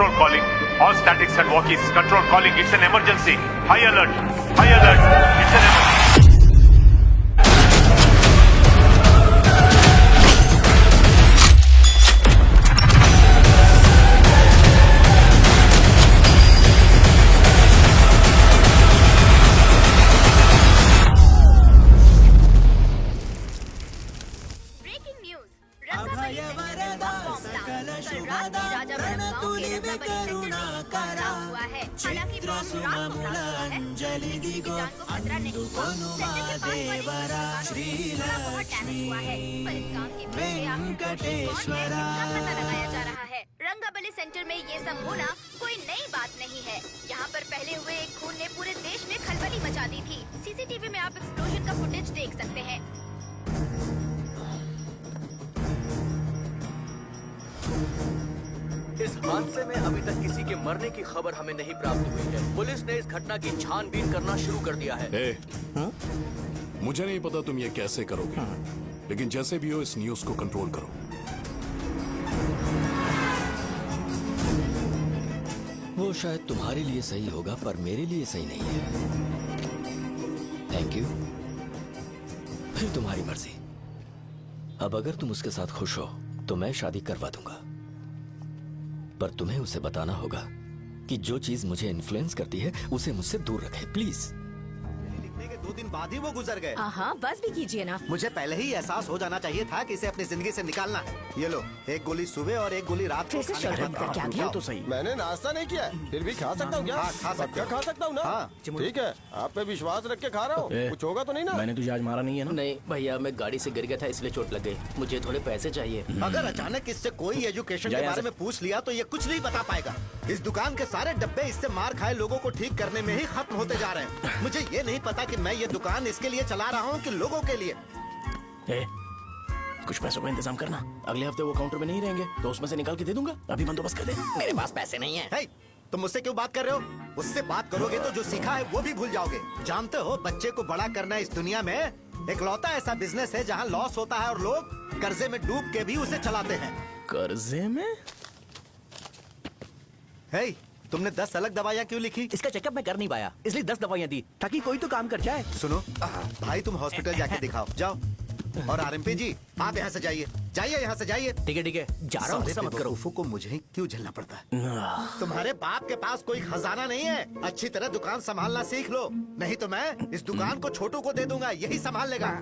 Control calling. All statics and walkies. Control calling. It's an emergency. High alert. High alert. It's an emergency. Rangabali center में ये सब होना कोई नई बात नहीं है। यहाँ पर पहले हुए एक खून ने पूरे देश में खलबली मचा दी थी। सीसीटीवी में आप एक्सप्लोजन का फुटेज देख सकते हैं। इस हादसे में अभी तक किसी के मरने की खबर हमें नहीं प्राप्त हुई है। पुलिस ने इस घटना की छानबीन करना शुरू कर दिया है। मुझे नहीं पता तुम ये कैसे करोगे, लेकिन जैसे भी हो इस न्यूज को कंट्रोल करो। वो शायद तुम्हारे लिए सही होगा पर मेरे लिए सही नहीं है। Thank you. फिर तुम्हारी मर्जी। अब अगर तुम उसके साथ खुश हो तो मैं शादी करवा दूंगा, पर तुम्हें उसे बताना होगा कि जो चीज मुझे इन्फ्लुएंस करती है उसे मुझसे दूर रखे, प्लीज। 2 दिन बाद ही वो गुजर गए। हाँ, बस भी कीजिए ना। मुझे पहले ही एहसास हो जाना चाहिए था कि इसे अपनी जिंदगी से निकालना है। ये लो, एक गोली सुबह और एक गोली रात को खाने के बाद क्या खाओ। तो सही। मैंने नाश्ता नहीं किया है, फिर भी खा सकता हूँ क्या? हाँ, खा सकते हो। खा सकता हूँ ना? हाँ। ठीक है, आप पे विश्वास रख के खा रहा हूँ। कुछ होगा तो नहीं ना? मैंने तुझे आज मारा नहीं है ना? नहीं भैया, मैं गाड़ी से गिर गया था इसलिए चोट लग गई। मुझे थोड़े पैसे चाहिए। अगर अचानक इससे कोई एजुकेशन के बारे में पूछ लिया तो ये कुछ नहीं बता पाएगा। इस दुकान के सारे डब्बे इससे मार खाए लोगों को ठीक करने में ही खत्म होते जा रहे हैं। मुझे ये नहीं पता कि मैं ये दुकान इसके लिए चला रहा हूँ कि लोगों के लिए। कुछ पैसों का इंतजाम करना। अगले हफ्ते वो काउंटर में नहीं रहेंगे तो उसमें से निकाल के दे दूंगा। अभी बंदोबस्त कर दे। मेरे पास पैसे नहीं है। hey, तुम मुझसे क्यों बात कर रहे हो? उससे बात करोगे तो जो सीखा है वो भी भूल जाओगे। जानते हो, बच्चे को बड़ा करना इस दुनिया में इकलौता ऐसा बिजनेस है जहाँ लॉस होता है और लोग कर्जे में डूब के भी उसे चलाते हैं। कर्जे में? hey, तुमने 10 अलग दवाइयाँ क्यों लिखी? इसका चेकअप मैं कर नहीं पाया, इसलिए 10 दवाइयाँ दी ताकि कोई तो काम कर जाए। सुनो भाई, तुम हॉस्पिटल जाके दिखाओ, जाओ। और आरएमपी जी, आप यहाँ से जाइए, जाइए यहाँ से जाइए। ठीक है जा रहा हूँ, गुस्सा मत करो। को मुझे ही क्यों झेलना पड़ता है? तुम्हारे बाप के पास कोई खजाना नहीं है। अच्छी तरह दुकान संभालना सीख लो, नहीं तो मैं इस दुकान को छोटू को दे दूंगा, यही संभाल लेगा।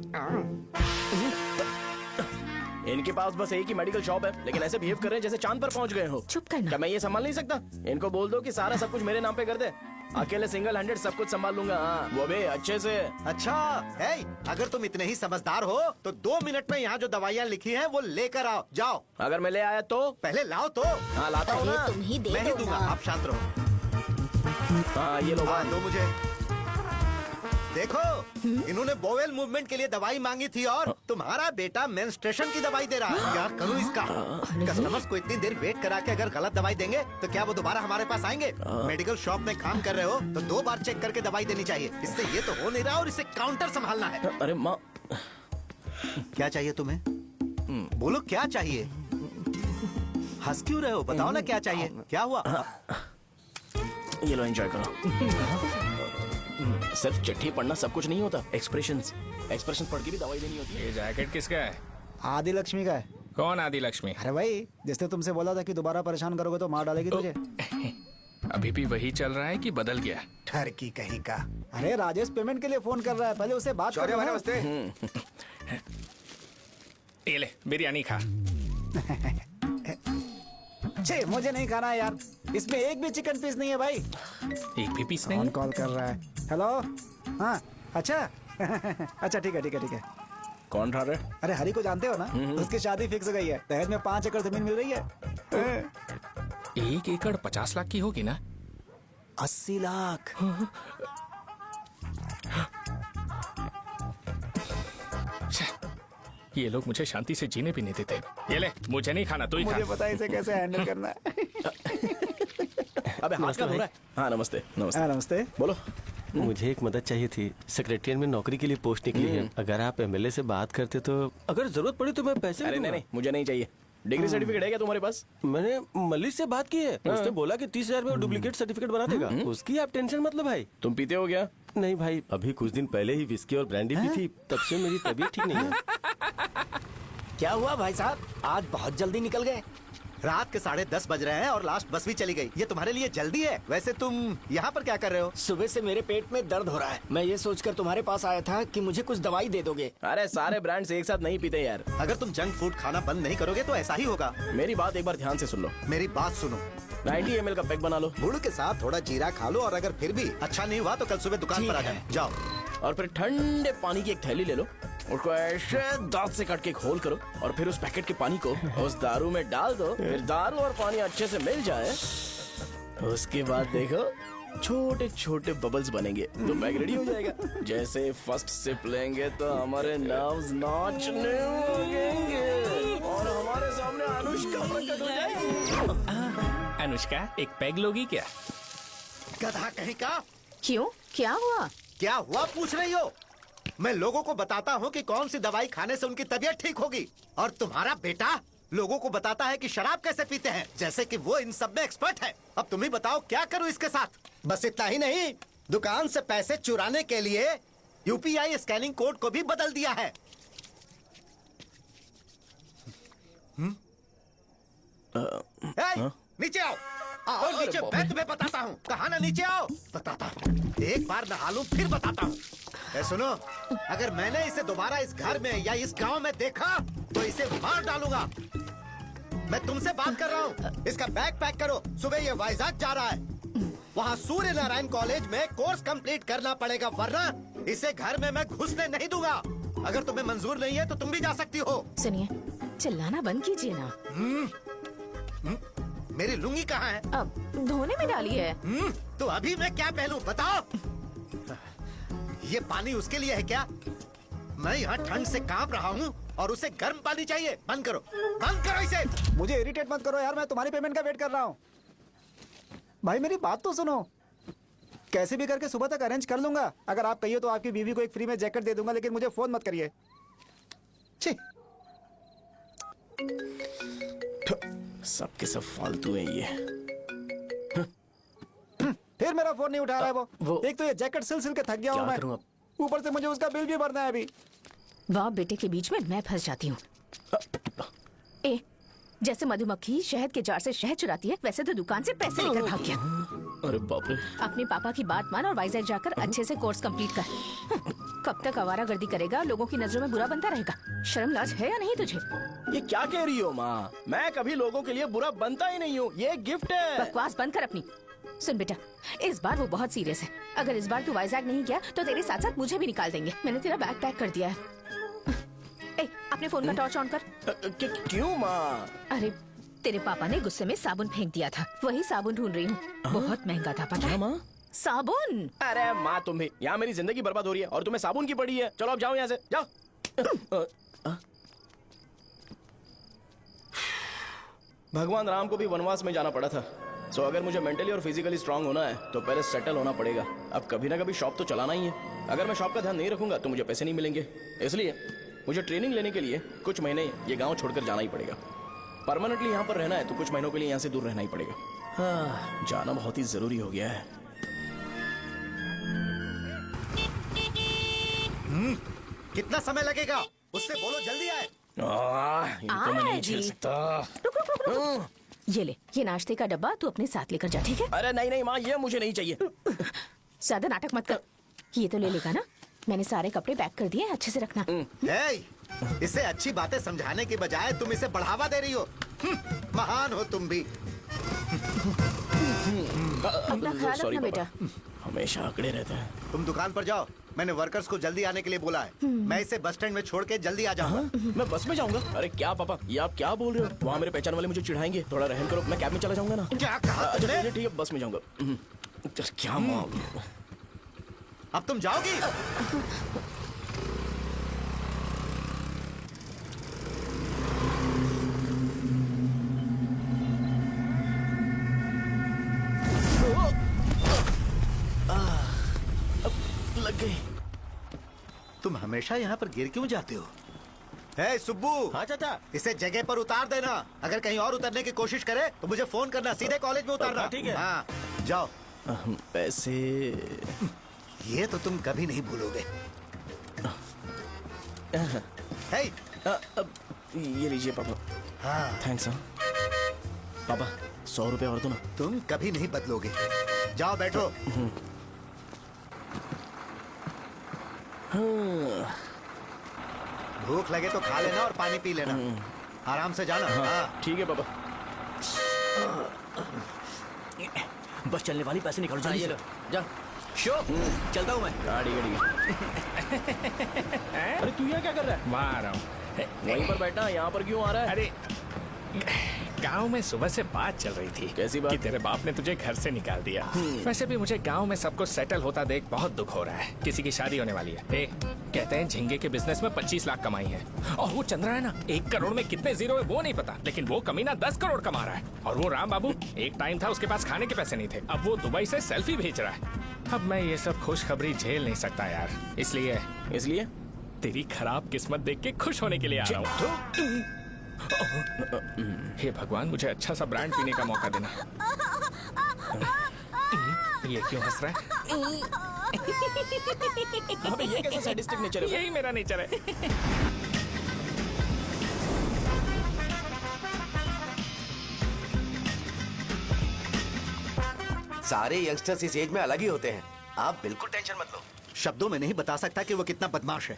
इनके पास बस एक ही मेडिकल शॉप है, लेकिन ऐसे बिहेव कर रहे हैं जैसे चांद पर पहुंच गए हो। चुप करना। क्या मैं ये संभाल नहीं सकता? इनको बोल दो कि सारा सब कुछ मेरे नाम पे कर दे। अकेले सिंगल हैंडेड सब कुछ संभाल लूंगा। हाँ, वो भी अच्छे से। अच्छा है, अगर तुम इतने ही समझदार हो तो 2 मिनट में यहाँ जो दवाइयाँ लिखी हैं वो लेकर आओ, जाओ। अगर मैं ले आया तो? पहले लाओ तो। हाँ, लाता हूँ ना। तुम ही दे मैं ही दो दूंगा, ना। आप शांत रहो। हाँ, ये लो। दो मुझे। देखो, इन्होंने बोवेल मूवमेंट के लिए दवाई मांगी थी और तुम्हारा बेटा मेंस्ट्रुएशन की दवाई दे रहा है। क्या करूं इसका? कस्टमर्स को इतनी देर वेट करा के अगर गलत दवाई देंगे तो क्या वो दोबारा हमारे पास आएंगे? मेडिकल शॉप में काम कर रहे हो तो 2 बार चेक करके दवाई देनी चाहिए। इससे ये तो हो नहीं रहा और इसे काउंटर संभालना है। अरे माँ, क्या चाहिए तुम्हें? बोलो क्या चाहिए? हंस क्यों रहे हो? बताओ ना क्या चाहिए? क्या हुआ? ये लो, एंजॉय करो। सिर्फ चिट्ठी पढ़ना सब कुछ नहीं होता। एक्सप्रेशंस पढ़ के भी दवाई देनी होती है। ये जैकेट किसका है? आदि लक्ष्मी का है। कौन आदि लक्ष्मी? अरे भाई, जिसने तुमसे बोला था कि दोबारा परेशान करोगे तो मार डालेगी तुझे। अभी भी वही चल रहा है कि बदल गया? ठरकी कहीं का। अरे राजेश पेमेंट के लिए फोन कर रहा है, पहले उससे बात करो। नमस्ते। ये ले बिरयानी खा। छे, मुझे नहीं खाना है यार, इसमें एक भी चिकन पीस नहीं है भाई। एक भी पीस नहीं? कौन कॉल कर रहा है? हेलो, हाँ, अच्छा। अच्छा ठीक है। कौन रहा? अरे हरी को जानते हो ना? उसकी शादी फिक्स हो गई है, दहेज में 5 एकड़ जमीन मिल रही है। 1 एकड़ 50 लाख की होगी ना? 80 लाख। ये लोग मुझे शांति से जीने भी नहीं देते। ये ले, मुझे नहीं खाना, तू ही खा। मुझे पता है इसे कैसे हैंडल करना है। अबे हाथ का हो रहा है। हाँ, नमस्ते। नमस्ते। बोलो। मुझे एक मदद चाहिए थी। सेक्रेटरिएट में नौकरी के लिए पोस्ट निकली है। अगर आप एमएलए से बात करते तो, अगर जरूरत पड़ी तो मैं पैसे अरे नहीं, मुझे नहीं चाहिए। डिग्री सर्टिफिकेट है क्या तुम्हारे पास? मैंने मलिक से बात की है, उसने बोला कि 30,000 में वो डुप्लीकेट सर्टिफिकेट बना देगा। उसकी आप टेंशन मत लो भाई। तुम पीते हो क्या? नहीं भाई, अभी कुछ दिन पहले ही विस्की और ब्रांडी पी थी, तब से मेरी तबीयत ठीक नहीं है। क्या हुआ भाई साहब, आज बहुत जल्दी निकल गए? रात के 10:30 बज रहे हैं और लास्ट बस भी चली गई। ये तुम्हारे लिए जल्दी है। वैसे तुम यहाँ पर क्या कर रहे हो? सुबह से मेरे पेट में दर्द हो रहा है। मैं ये सोचकर तुम्हारे पास आया था कि मुझे कुछ दवाई दे दोगे। अरे सारे ब्रांड्स एक साथ नहीं पीते यार। अगर तुम जंक फूड खाना बंद नहीं करोगे तो ऐसा ही होगा। मेरी बात एक बार ध्यान से सुन लो। मेरी बात सुनो, 90 ml का पैक बना लो। गुड़ के साथ थोड़ा जीरा खा लो और अगर फिर भी अच्छा नहीं हुआ तो कल सुबह दुकान पर आ जाओ। और फिर ठंडे पानी की एक थैली ले लो, उसको ऐसे दांत से काट के घोल करो और फिर उस पैकेट के पानी को उस दारू में डाल दो। फिर दारू और पानी अच्छे से मिल जाए, उसके बाद देखो छोटे छोटे बबल्स बनेंगे तो बैग रेडी हो जाएगा। जैसे फर्स्ट सिप लेंगे तो हमारे नर्व्स नाचने लगेंगे और हमारे सामने अनुष्का प्रकट हो जाएगी। अनुष्का, एक पैग लोगी क्या? गधा कहीं का। क्यों, क्या हुआ? क्या हुआ पूछ रही हो? मैं लोगों को बताता हूँ कि कौन सी दवाई खाने से उनकी तबीयत ठीक होगी, और तुम्हारा बेटा लोगों को बताता है कि शराब कैसे पीते हैं, जैसे कि वो इन सब में एक्सपर्ट है। अब तुम ही बताओ क्या करूँ इसके साथ? बस इतना ही नहीं, दुकान से पैसे चुराने के लिए यूपीआई स्कैनिंग कोड को भी बदल दिया है। नीचे आओ। आओ नीचे, मैं तुम्हें बताता हूँ। कहा ना नीचे आओ, बताता हूँ। एक बार नहा लूं फिर बताता हूँ। सुनो, अगर मैंने इसे दोबारा इस घर में या इस गांव में देखा तो इसे मार डालूंगा। मैं तुमसे बात कर रहा हूँ। इसका बैग पैक करो, सुबह ये वाइजाग जा रहा है। वहाँ सूर्य नारायण कॉलेज में कोर्स कंप्लीट करना पड़ेगा, वरना इसे घर में मैं घुसने नहीं दूंगा। अगर तुम्हें मंजूर नहीं है तो तुम भी जा सकती हो। सुनिए, चिल्लाना बंद कीजिए ना। मेरी लुंगी कहाँ है? अब धोने में डाली है। तो अभी मैं क्या पहनूं बताओ? ये पानी उसके लिए है क्या? मैं यहाँ ठंड से कांप रहा हूँ और उसे गर्म पानी चाहिए। बंद करो, बंद करो इसे। मुझे इरिटेट मत करो यार, मैं तुम्हारी पेमेंट का वेट कर रहा हूँ। भाई मेरी बात तो सुनो, कैसे भी करके सुबह तक अरेंज कर लूंगा। अगर आप कहिए तो आपकी बीवी को एक फ्री में जैकेट दे दूंगा, लेकिन मुझे फोन मत करिए। सबके सब फालतू है ये। फिर मेरा फोन नहीं उठा रहा है वो। एक तो ये जैकेट सिल सिल के थक गया हूँ मैं, ऊपर से मुझे उसका बिल भी भरना है अभी। वाह, बेटे के बीच में मैं फंस जाती हूँ। ए, जैसे मधुमक्खी शहद के जार से शहद चुराती है, वैसे तो दुकान से पैसे लेकर भाग गया। अरे बाप रे। अपने पापा की बात मान और वाइजैक जाकर अच्छे से कोर्स कंप्लीट कर। कब तक आवारागर्दी करेगा, लोगों की नजरों में बुरा बनता रहेगा। शर्म लाज है या नहीं तुझे? ये क्या कह रही हो माँ? मैं कभी लोगों के लिए बुरा बनता ही नहीं हूँ, ये गिफ्ट है। बकवास बंद कर अपनी। सुन बेटा, इस बार वो बहुत सीरियस है। अगर इस बार तू वाइजैक नहीं गया तो तेरे साथ साथ मुझे भी निकाल देंगे। मैंने तेरा बैग पैक कर दिया है। ए, अपने फोन का टॉर्च ऑन कर। क्यों माँ? अरे तेरे पापा ने गुस्से में साबुन फेंक दिया था, वही साबुन ढूंढ रही हूँ। बहुत महंगा था, पता है माँ? साबुन। अरे माँ, तुम भी यहाँ मेरी जिंदगी बर्बाद हो रही है और तुम्हें साबुन की पड़ी है। चलो अब जाओ यहाँ से, जाओ। भगवान राम को भी वनवास में जाना पड़ा था। सो अगर मुझे मेंटली और फिजिकली स्ट्रांग होना है तो पहले सेटल होना पड़ेगा। अब कभी ना कभी शॉप तो चलाना ही है। अगर मैं शॉप का ध्यान नहीं रखूंगा तो मुझे पैसे नहीं मिलेंगे। इसलिए मुझे ट्रेनिंग लेने के लिए कुछ महीने ये गांव छोड़कर जाना ही पड़ेगा। परमानेंटली यहाँ पर रहना है तो कुछ महीनों के लिए यहाँ से दूर रहना ही पड़ेगा। हाँ, जाना बहुत ही जरूरी हो गया है। कितना समय लगेगा? उससे बोलो जल्दी आए। इनको मैं नहीं झेल सकता। रुक। ये ले, ये नाश्ते का डब्बा तू अपने साथ लेकर जा, ठीक है? अरे नहीं नहीं माँ, ये मुझे नहीं चाहिए। ज्यादा नाटक मत कर। ये तो ले लेगा ना? मैंने सारे कपड़े पैक कर दिए, अच्छे से रखना। इसे अच्छी बातें समझाने के बजाय तुम इसे बढ़ावा दे रही हो। महान हो तुम भी। अपना ख्याल रखना बेटा। हमेशा आंकड़े रहते हैं। तुम दुकान पर जाओ, मैंने वर्कर्स को जल्दी आने के लिए बोला है। मैं इसे बस स्टैंड में छोड़ के जल्दी आ जाऊंगा। मैं बस में जाऊंगा? अरे क्या पापा, ये आप क्या बोल रहे हो? वहाँ मेरे पहचान वाले मुझे चिढ़ाएंगे। थोड़ा रहम करो, मैं कैब में चला जाऊंगा ना। क्या कहा? अच्छा ठीक है, बस में जाऊंगा। क्या माँ, अब तुम जाओगी? लग गई। तुम हमेशा यहाँ पर गिर क्यों जाते हो? हे सुब्बू, हाँ चाचा। इसे जगह पर उतार देना। अगर कहीं और उतरने की कोशिश करे तो मुझे फोन करना, सीधे कॉलेज में उतारना। हाँ, ठीक है। हाँ, जाओ। पैसे ये तो तुम कभी नहीं भूलोगे। हे, ये लीजिए पापा। हाँ, थैंक्स। पापा 100 रुपए और दो ना। तुम कभी नहीं बदलोगे। जाओ बैठो। भूख लगे तो खा लेना और पानी पी लेना। आराम से जाना। हाँ। ठीक है पापा। बस चलने वाली, पैसे निकालो जल्दी से। जा शो चलता हूँ मैं। गाड़ी गाड़ी। अरे तू यहाँ क्या कर रहा है? वहाँ आ रहा हूँ। वहीं पर बैठा, यहाँ पर क्यों आ रहा है? अरे गांव में सुबह से बात चल रही थी। कैसी बात? कि तेरे बाप ने तुझे घर से निकाल दिया। वैसे भी मुझे गांव में सब कुछ सेटल होता देख बहुत दुख हो रहा है। किसी की शादी होने वाली है। कहते हैं झींगे के बिजनेस में 25 लाख कमाई है। और वो चंद्रा है ना, 1 करोड़ में कितने जीरो है वो नहीं पता, लेकिन वो कमीना 10 करोड़ कमा रहा है। और वो राम बाबू, एक टाइम था उसके पास खाने के पैसे नहीं थे, अब वो दुबई से सेल्फी भेज रहा है। अब मैं ये सब खुशखबरी झेल नहीं सकता यार, इसलिए तेरी खराब किस्मत देख के खुश होने के लिए आ रहा हूँ। हे भगवान, मुझे अच्छा सा ब्रांड पीने का मौका देना। ये क्यों हंस रहा है? अबे ये कैसा सैडिस्टिक नेचर है? यही मेरा नेचर है। सारे यंगस्टर्स इस एज में अलग ही होते हैं। आप बिल्कुल टेंशन मत लो। शब्दों में नहीं बता सकता कि वो कितना बदमाश है।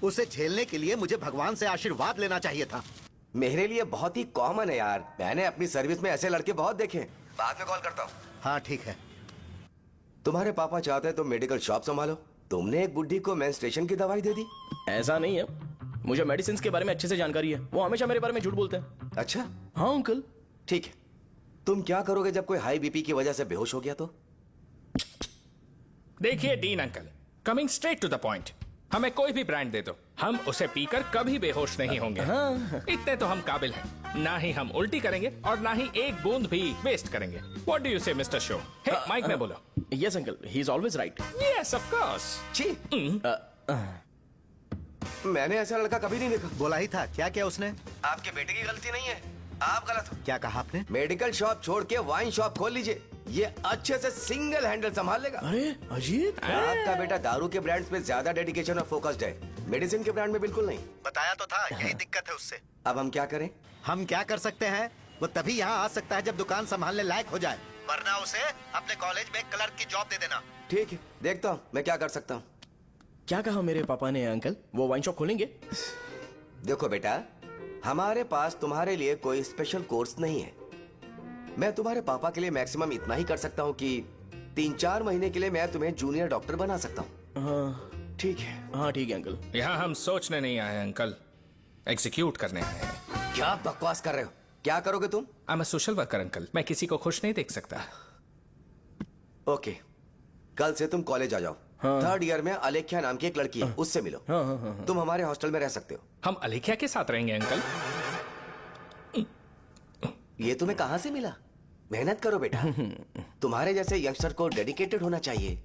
उसे झेलने के लिए मुझे भगवान से आशीर्वाद लेना चाहिए था। मेरे लिए बहुत ही कॉमन है यार। मैंने अपनी सर्विस में ऐसे लड़के बहुत देखे। बाद में कॉल करता हूँ। हाँ ठीक है। तुम्हारे पापा चाहते हैं तुम मेडिकल शॉप संभालो। तुमने एक बुढ़ी को मेंस्ट्रुएशन की दवाई दे दी। ऐसा नहीं है, मुझे मेडिसिन के बारे में अच्छे से जानकारी है। वो हमेशा मेरे बारे में झूठ बोलते हैं। अच्छा हाँ अंकल। ठीक है, तुम क्या करोगे जब कोई हाई बीपी की वजह से बेहोश हो गया तो? देखिए Dean uncle, coming straight to the point, हमें कोई भी ब्रांड दे दो, हम उसे पीकर कभी बेहोश नहीं होंगे। इतने तो हम काबिल हैं। ना ही हम उल्टी करेंगे और ना ही एक बूंद भी वेस्ट करेंगे। व्हाट डू यू से मिस्टर शो? हे माइक में बोलो। Yes uncle, he is always right. Yes of course. मैंने ऐसा लड़का कभी नहीं देखा। बोला ही था। क्या क्या उसने? आपके बेटे की गलती नहीं है, आप गलत हो। क्या कहा आपने? मेडिकल शॉप छोड़ के वाइन शॉप खोल लीजिए, ये अच्छे से सिंगल हैंडल संभाल लेगा। अरे अजीत, आपका बेटा दारू के ब्रांड्स पे ज्यादा डेडिकेशन और फोकस्ड है, मेडिसिन के ब्रांड में बिल्कुल नहीं। बताया तो था, यही दिक्कत है उससे। अब हम क्या करें? हम क्या कर सकते हैं? वो तभी यहाँ आ सकता है जब दुकान संभालने लायक हो जाए, वरना उसे अपने कॉलेज में क्लर्क की जॉब दे देना। ठीक है, देखता हूँ मैं क्या कर सकता हूँ। क्या कहा मेरे पापा ने अंकल? वो वाइन शॉप खोलेंगे? देखो बेटा, हमारे पास तुम्हारे लिए कोई स्पेशल कोर्स नहीं है। मैं तुम्हारे पापा के लिए मैक्सिमम इतना ही कर सकता हूँ कि 3-4 महीने के लिए मैं तुम्हें जूनियर डॉक्टर बना सकता हूँ। हाँ ठीक है। हाँ ठीक है अंकल। यहाँ हम सोचने नहीं आए हैं अंकल, एग्जीक्यूट करने आए हैं। क्या बकवास कर रहे हो? क्या करोगे तुम? I am a social worker uncle, मैं किसी को खुश नहीं देख सकता। ओके, कल से तुम कॉलेज आ जाओ। हाँ। 3rd ईयर में अलेख्या नाम की एक लड़की है, उससे मिलो। हाँ, हाँ, हाँ, हाँ। तुम हमारे हॉस्टल में रह सकते हो। हम अलेख्या के साथ रहेंगे अंकल। ये तुम्हें कहाँ से मिला? मेहनत करो बेटा, तुम्हारे जैसे यंगस्टर को डेडिकेटेड होना चाहिए।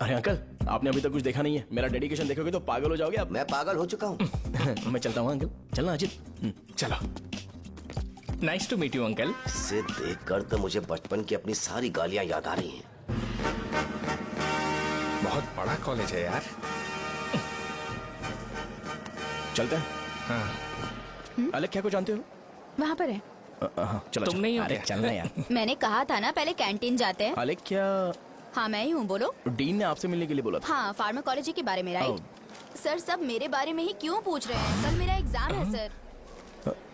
अरे अंकल, आपने अभी तक कुछ देखा नहीं है। मेरा डेडिकेशन देखोगे तो पागल हो जाओगे आप। मैं पागल हो चुका हूँ। मैं चलता हूँ अंकल। चलना अजित। चलो, nice to meet you uncle. इसे देखकर तो मुझे बचपन की अपनी सारी गालियां याद आ रही हैं। बहुत बड़ा कॉलेज है यार। चलते हैं। हाँ। अलेख्या को जानते हो? वहाँ पर है। हाँ, चलो। तुम नहीं हो अरे क्या? चलना यार। मैंने कहा था ना पहले कैंटीन जाते हैं। अलेख्या, हाँ मैं ही हूँ, बोलो। डीन ने आपसे मिलने के लिए बोला था। हाँ, फार्माकोलॉजी के बारे में, राइट? सर सब मेरे बारे में ही क्यों पूछ रहे हैं? कल मेरा एग्जाम है सर।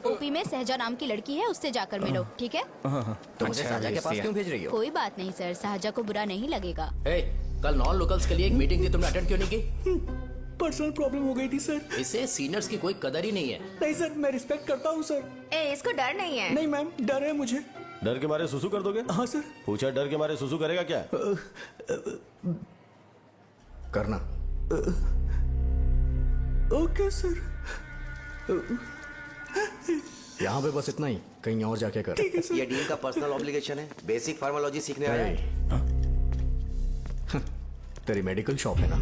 ओपी में सहजा नाम की लड़की है, उससे जाकर मिलो, ठीक है? तुम मुझे साजा के पास क्यों भेज रही हो? कोई बात नहीं सर, सहजा को बुरा नहीं लगेगा। कल नॉन लोकल्स के लिए एक मीटिंग थी, तुमने अटेंड क्यों नहीं की? पर्सनल प्रॉब्लम हो गई थी सर। इसे सीनियर्स की कोई कदर ही नहीं है। नहीं सर, मैं रिस्पेक्ट करता हूँ सर। इसको डर नहीं है। नहीं मैम, डर है मुझे। डर के मारे सुसु कर दोगे? हाँ सर। पूछा डर के मारे सुसु करेगा क्या? करना। Okay sir. यहाँ पे बस इतना ही, कहीं और जाके कर। ये डीन का पर्सनल ऑब्लिगेशन है, बेसिक फार्माकोलॉजी सीखने आया है। तेरी मेडिकल शॉप है ना?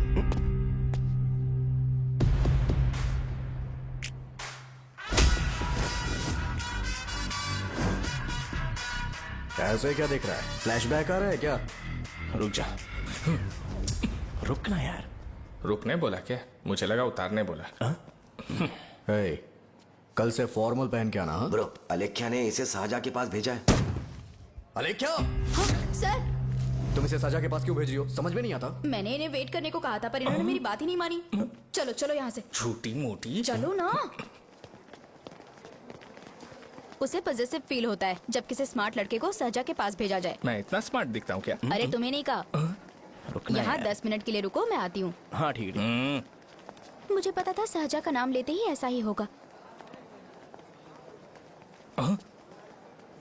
ऐसे क्या दिख रहा है? फ्लैशबैक आ रहा है क्या? रुक जा। रुकना यार। रुकने बोला क्या? मुझे लगा उतारने बोला। हे, कल से फॉर्मल पहन के आना। हाँ? ब्रो, अलेख्या ने इसे शाहजहा के पास भेजा है। अलेख्या, हाँ, सर तुम इसे शाहजहा के पास क्यों भेज रही हो? समझ में नहीं आता। मैंने इन्हें वेट करने को कहा था पर इन्होंने मेरी बात ही नहीं मानी। चलो चलो यहाँ से। छोटी मोटी। चलो ना। उसे पॉजिटिव फील होता है जब किसी स्मार्ट लड़के को शाहजहा के पास भेजा जाए। मैं इतना स्मार्ट दिखता हूँ क्या? अरे तुम्हें नहीं कहा। रुकना यहाँ यार। 10 मिनट के लिए रुको, मैं आती हूँ। हाँ ठीक है। मुझे पता था शाहजहा का नाम लेते ही ऐसा ही होगा।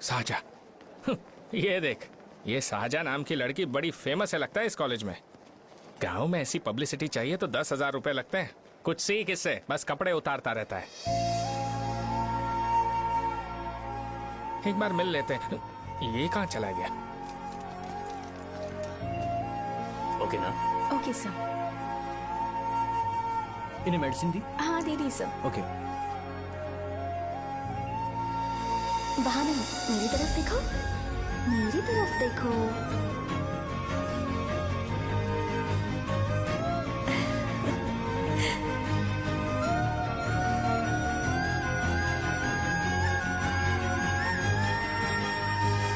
शाहजहा। ये देख, ये शाहजहा नाम की लड़की बड़ी फेमस है लगता है इस कॉलेज में। गांव में ऐसी पब्लिसिटी चाहिए तो 10,000 रुपए लगते हैं। कुछ सीख इससे, बस कपड़े उतारता रहता है। एक बार मिल लेते हैं। ये कहाँ चला गया? ओके ना? Okay sir. इन्हें मेडिसिन दी? हाँ दे दी सर। ओके। वहाँ नहीं, मेरी तरफ देखो, मेरी तरफ देखो।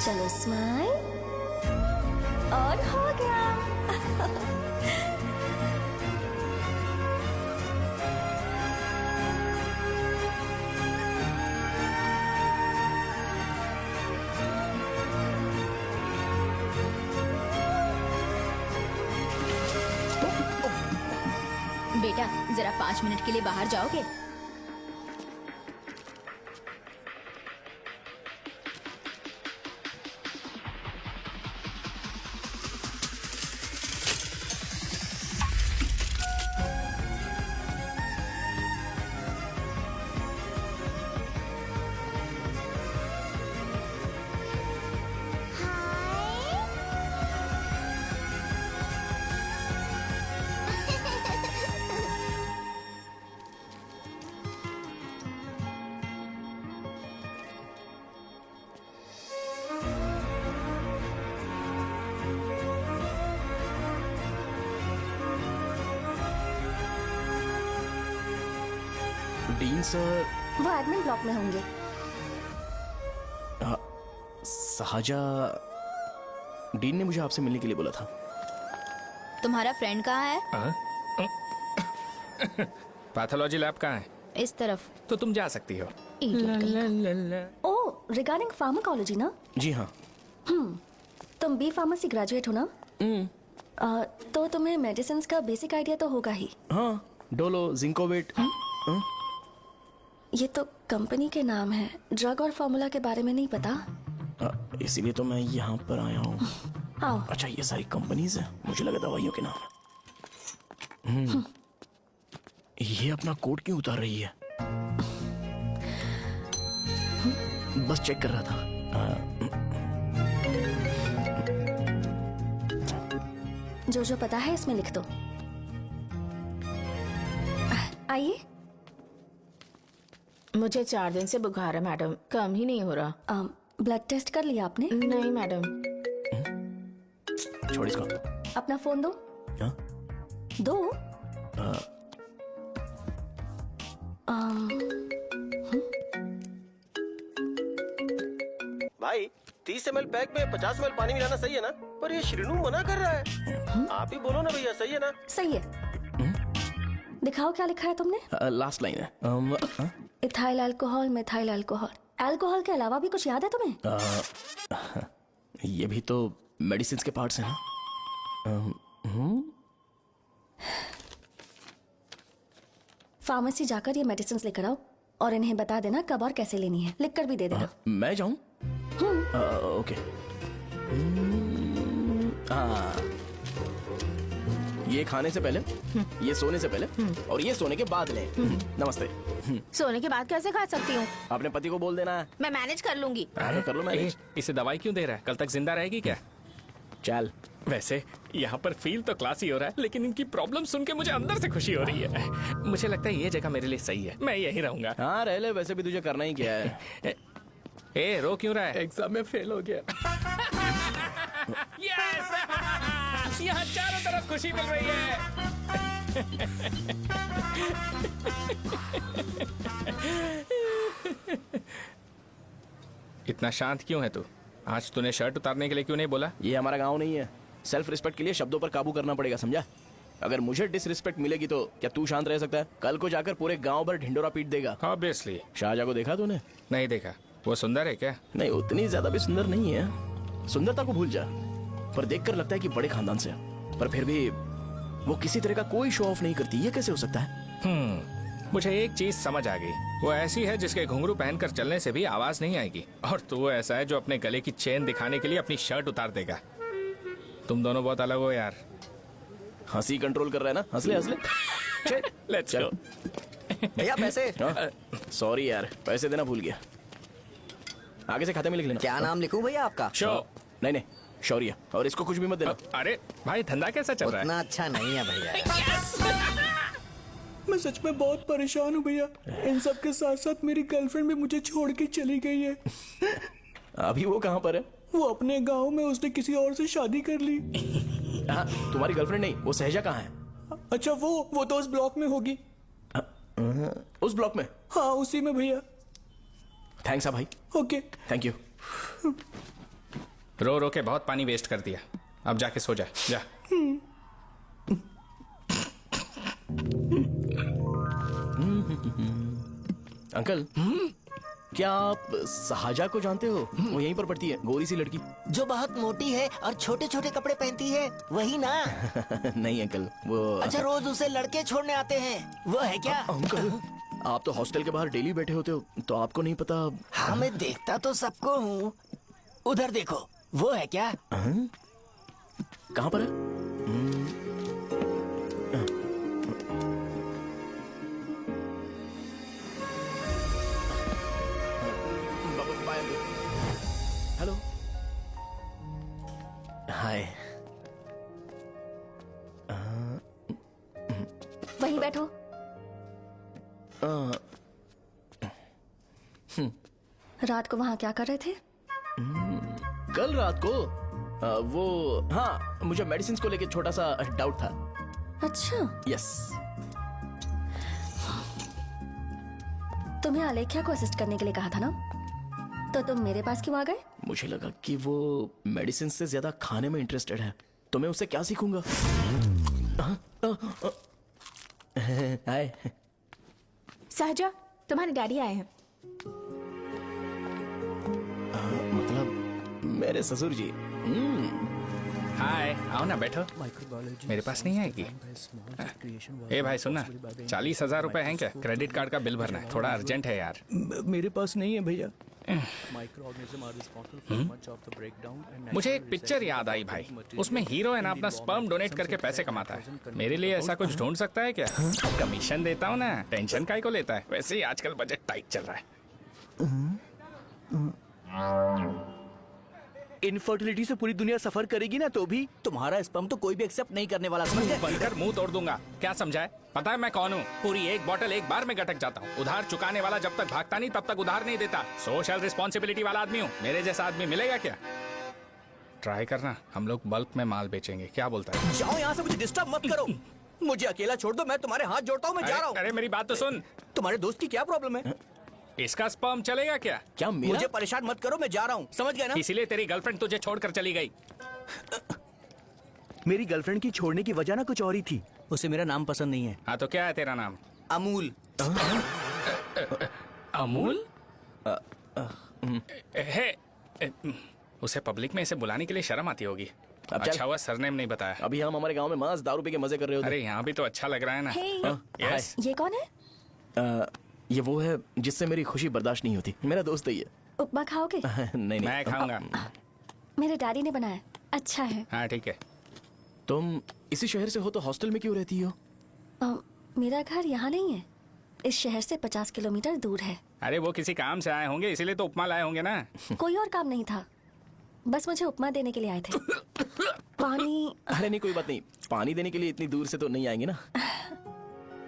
चलो स्माइल, और हो गया। बेटा जरा 5 मिनट के लिए बाहर जाओगे? Dean sir. वो एडमिन ब्लॉक में होंगे। शाहजहा, डीन ने मुझे आपसे मिलने के लिए बोला था। तुम्हारा फ्रेंड कहाँ है? पैथोलॉजी लैब कहाँ है? इस तरफ। तो तुम जा सकती हो। ओ, रिगार्डिंग फार्माकोलॉजी ना? जी हाँ। तुम बी फार्मेसी ग्रेजुएट हो ना? तो तुम्हें मेडिसिन का बेसिक आइडिया तो होगा ही। हाँ, डोलो, जिंकोवेट। ये तो कंपनी के नाम है, ड्रग और फॉर्मूला के बारे में नहीं पता। इसीलिए तो मैं यहाँ पर आया हूँ। आओ। अच्छा, ये सारी कंपनीज है, मुझे लगा दवाइयों के नाम है। ये अपना कोट क्यों उतार रही है? बस चेक कर रहा था। जो जो पता है इसमें लिख दो। आइए। मुझे 4 दिन से बुखार है मैडम, कम ही नहीं हो रहा। ब्लड टेस्ट कर लिया आपने? नहीं मैडम। छोड़ इसको। अपना फोन दो। हाँ? दो। भाई 30 ml पैक में 50 ml पानी मिलाना सही है ना? पर ये श्रीनू मना कर रहा है। आप ही बोलो ना भैया, सही है ना? सही है। दिखाओ क्या लिखा है तुमने? लास्ट लाइन है। Ethyl alcohol, methyl alcohol. Alcohol के अलावा भी कुछ याद है तुम्हें? ये भी तो मेडिसिन के पार्ट्स हैं ना? फार्मेसी जाकर ये मेडिसिन लेकर आओ और इन्हें बता देना कब और कैसे लेनी है। लिख कर भी दे देना। मैं जाऊं? ओके। ये खाने से पहले, ये सोने से पहले और ये सोने के बाद ले। नमस्ते। सोने के बाद कैसे खा सकती हूँ? अपने पति को बोल देना है। मैं मैनेज कर लूंगी। कर लो मैनेज। इसे दवाई क्यों दे रहा है? कल तक जिंदा रहेगी क्या? चल। वैसे यहाँ पर फील तो क्लासी हो रहा है, लेकिन इनकी प्रॉब्लम सुन के मुझे अंदर से खुशी हो रही है। मुझे लगता है ये जगह मेरे लिए सही है, मैं यहीं रहूंगा। हाँ रह ले, वैसे भी तुझे करना ही क्या है। ए, रो क्यों रहा है? एग्जाम में फेल हो गया। यस यहाँ चारों तरफ खुशी मिल रही है। इतना शांत क्यों है तू? आज तूने शर्ट उतारने के लिए क्यों नहीं बोला? ये हमारा गांव नहीं है। सेल्फ रिस्पेक्ट के लिए शब्दों पर काबू करना पड़ेगा, समझा? अगर मुझे डिसरिस्पेक्ट मिलेगी तो क्या तू शांत रह सकता है? कल को जाकर पूरे गांव भर ढिंडोरा पीट देगा। ऑब्वियसली। शाहजहां को देखा तूने? नहीं देखा। वो सुंदर है क्या? नहीं, उतनी ज्यादा भी सुंदर नहीं है। सुंदरता को भूल जा, पर देखकर लगता है कि बड़े खानदान से है। पर फिर भी वो किसी तरह का कोई शो ऑफ नहीं करती। ये कैसे हो सकता है? मुझे एक चीज समझ आ गई। वो ऐसी है जिसके घुंघरू पहनकर चलने से भी आवाज नहीं आएगी, और तू ऐसा है जो अपने गले की चेन दिखाने के लिए अपनी शर्ट उतार देगा। तुम दोनों बहुत अलग हो यार। हंसी कंट्रोल कर रहा है ना? हंस ले, हंस ले। Let's go. भैया पैसे। सॉरी यार, पैसे देना भूल गया। आगे से खाते में लिख लेना। क्या नाम लिखूं भैया आपका? शो। नहीं, शौर्य। और इसको कुछ भी मत देना। अरे भाई, धंधा कैसा चल रहा है? उतना अच्छा नहीं है भैया। मैं सच में बहुत परेशान हूँ भैया। इन सब के साथ साथ मेरी गर्लफ्रेंड भी मुझे छोड़ के चली गई है। अभी वो कहाँ पर है? वो अपने गांव में, उसने किसी और से शादी कर ली। हाँ, तुम्हारी गर्लफ्रेंड नहीं, वो सहजा कहाँ है? अच्छा, वो तो उस ब्लॉक में होगी। उस ब्लॉक में? हाँ, उसी में भैया। थैंक्स भाई। Okay, thank you. रो रो के बहुत पानी वेस्ट कर दिया। अब जाके सो जा। जा। अंकल, क्या आप शाहजहां को जानते हो? वो यहीं पर पढ़ती है, गोरी सी लड़की। जो बहुत मोटी है और छोटे छोटे कपड़े पहनती है, वही ना? नहीं अंकल, वो अच्छा, रोज उसे लड़के छोड़ने आते हैं, वो है क्या? अंकल, आप तो हॉस्टल के बाहर डेली बैठे होते हो, तो आपको नहीं पता? हाँ, मैं देखता तो सबको हूँ। उधर देखो, वो है क्या? कहाँ पर है? हेलो, हाय। वहीं बैठो। रात को वहाँ क्या कर रहे थे? कल रात को वो, हाँ, मुझे मेडिसिन को लेके छोटा सा डाउट था। अच्छा। यस। तुम्हें आलेख्या को असिस्ट करने के लिए कहा था ना, तो तुम मेरे पास क्यों आ गए? मुझे लगा कि वो मेडिसिन से ज्यादा खाने में इंटरेस्टेड है, तो मैं उससे क्या सीखूंगा? हाय। सहजा, तुम्हारे डैडी आए हैं। मतलब मेरे ससुर जी। हाय, आओ ना, बैठो। मेरे पास नहीं आएगी। ए भाई सुनना, 40,000 रुपए हैं क्या? क्रेडिट कार्ड का बिल भरना है, थोड़ा अर्जेंट है यार। मेरे पास नहीं है भैया। मुझे एक पिक्चर याद आई भाई, उसमें हीरो है ना अपना स्पर्म डोनेट करके पैसे कमाता है। मेरे लिए ऐसा कुछ ढूंढ सकता है क्या? कमीशन देता हूँ ना, टेंशन काहे को लेता है? वैसे ही आजकल बजट टाइट चल रहा है। इनफर्टिलिटी से पूरी दुनिया सफर करेगी ना, तो भी तुम्हारा स्पर्म तो कोई भी एक्सेप्ट नहीं करने वाला, समझ गए? बनकर मुंह तोड़ दूंगा। क्या समझा है? पता है मैं कौन हूँ? पूरी एक बोतल एक बार में गटक जाता हूँ। उधार चुकाने वाला जब तक भागता नहीं तब तक उधार नहीं देता। सोशल रिस्पॉन्सिबिलिटी वाला आदमी हूँ। मेरे जैसा आदमी मिलेगा क्या? ट्राई करना, हम लोग बल्क में माल बेचेंगे। क्या बोलता है? जाओ यहाँ से, मुझे डिस्टर्ब मत करो। मुझे अकेला छोड़ दो, मैं तुम्हारे हाथ जोड़ता हूँ, मैं जा रहा हूँ। अरे मेरी बात तो सुन। तुम्हारे दोस्त की क्या प्रॉब्लम है? इसका स्पर्म चलेगा क्या? क्या मेरा? मुझे परेशान मत करो, मैं जा रहा हूँ, समझ गए ना? इसीलिए तेरी गर्लफ्रेंड तुझे छोड़कर चली गई। मेरी गर्लफ्रेंड की छोड़ने की वजह ना कुछ और ही थी। उसे मेरा नाम पसंद नहीं है। हाँ तो क्या है तेरा नाम? अमूल। अमूल? उसे पब्लिक में इसे बुलाने के लिए शर्म आती होगी। अच्छा हुआ सरनेम नहीं बताया। अभी हम हमारे गांव में मस्त दारू पी के मजे कर रहे होते। अरे यहाँ भी तो अच्छा लग रहा है ना। Hey. यस। ये कौन है? ये वो है जिससे मेरी खुशी बर्दाश्त नहीं होती। मेरा दोस्त है ये। उपमा खाओगे? नहीं, मैं खाऊंगा। मेरे डैडी ने बनाया, अच्छा है। हाँ ठीक है। तुम इसी शहर से हो तो हॉस्टल में क्यों रहती हो? मेरा घर यहाँ नहीं है, इस शहर से 50 किलोमीटर दूर है। अरे वो किसी काम से आए होंगे, इसीलिए तो उपमा लाए होंगे ना। कोई और काम नहीं था, बस मुझे उपमा देने के लिए आए थे। पानी? अरे नहीं, कोई बात नहीं। पानी देने के लिए इतनी दूर से तो नहीं आएंगे ना।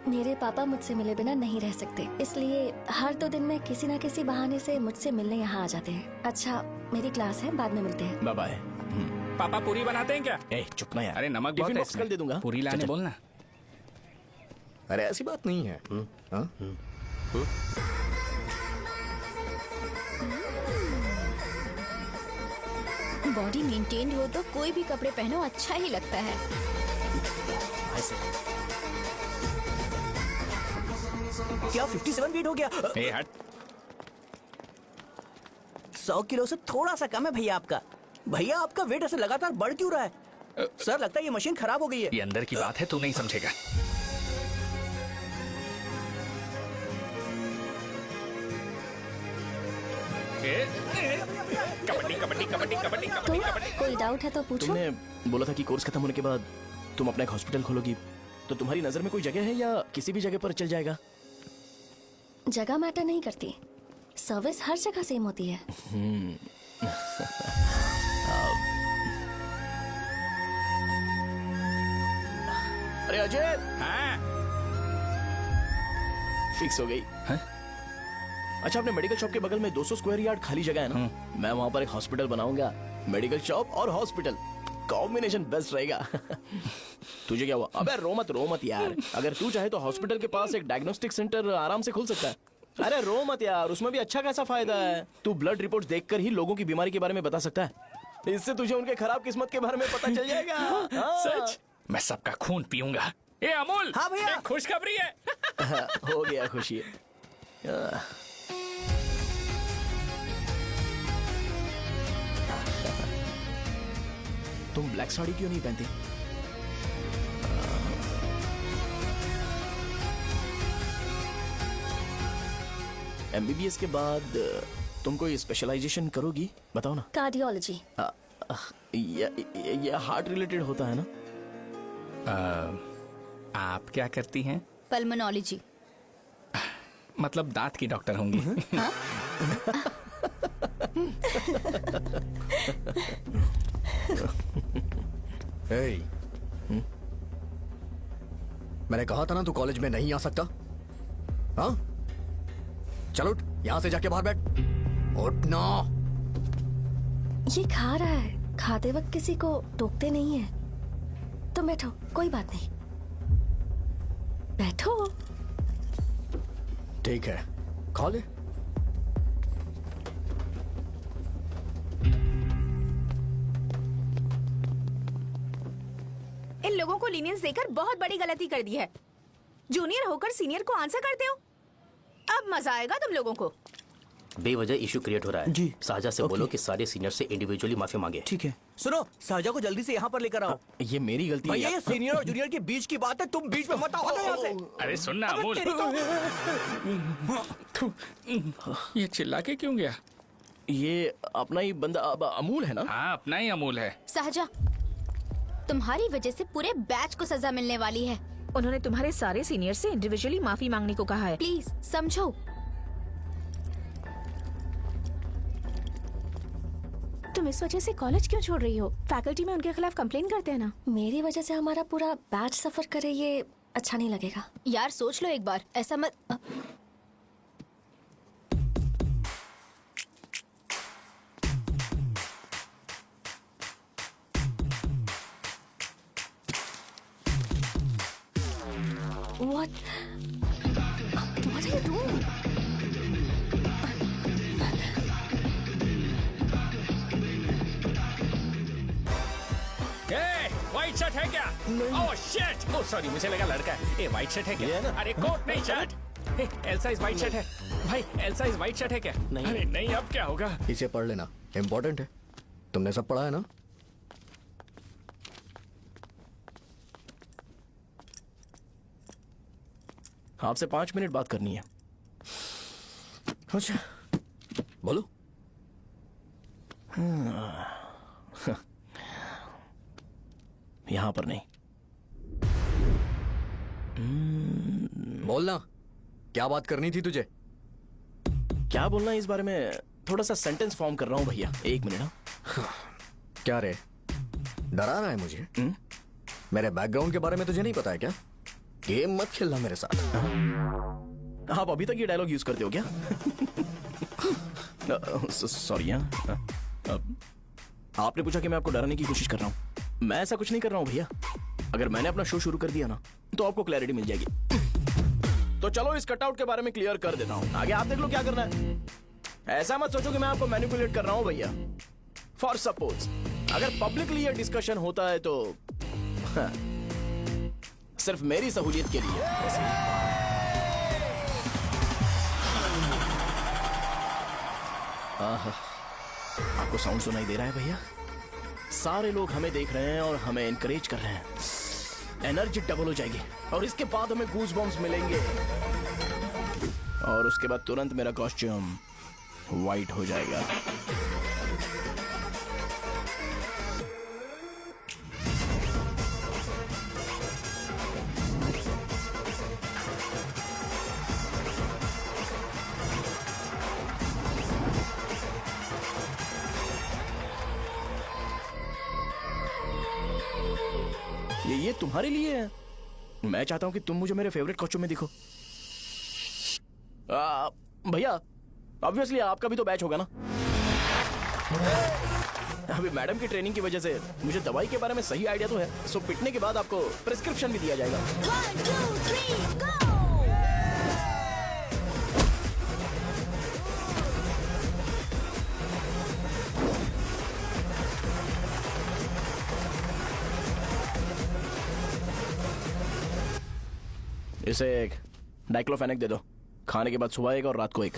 मेरे पापा मुझसे मिले बिना नहीं रह सकते, इसलिए हर 2 दिन में किसी न किसी बहाने से मुझसे मिलने यहाँ आ जाते हैं। अच्छा, मेरी क्लास है, बाद में मिलते हैं। Bye bye. पापा पूरी बनाते हैं क्या? ए चुप ना यार। अरे नमक टिफिन बहुत है बॉक्स कल दे दूंगा। पूरी लाने चल, चल। बोलना। अरे ऐसी बात नहीं है। हाँ? बॉडी मेंटेन्ड हो तो कोई भी कपड़े पहनो अच्छा ही लगता है। क्या 57 वेट हो गया? ए हट। 100 किलो से थोड़ा सा कम है भैया आपका। भैया आपका वेट ऐसे लगातार बढ़ क्यों रहा है? सर लगता है ये मशीन खराब हो गई है। ये अंदर की बात है, तू नहीं समझेगा। कबड्डी कबड्डी कबड्डी कबड्डी तो कबड्डी कबड्डी। कोई डाउट है तो पूछो। तुमने बोला था कि कोर्स खत्म होने के बाद तुम अपना एक हॉस्पिटल खोलोगी, तो तुम्हारी नजर में कोई जगह है या किसी भी जगह पर चल जाएगा? जगह मैटर नहीं करती, सर्विस हर जगह सेम होती है। अरे अजय, हाँ? फिक्स हो गई। अच्छा, अपने मेडिकल शॉप के बगल में 200 स्क्वायर यार्ड खाली जगह है ना? मैं वहाँ पर एक हॉस्पिटल बनाऊंगा। मेडिकल शॉप और हॉस्पिटल कॉम्बिनेशन बेस्ट रहेगा। तुझे क्या हुआ? अबे रो मत यार। अगर तू चाहे तो हॉस्पिटल के पास एक डायग्नोस्टिक सेंटर आराम से खुल सकता है। अरे रो मत यार, उसमें भी अच्छा खासा फायदा है। तू ब्लड रिपोर्ट्स देखकर ही लोगों की बीमारी के बारे में बता सकता है। इससे तुझे उनके खराब किस्मत के बारे में पता चल जाएगा। हाँ। सच? मैं सबका खून पीऊंगा। ए अमूल, हाँ भैया। एक खुशखबरी है। हो गया खुशी। तुम ब्लैक साड़ी क्यों नहीं पहनती? एमबीबीएस के बाद तुम कोई स्पेशलाइजेशन करोगी? बताओ ना। कार्डियोलॉजी। ये हार्ट रिलेटेड होता है ना? आप क्या करती हैं? पल्मोनोलॉजी। मतलब दांत की डॉक्टर होंगी। हाँ? hey, मैंने कहा था ना तू कॉलेज में नहीं आ सकता। हाँ, चल उठ, यहां से जाके बाहर बैठ। उठ ना। ये खा रहा है, खाते वक्त किसी को टोकते नहीं है। तुम बैठो, कोई बात नहीं, बैठो। ठीक है, खा ले। इन लोगों को लीनियंस देकर बहुत बड़ी गलती कर दी है। जूनियर होकर सीनियर को आंसर करते हो। अब मजा आएगा तुम लोगों को। बेवजह इशू क्रिएट हो रहा है जी। साजा से बोलो कि सारे सीनियर से इंडिविजुअली माफी मांगे। ठीक है। सुनो, साजा को जल्दी से यहाँ पर लेकर आओ। ये मेरी गलती है। भैया ये सीनियर और जूनियर के बीच की बात है, तुम बीच में मत आओ। हटो यहाँ से। अरे सुनना अबे अमूल, तेरी तो- ये चिल्ला के क्यों गया? ये अपना ही बंदा अमूल है ना? हाँ, अपना ही अमूल है। साजा, तुम्हारी वजह से पूरे बैच को सजा मिलने वाली है। उन्होंने तुम्हारे सारे सीनियर से इंडिविजुअली माफी मांगने को कहा है। प्लीज समझो। तुम इस वजह से कॉलेज क्यों छोड़ रही हो? फैकल्टी में उनके खिलाफ कंप्लेन करते हैं ना। मेरी वजह से हमारा पूरा बैच सफर करे, ये अच्छा नहीं लगेगा। यार सोच लो एक बार, ऐसा मत। What? What are you doing? White shirt है क्या? Oh shit! ओह सॉरी, मुझे लगा लड़का है। ए व्हाइट शर्ट है क्या? अरे कोट नहीं, shirt. L size white shirt है भाई। एल साइज व्हाइट शर्ट है क्या? नहीं। अरे नहीं, अब क्या होगा? इसे पढ़ लेना, इम्पोर्टेंट है। तुमने सब पढ़ा है ना? आपसे 5 मिनट बात करनी है। अच्छा, बोलो। यहाँ पर नहीं। बोलना, क्या बात करनी थी तुझे? क्या बोलना है इस बारे में? थोड़ा सा सेंटेंस फॉर्म कर रहा हूँ भैया, 1 मिनट। क्या रे, डरा रहा है मुझे? मेरे बैकग्राउंड के बारे में तुझे नहीं पता है क्या? गेम मत खेलना मेरे साथ। आप अभी तक ये डायलॉग यूज करते हो क्या? सॉरी। आपने पूछा कि मैं आपको डराने की कोशिश कर रहा हूं। मैं ऐसा कुछ नहीं कर रहा हूं भैया। अगर मैंने अपना शो शुरू कर दिया ना तो आपको क्लैरिटी मिल जाएगी। तो चलो इस कटआउट के बारे में क्लियर कर देता हूं, आगे आप देख लो क्या करना है। ऐसा मत सोचो कि मैं आपको मैनिपुलेट कर रहा हूं भैया। फॉर सपोज अगर पब्लिकली ये डिस्कशन होता है तो हाँ, सिर्फ मेरी सहूलियत के लिए। आपको साउंड सुनाई दे रहा है भैया? सारे लोग हमें देख रहे हैं और हमें एनकरेज कर रहे हैं। एनर्जी डबल हो जाएगी और इसके बाद हमें गूज बम्स मिलेंगे और उसके बाद तुरंत मेरा कॉस्ट्यूम वाइट हो जाएगा। ये तुम्हारे लिए है। मैं चाहता हूं कि तुम मुझे मेरे फेवरेट कॉस्ट्यूम में दिखो। भैया ऑब्वियसली आपका भी तो बैच होगा ना। अभी मैडम की ट्रेनिंग की वजह से मुझे दवाई के बारे में सही आइडिया तो है। सो पिटने के बाद आपको प्रिस्क्रिप्शन भी दिया जाएगा। 1 2 3 गो। इसे एक डाइक्लोफेनेक दे दो। खाने के बाद सुबह एक और रात को एक।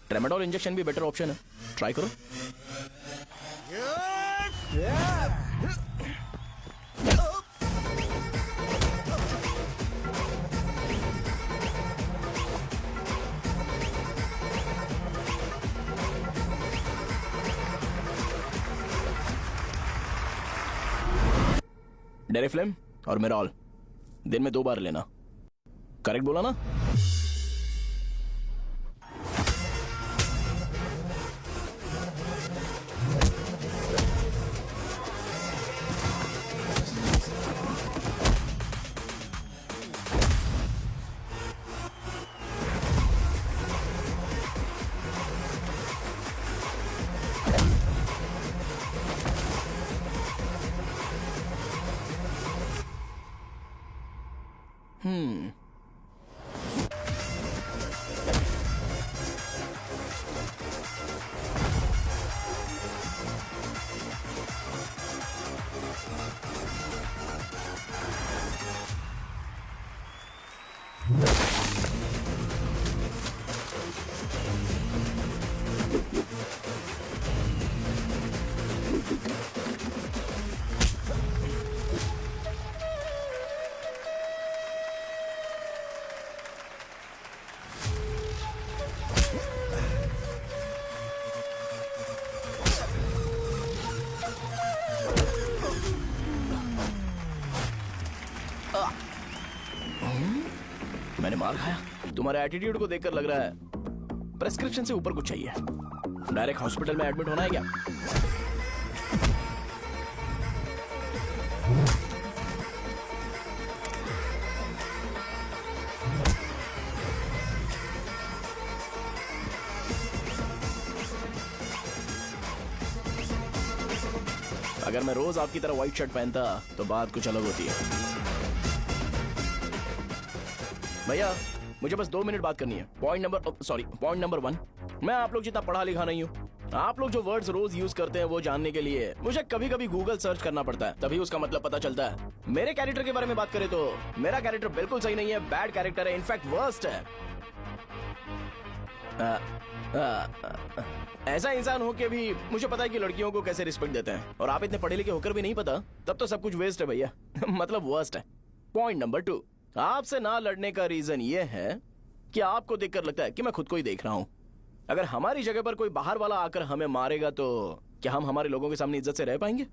ट्रेमाडोल इंजेक्शन भी बेटर ऑप्शन है, ट्राई करो। डेरिफ्लेम और मेरॉल दिन में 2 बार लेना। करेक्ट बोला ना? मैंने मार खाया। तुम्हारे एटीट्यूड को देखकर लग रहा है प्रेस्क्रिप्शन से ऊपर कुछ चाहिए। डायरेक्ट हॉस्पिटल में एडमिट होना है क्या? अगर मैं रोज आपकी तरह व्हाइट शर्ट पहनता तो बात कुछ अलग होती है। भैया मुझे बस 2 मिनट बात करनी है। पॉइंट नंबर 1, मैं आप लोग जितना पढ़ा लिखा नहीं हूँ। आप लोग जो वर्ड्स रोज यूज करते हैं वो जानने के लिए मुझे कभी कभी गूगल सर्च करना पड़ता है, तभी उसका मतलब पता चलता है। मेरे कैरेक्टर के बारे में बात करें तो मेरा कैरेक्टर बिल्कुल सही नहीं है, बैड कैरेक्टर है, इनफैक्ट वर्स्ट है। ऐसा इंसान हो के भी मुझे पता है कि लड़कियों को कैसे रिस्पेक्ट देते हैं, और आप इतने पढ़े लिखे होकर भी नहीं पता, तब तो सब कुछ वेस्ट है भैया। मतलब वर्स्ट है। पॉइंट नंबर 2, आपसे ना लड़ने का रीजन ये है कि आपको देखकर लगता है कि मैं खुद को ही देख रहा हूं। अगर हमारी जगह पर कोई बाहर वाला आकर हमें मारेगा तो क्या हम हमारे लोगों के सामने इज्जत से रह पाएंगे?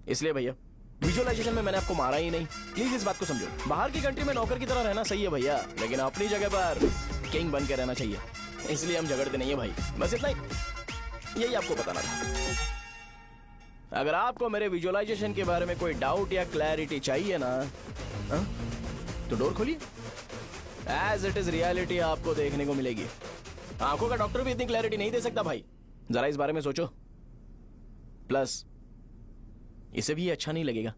इसलिए भैया विजुअलाइजेशन में मैंने आपको मारा ही नहीं। प्लीज इस बात को समझो। बाहर की कंट्री में नौकर की तरह रहना सही है भैया, लेकिन अपनी जगह पर किंग बन के रहना चाहिए। इसलिए हम झगड़ते नहीं है भाई, बस इतना ही, यही आपको बताना था। अगर आपको मेरे विजुअलाइजेशन के बारे में कोई डाउट या क्लैरिटी चाहिए ना, तो डोर खोलिए। एज इट इज रियलिटी आपको देखने को मिलेगी। आंखों का डॉक्टर भी इतनी क्लैरिटी नहीं दे सकता भाई, जरा इस बारे में सोचो। प्लस इसे भी ये अच्छा नहीं लगेगा।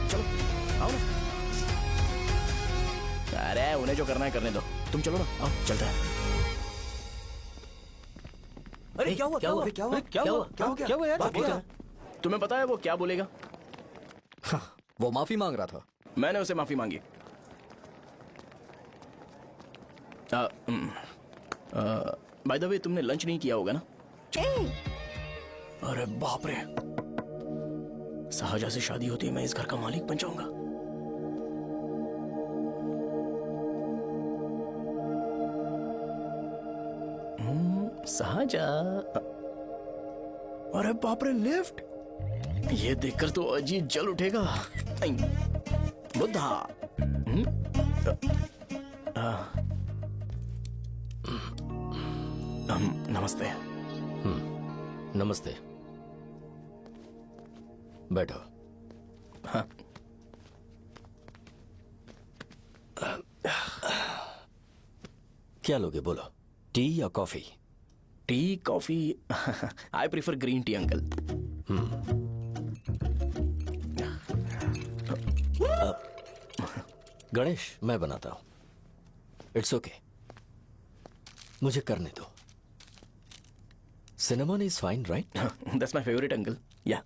चलो आओ ना। अरे उन्हें जो करना है करने दो, तुम चलो ना, आओ चलता है। अरे क्या हुआ? क्या हुआ? क्या हुआ? क्या हुआ? क्या हुआ यार? बात क्या? तुम्हें पता है वो क्या बोलेगा? वो माफी मांग रहा था। मैंने उसे माफी मांगी। बाय द वे तुमने लंच नहीं किया होगा ना? अरे बाप रे, शाहजहां से शादी होती है मैं इस घर का मालिक बन जाऊंगा। शाहजहां, अरे बाप रे, लिफ्ट! ये देखकर तो अजीत जल उठेगा। बुद्धा। नमस्ते। नमस्ते, बैठो। हाँ। क्या लोगे बोलो, टी या coffee? T, coffee? I prefer green tea uncle. Ganesh, मैं बनाता हूं। इट्स ओके, मुझे करने दो। Cinnamon is fine, right? That's my favourite uncle. या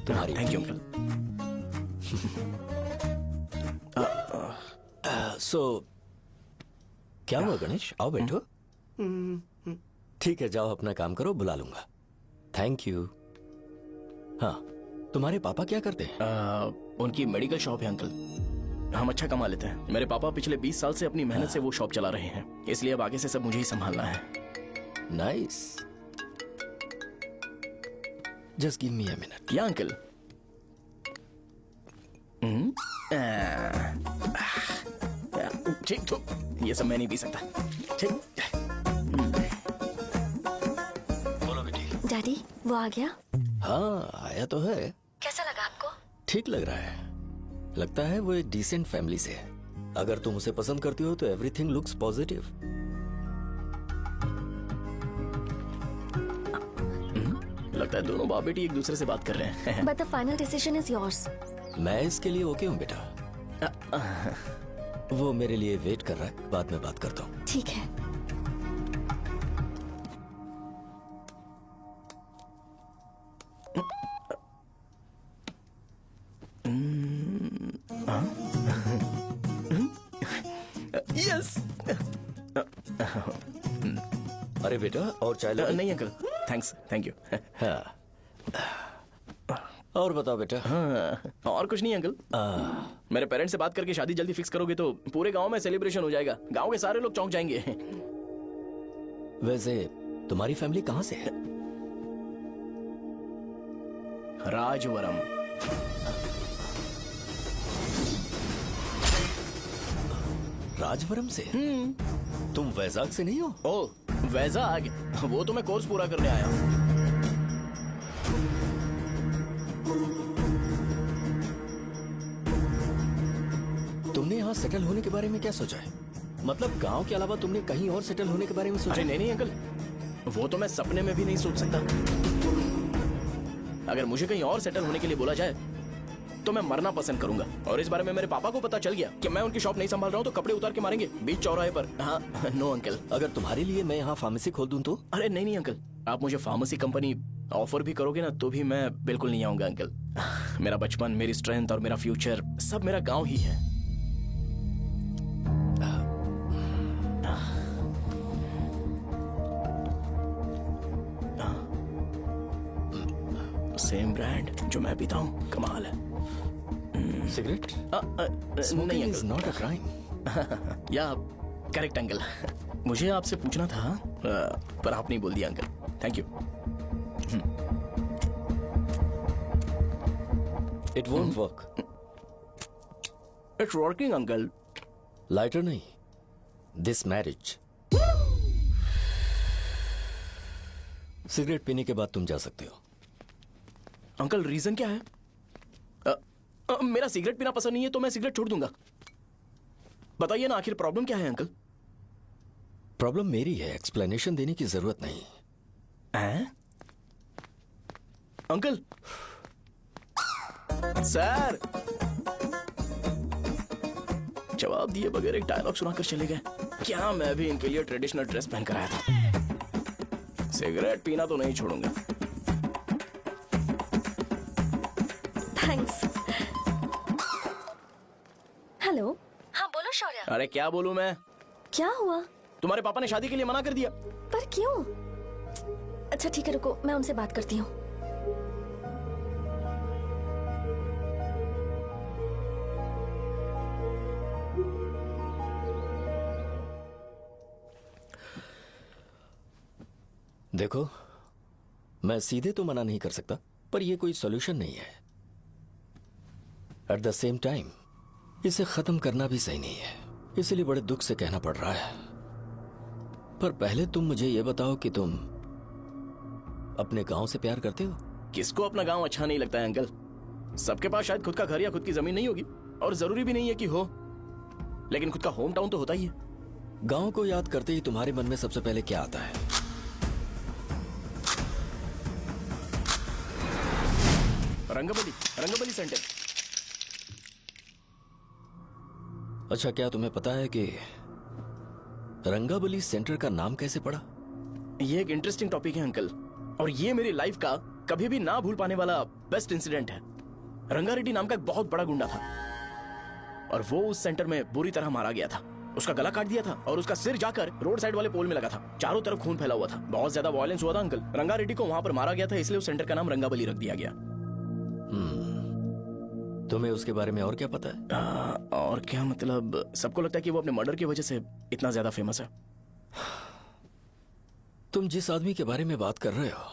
तुम्हारी। Thank you uncle. सो क्या हुआ गणेश? आओ बैठो। ठीक है, जाओ अपना काम करो, बुला लूंगा। Thank you. हाँ, तुम्हारे पापा क्या करते हैं? उनकी मेडिकल शॉप है अंकल। हम अच्छा कमा लेते हैं। मेरे पापा पिछले 20 साल से अपनी मेहनत से वो शॉप चला रहे हैं, इसलिए अब आगे से सब मुझे ही संभालना है। Nice. Just give me a minute. या अंकल। ठीक, तो ये सब मैं नहीं पी सकता। ठीक। बोलो बेटी। डैडी, वो आ गया? हाँ, आया तो है। कैसा लगा आपको? ठीक लग रहा है। लगता है वो एक डिसेंट फैमिली से है। अगर तुम उसे पसंद करती हो तो एवरीथिंग लुक्स पॉजिटिव। लगता है दोनों बाप बेटी एक दूसरे से बात कर रहे हैं। But the final decision is yours. मैं इसके लिए ओके हूँ बेटा। वो मेरे लिए वेट कर रहा है, बाद में बात करता हूँ। ठीक है। यस। अरे बेटा, और चाय लो। नहीं अंकल, थैंक्स, थैंक यू। हाँ। और बताओ बेटा। हाँ, और कुछ नहीं अंकल। मेरे पेरेंट्स से बात करके शादी जल्दी फिक्स करोगे तो पूरे गांव में सेलिब्रेशन हो जाएगा। गांव के सारे लोग चौंक जाएंगे। वैसे तुम्हारी फैमिली कहाँ से है? राजवरम। राजवरम से? तुम वैजाग से नहीं हो? ओ, वैजाग? वो तो मैं कोर्स पूरा करने आया हूँ। तुमने यहाँ सेटल होने के बारे में क्या सोचा है? मतलब गांव के अलावा तुमने कहीं और सेटल होने के बारे में सोचा? अरे नहीं नहीं अंकल, वो तो मैं सपने में भी नहीं सोच सकता। अगर मुझे कहीं और सेटल होने के लिए बोला जाए तो मैं मरना पसंद करूंगा। और इस बारे में मेरे पापा को पता चल गया कि मैं उनकी शॉप नहीं संभाल रहा हूँ तो कपड़े उतार के मारेंगे बीच चौराहे पर। हाँ, नो अंकल। अगर तुम्हारे लिए मैं यहाँ फार्मेसी खोल दूं तो? अरे नहीं नहीं अंकल, आप मुझे फार्मेसी कंपनी ऑफर भी करोगे ना तो भी मैं बिल्कुल नहीं आऊंगा अंकल। मेरा बचपन, मेरी स्ट्रेंथ और मेरा फ्यूचर सब मेरा गाँव ही है। सेम ब्रांड जो मैं पीता हूँ, कमाल है। सिगरेट? नहीं इज नॉट अ क्राइम। या करेक्ट अंकल। मुझे आपसे पूछना था पर आप नहीं बोल दिया uncle. Thank you. It won't work. It's working uncle. Lighter नहीं, दिस मैरिज। सिगरेट पीने के बाद तुम जा सकते हो। अंकल रीजन क्या है? मेरा सिगरेट पीना पसंद नहीं है तो मैं सिगरेट छोड़ दूंगा। बताइए ना आखिर प्रॉब्लम क्या है अंकल? प्रॉब्लम मेरी है, एक्सप्लेनेशन देने की जरूरत नहीं। अंकल सर जवाब दिए बगैर एक डायलॉग सुनाकर चले गए। क्या मैं भी इनके लिए ट्रेडिशनल ड्रेस पहन कर आया था। सिगरेट पीना तो नहीं छोड़ूंगा। थैंक्स। हेलो। हाँ बोलो शौर्य। अरे क्या बोलूं मैं? क्या हुआ? तुम्हारे पापा ने शादी के लिए मना कर दिया। पर क्यों? अच्छा ठीक है रुको, मैं उनसे बात करती हूँ। देखो, मैं सीधे तो मना नहीं कर सकता, पर यह कोई सॉल्यूशन नहीं है। एट द सेम टाइम इसे खत्म करना भी सही नहीं है, इसलिए बड़े दुख से कहना पड़ रहा है। पर पहले तुम मुझे यह बताओ कि तुम अपने गांव से प्यार करते हो? किसको अपना गांव अच्छा नहीं लगता है अंकल? सबके पास शायद खुद का घर या खुद की जमीन नहीं होगी, और जरूरी भी नहीं है कि हो, लेकिन खुद का होम टाउन तो होता ही है। गांव को याद करते ही तुम्हारे मन में सबसे पहले क्या आता है? रंगबली सेंटर। अच्छा, क्या तुम्हें पता है कि रंगाबली सेंटर का नाम कैसे पड़ा? ये एक इंटरेस्टिंग टॉपिक है अंकल, और ये मेरी लाइफ का कभी भी ना भूल पाने वाला बेस्ट इंसिडेंट है। रंगारेड्डी नाम का एक बहुत बड़ा गुंडा था, और वो उस सेंटर में बुरी तरह मारा गया था। उसका गला काट दिया था और उसका सिर जाकर रोड साइड वाले पोल में लगा था। चारों तरफ खून फैला हुआ था, बहुत ज्यादा वायलेंस हुआ था अंकल। रंगारेड्डी को वहां पर मारा गया था, इसलिए उस सेंटर का नाम रंगाबली रख दिया गया। तुम्हें उसके बारे में और क्या पता है? और क्या मतलब, सबको लगता है कि वो अपने मर्डर की वजह से इतना ज्यादा फेमस है। तुम जिस आदमी के बारे में बात कर रहे हो,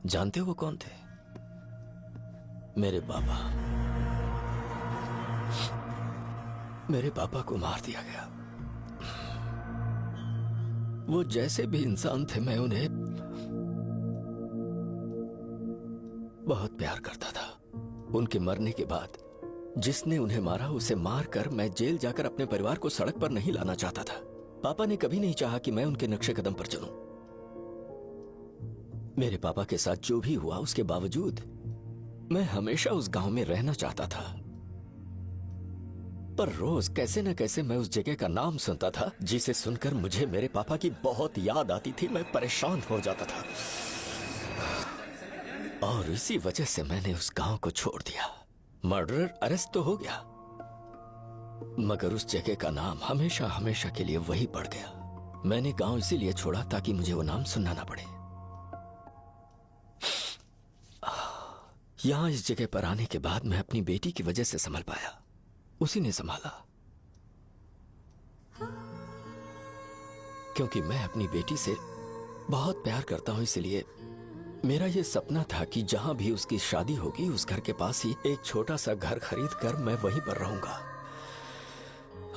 जानते हो वो कौन थे? मेरे पापा। मेरे पापा को मार दिया गया। वो जैसे भी इंसान थे, मैं उन्हें बहुत प्यार करता था। उनके मरने के बाद जिसने उन्हें मारा उसे मारकर मैं जेल जाकर अपने परिवार को सड़क पर नहीं लाना चाहता था। पापा ने कभी नहीं चाहा कि मैं उनके नक्शे कदम पर चलूं। मेरे पापा के साथ जो भी हुआ, उसके बावजूद मैं हमेशा उस गांव में रहना चाहता था। पर रोज कैसे न कैसे मैं उस जगह का नाम सुनता था, जिसे सुनकर मुझे मेरे पापा की बहुत याद आती थी। मैं परेशान हो जाता था, और इसी वजह से मैंने उस गांव को छोड़ दिया। मर्डरर अरेस्ट तो हो गया, मगर उस जगह का नाम हमेशा हमेशा के लिए वही पड़ गया। मैंने गांव इसीलिए छोड़ा ताकि मुझे वो नाम सुनना ना पड़े। यहां इस जगह पर आने के बाद मैं अपनी बेटी की वजह से संभल पाया, उसी ने संभाला। क्योंकि मैं अपनी बेटी से बहुत प्यार करता हूं, इसलिए मेरा यह सपना था कि जहां भी उसकी शादी होगी, उस घर के पास ही एक छोटा सा घर खरीद कर मैं वहीं पर रहूंगा।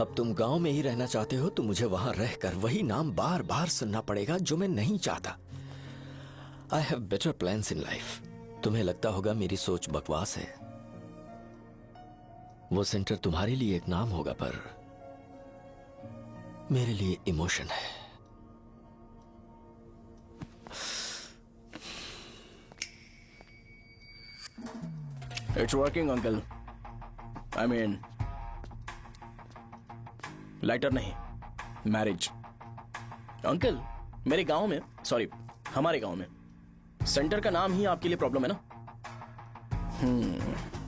अब तुम गांव में ही रहना चाहते हो तो मुझे वहां रहकर वही नाम बार बार सुनना पड़ेगा, जो मैं नहीं चाहता। I have better plans in life. तुम्हें लगता होगा मेरी सोच बकवास है। वो सेंटर तुम्हारे लिए एक नाम होगा, पर मेरे लिए इमोशन है। It's working uncle. I mean, lighter नहीं, मैरिज। अंकल, मेरे गांव में, सॉरी हमारे गांव में सेंटर का नाम ही आपके लिए प्रॉब्लम है ना?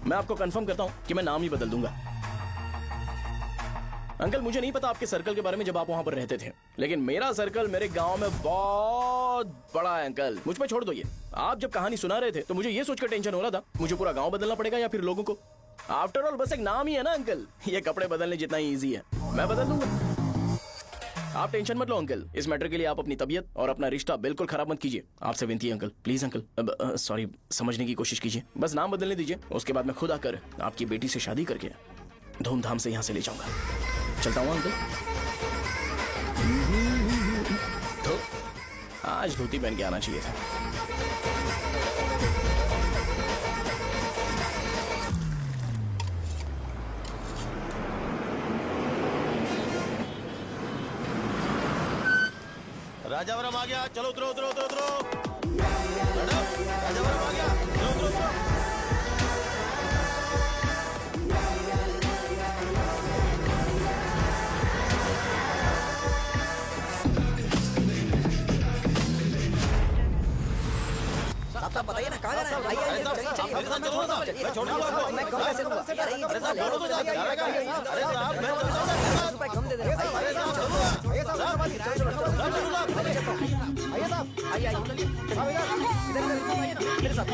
मैं आपको कंफर्म करता हूं कि मैं नाम ही बदल दूंगा। अंकल, मुझे नहीं पता आपके सर्कल के बारे में जब आप वहां पर रहते थे, लेकिन मेरा सर्कल मेरे गांव में बहुत बड़ा है अंकल। मुझ पे छोड़ दो ये। आप जब कहानी सुना रहे थे तो मुझे ये सोचकर टेंशन हो रहा था, मुझे पूरा गांव बदलना पड़ेगा या फिर लोगों को। आफ्टर ऑल बस एक नाम ही है ना अंकल, ये कपड़े बदलने जितना ही ईजी है। मैं बदल दूंगा। आप टेंशन मत लो अंकल, इस मैटर के लिए आप अपनी तबीयत और अपना रिश्ता बिल्कुल खराब मत कीजिए। आपसे विनती है अंकल, प्लीज अंकल। सॉरी, समझने की कोशिश कीजिए, बस नाम बदलने दीजिए, उसके बाद मैं खुद आकर आपकी बेटी से शादी करके धूमधाम से यहाँ से ले जाऊंगा। चलता हूँ अंकल। तो आज धोती पहन के आना चाहिए था। राजावरम आ गया, चलो उतरो उतरो उतरो उतरो। मैडम, राजावरम आ गया, चलो उतरो उतरो। साहब बताइए ना कहाँ जाना है? आइए मैं छोड़ दूंगा आपको। मैं कम पैसे दूंगा। अरे साहब छोड़ो तो साहब, अरे साहब मैं रुपए कम दे दे। आइए साहब, आइए साहब, आइए साहब, आइए मेरे साथ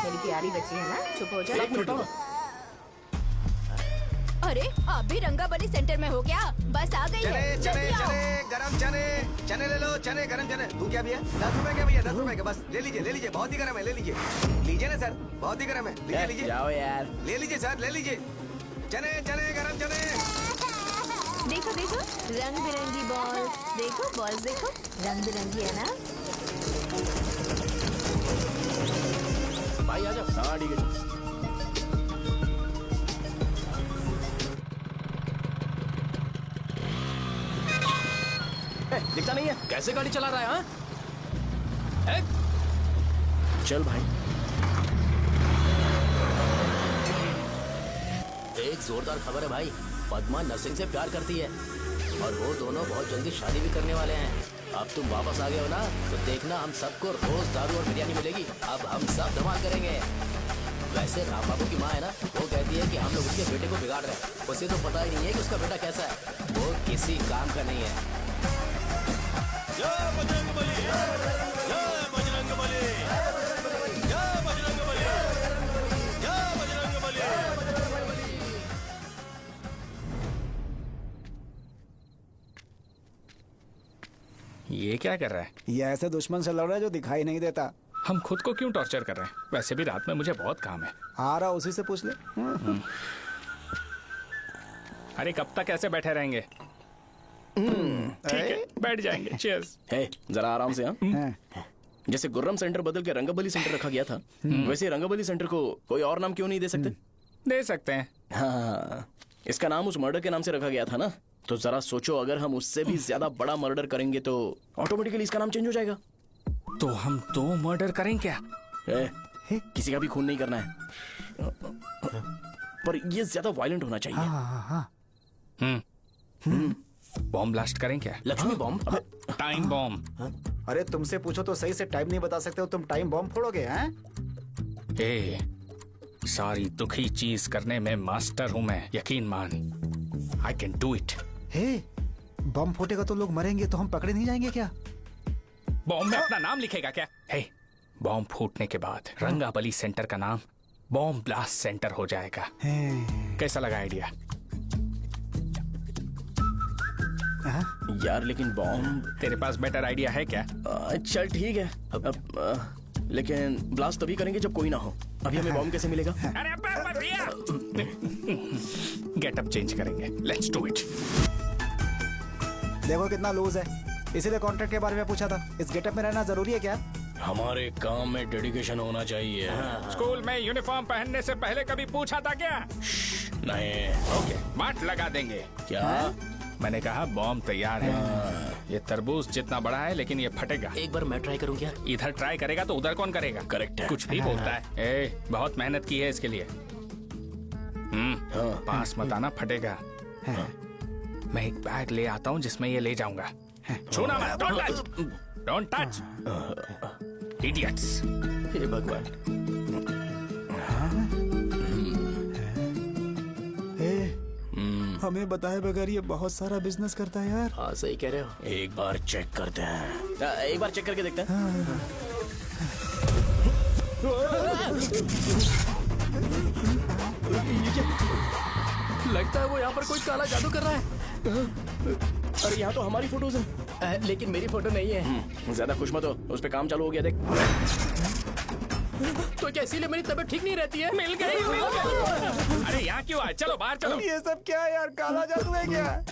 मेरी प्यारी बच्ची है ना, चुप हो जा। अरे आप भी रंगाबली सेंटर में हो क्या? बस आ गई है, चने चने जल्दी आओ। चने गरम चने चने ले लो, चने गरम चने। तू क्या भैया? 10 रुपए के भैया, 10 रुपए के, बस ले लीजिए, बहुत ही गरम है, ले लीजिए ना सर, बहुत ही गरम है, लीजिए जाओ यार, ले लीजिए सर, ले लीजिए। चने चने गरम चने। देखो देखो रंग बिरंगी बॉल, देखो बॉल्स देखो रंग बिरंगी है ना। भाई आ जाओ। हाँ ठीक है। दिखता नहीं है, कैसे गाड़ी चला रहा है? हाँ चल भाई। एक जोरदार खबर है भाई, पद्मा नरसिंह से प्यार करती है और वो दोनों बहुत जल्दी शादी भी करने वाले हैं। अब तुम वापस आ गए हो ना, तो देखना हम सबको रोज दारू और बिरयानी मिलेगी। अब हम सब धमाल करेंगे। वैसे राम बाबू की माँ है ना, वो कहती है कि हम लोग उसके बेटे को बिगाड़ रहे हैं। उसे तो पता ही नहीं है कि उसका बेटा कैसा है, वो किसी काम का नहीं है। जय बजरंगबली, जय बजरंगबली, जय बजरंगबली, जय बजरंगबली। ये क्या कर रहा है? ये ऐसे दुश्मन से लड़ रहा है जो दिखाई नहीं देता। हम खुद को क्यों टॉर्चर कर रहे हैं? वैसे भी रात में मुझे बहुत काम है। आ रहा उसी से पूछ ले। अरे कब तक ऐसे बैठे रहेंगे? ठीक है, बैठ जाएंगे। चीयर्स। हे, जरा आराम से। हाँ, जैसे गुर्रम सेंटर बदल के रंगाबली सेंटर रखा गया था, वैसे रंगाबली सेंटर को कोई और नाम क्यों नहीं दे सकते? दे सकते हैं। हाँ, इसका नाम उस मर्डर के नाम से रखा गया था ना, तो जरा सोचो, अगर हम उससे भी ज्यादा बड़ा मर्डर करेंगे तो ऑटोमेटिकली इसका नाम चेंज हो जाएगा। तो हम 2 मर्डर करें क्या? किसी का भी खून नहीं करना है, पर ये ज्यादा वायलेंट होना चाहिए। बॉम्ब ब्लास्ट करें क्या? लक्ष्मी बॉम्ब? Time bomb. अरे तुमसे पूछो तो सही से टाइम नहीं बता सकते हो, तुम टाइम बॉम्ब फोड़ोगे? हैं? ए, सारी दुखी चीज करने में मास्टर हूं मैं, यकीन मान। I can do it. Hey, bomb फूटेगा तो लोग मरेंगे, तो हम पकड़े नहीं जाएंगे क्या? बॉम्ब में अपना नाम लिखेगा क्या? हे, बॉम्ब फूटने के बाद रंगाबली सेंटर का नाम बॉम्ब ब्लास्ट सेंटर हो जाएगा। कैसा लगा आइडिया? यार लेकिन बॉम्ब, तेरे पास बेटर आइडिया है क्या? चल ठीक है, लेकिन ब्लास्ट तभी करेंगे जब कोई ना हो। अभी हमें बॉम्ब कैसे मिलेगा? अरे भैया, गेटअप चेंज करेंगे। Let's do it. देखो कितना लूज है, इसीलिए कॉन्ट्रैक्ट के बारे में पूछा था। इस गेटअप में रहना जरूरी है क्या? हमारे काम में डेडिकेशन होना चाहिए। स्कूल में यूनिफॉर्म पहनने से पहले कभी पूछा था क्या? नहीं। ओके, बांट लगा देंगे। क्या? मैंने कहा बॉम्ब तैयार है। ये तरबूज जितना बड़ा है, लेकिन ये फटेगा। एक बार मैं ट्राई करूं क्या? इधर ट्राई करेगा तो उधर कौन करेगा? करेक्ट है। कुछ भी बोलता है। ए, बहुत मेहनत की है इसके लिए। पास मत आना, फटेगा। मैं एक बैग ले आता हूँ जिसमें ये ले जाऊंगा। छूना मत, don't touch, don't touch, idiots. हे भगवान। हमें बताए बगैर ये बहुत सारा बिजनेस करता है यार। हाँ सही कह रहे हो। एक बार चेक करते हैं। एक बार चेक करके देखते हैं। लगता है वो यहाँ पर कोई काला जादू कर रहा है। अरे यहाँ तो हमारी फोटोज हैं। लेकिन मेरी फोटो नहीं है। ज्यादा खुश मत हो, उस पे काम चालू हो गया देख। तो क्या इसीलिए मेरी तबीयत ठीक नहीं रहती है? मिल गई। अरे यहाँ क्यों आए? चलो बाहर चलो। ये सब क्या है यार, काला जादू है क्या?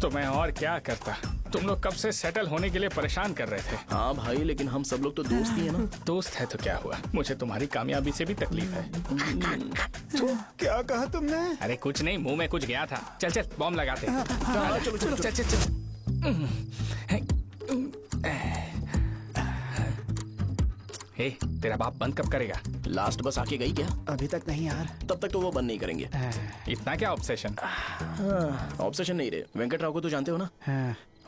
तो मैं और क्या करता? तुम लोग कब से सेटल होने के लिए परेशान कर रहे थे। हाँ भाई, लेकिन हम सब लोग तो दोस्त ही है ना। दोस्त है तो क्या हुआ, मुझे तुम्हारी कामयाबी से भी तकलीफ है। क्या कहा तुमने? अरे कुछ नहीं, मुंह में कुछ गया था। चल चल बॉम्ब लगाते हैं। चलो चलो चल चल चल। हे, तेरा बाप बंद कब करेगा? लास्ट बस आके गई क्या? अभी तक नहीं यार। तब तक तो वो बंद नहीं करेंगे। इतना क्या ऑब्सेशन? ऑब्सेशन नहीं रे, वेंकट राव को तो जानते हो ना?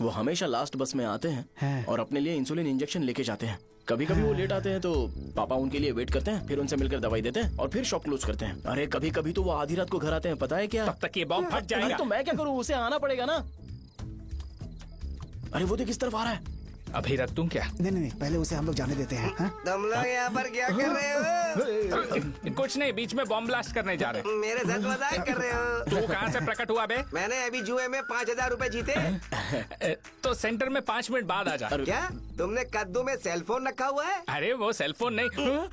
वो हमेशा लास्ट बस में आते हैं और अपने लिए इंसुलिन इंजेक्शन लेके जाते हैं। कभी कभी वो लेट आते हैं तो पापा उनके लिए वेट करते हैं, फिर उनसे मिलकर दवाई देते हैं और फिर शॉप क्लोज करते हैं। अरे कभी कभी तो वो आधी रात को घर आते हैं, पता है क्या? तब तक ये बॉम्ब फट जाएगा। तो मैं क्या करूँ, उसे आना पड़ेगा ना। अरे वो देख किस तरफ आ रहा है। अभी रख तुम क्या? नहीं, पहले उसे हम लोग जाने देते हैं। तुम लोग यहाँ पर क्या कर रहे हो? कुछ नहीं, बीच में बॉम्ब ब्लास्ट करने जा रहे। मेरे साथ मजाक कर रहे हो? तू कहाँ से प्रकट हुआ बे? मैंने अभी जुए में 5,000 रुपए जीते। तो सेंटर में 5 मिनट बाद आ जा। क्या तुमने कद्दू में सेलफोन रखा हुआ है? अरे वो सेलफोन नहीं,